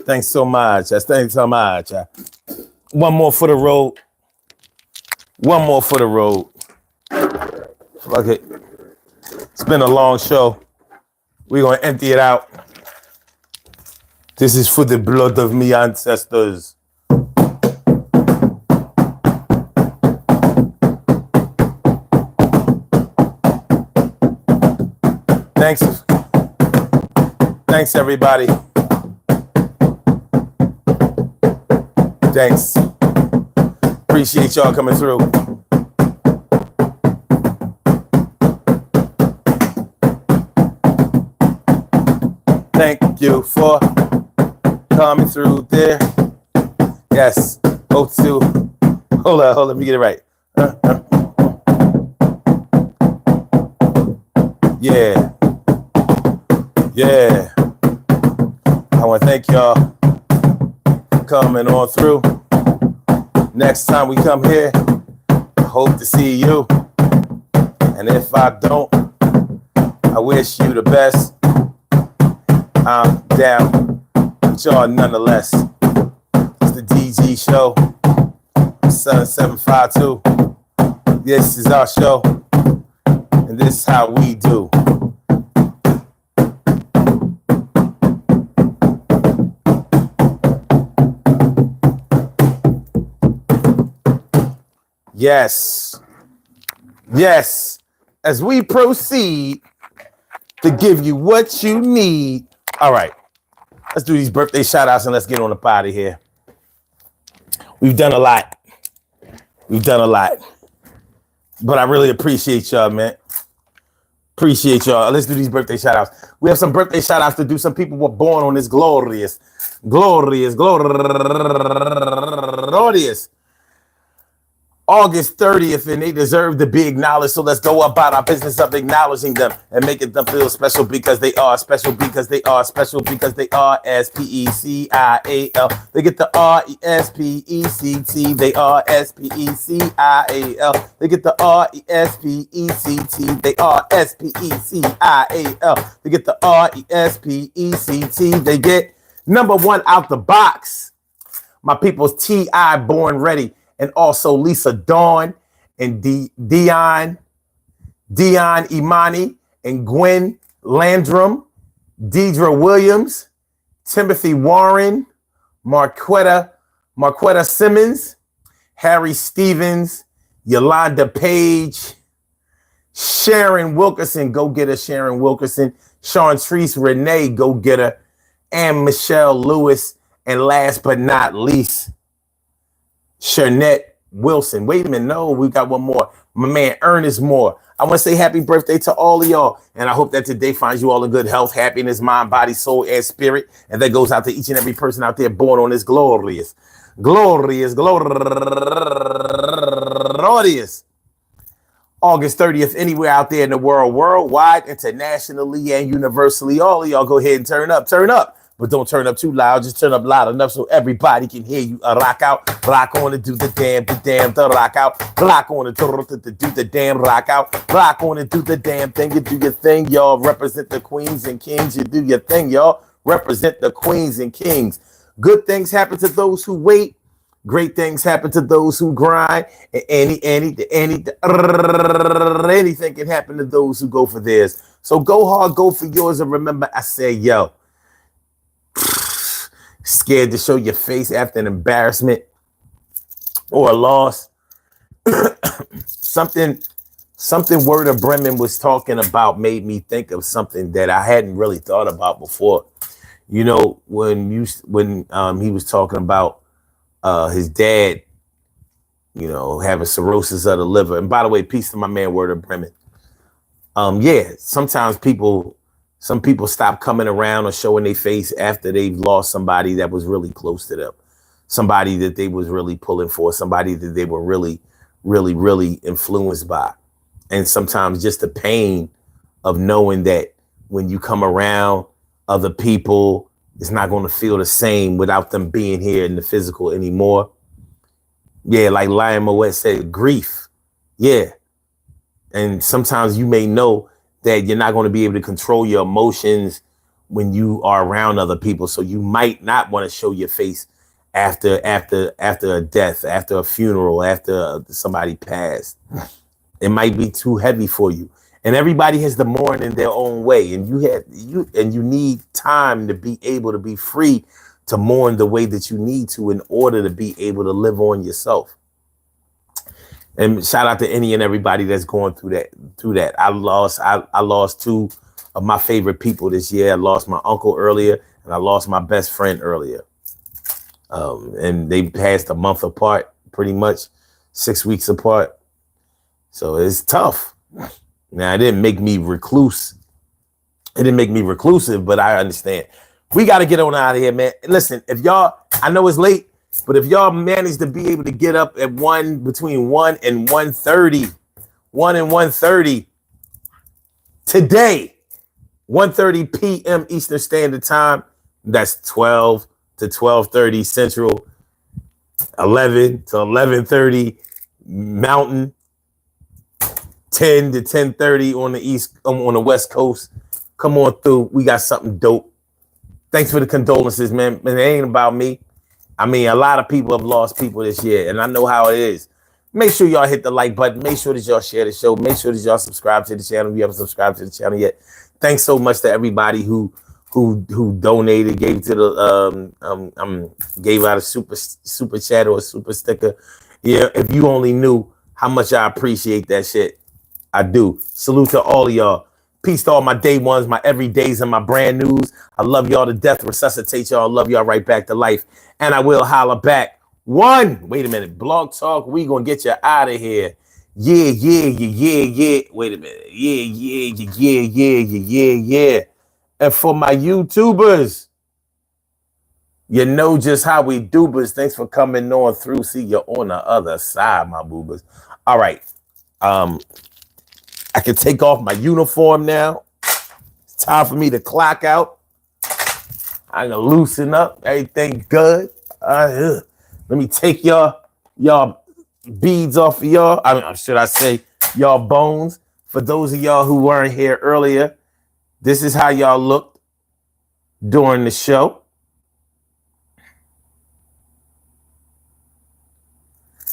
Thanks so much. Thanks so much. One more for the road. One more for the road. Fuck it. It's been a long show. We're going to empty it out. This is for the blood of me ancestors. Thanks. Thanks, everybody. Thanks. Appreciate y'all coming through. Thank you for coming through there. Yes. O2. Hold on, let me get it right. Yeah. Yeah. I want to thank y'all coming on through. Next time we come here, I hope to see you. And if I don't, I wish you the best. I'm down with y'all nonetheless. It's the DG show. Sun 752. This is our show. And this is how we do. Yes. Yes. As we proceed to give you what you need. All right. Let's do these birthday shout outs and let's get on the party here. We've done a lot. But I really appreciate y'all, man. Appreciate y'all. Let's do these birthday shout outs. We have some birthday shout outs to do. Some people were born on this glorious August 30th, and they deserve to be acknowledged. So let's go about our business of acknowledging them and making them feel special because they are special, because they are special, because they are SPECIAL. They get the RESPECT. They are SPECIAL. They get the RESPECT. They are SPECIAL. They get the RESPECT. They get number one out the box. My people's T.I. Born Ready. And also Lisa Dawn and Dion Imani and Gwen Landrum, Deidre Williams, Timothy Warren, Marquetta Simmons, Harry Stevens, Yolanda Page, Sharon Wilkerson, go get her, Sharon Wilkerson, Chantrice Renee, go get her, and Michelle Lewis, and last but not least, Sharnette Wilson. Wait a minute. No, we got one more. My man, Ernest Moore. I want to say happy birthday to all of y'all. And I hope that today finds you all in good health, happiness, mind, body, soul, and spirit. And that goes out to each and every person out there born on this glorious August 30th, anywhere out there in the world, worldwide, internationally, and universally. All of y'all go ahead and turn up. But don't turn up too loud. Just turn up loud enough so everybody can hear you. Rock out, rock on and do the damn, the rock out. Rock on and do the damn, rock out. Rock on and do the damn thing. You do your thing, y'all. Represent the queens and kings. You do your thing, y'all. Represent the queens and kings. Good things happen to those who wait. Great things happen to those who grind. And anything can happen to those who go for theirs. So go hard, go for yours. And remember, I say, yo. Scared to show your face after an embarrassment or a loss. Something Word of Bremen was talking about made me think of something that I hadn't really thought about before. You know, when he was talking about his dad, you know, having cirrhosis of the liver. And by the way, peace to my man Word of Bremen. Yeah, sometimes some people stop coming around or showing their face after they've lost somebody that was really close to them, somebody that they was really pulling for, somebody that they were really, really, really influenced by. And sometimes just the pain of knowing that when you come around other people, it's not going to feel the same without them being here in the physical anymore. Yeah, like Lion Moet said, grief. Yeah. And sometimes you may know that you're not going to be able to control your emotions when you are around other people. So you might not want to show your face after a death, after a funeral, after somebody passed. It might be too heavy for you. And everybody has to mourn in their own way. And you need time to be able to be free to mourn the way that you need to in order to be able to live on yourself. And shout out to any and everybody that's going through that. I lost two of my favorite people this year. I lost my uncle earlier, and I lost my best friend earlier. And they passed a month apart, pretty much 6 weeks apart. So it's tough. Now, it didn't make me recluse. It didn't make me reclusive, but I understand. We got to get on out of here, man. Listen, if y'all, I know it's late, but if y'all manage to be able to get up at between 1 and 1:30, 1 and 1:30 today, 1:30 p.m. Eastern Standard Time, that's 12 to 12:30 Central, 11 to 11:30 Mountain, 10 to 10:30 on the West Coast. Come on through. We got something dope. Thanks for the condolences, man. It ain't about me. I mean, a lot of people have lost people this year, and I know how it is. Make sure y'all hit the like button. Make sure that y'all share the show. Make sure that y'all subscribe to the channel if you haven't subscribed to the channel yet. Thanks so much to everybody who donated, gave to the gave out a super chat or a super sticker. Yeah, if you only knew how much I appreciate that shit. I do. Salute to all of y'all. Peace to all my day ones, my everydays, and my brand news. I love y'all to death. Resuscitate y'all. Love y'all right back to life. And I will holler back. Wait a minute. Blog Talk. We gonna get you out of here. Yeah. Wait a minute. Yeah. And for my YouTubers, You know just how we do, but thanks for coming on through. See you on the other side, my boobas. All right. I can take off my uniform now. It's time for me to clock out. I'm gonna loosen up. Everything good. Let me take y'all beads off of y'all. I mean, should I say y'all bones? For those of y'all who weren't here earlier, this is how y'all looked during the show.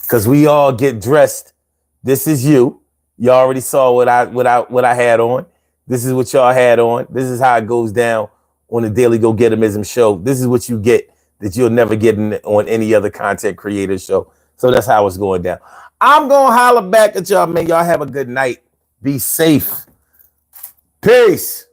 Because we all get dressed. This is you. You already saw what I had on. This is what y'all had on. This is how it goes down on the Daily Go Getimism show. This is what you get that you'll never get on any other content creator show. So that's how it's going down. I'm gonna holler back at y'all, man. Y'all have a good night. Be safe. Peace.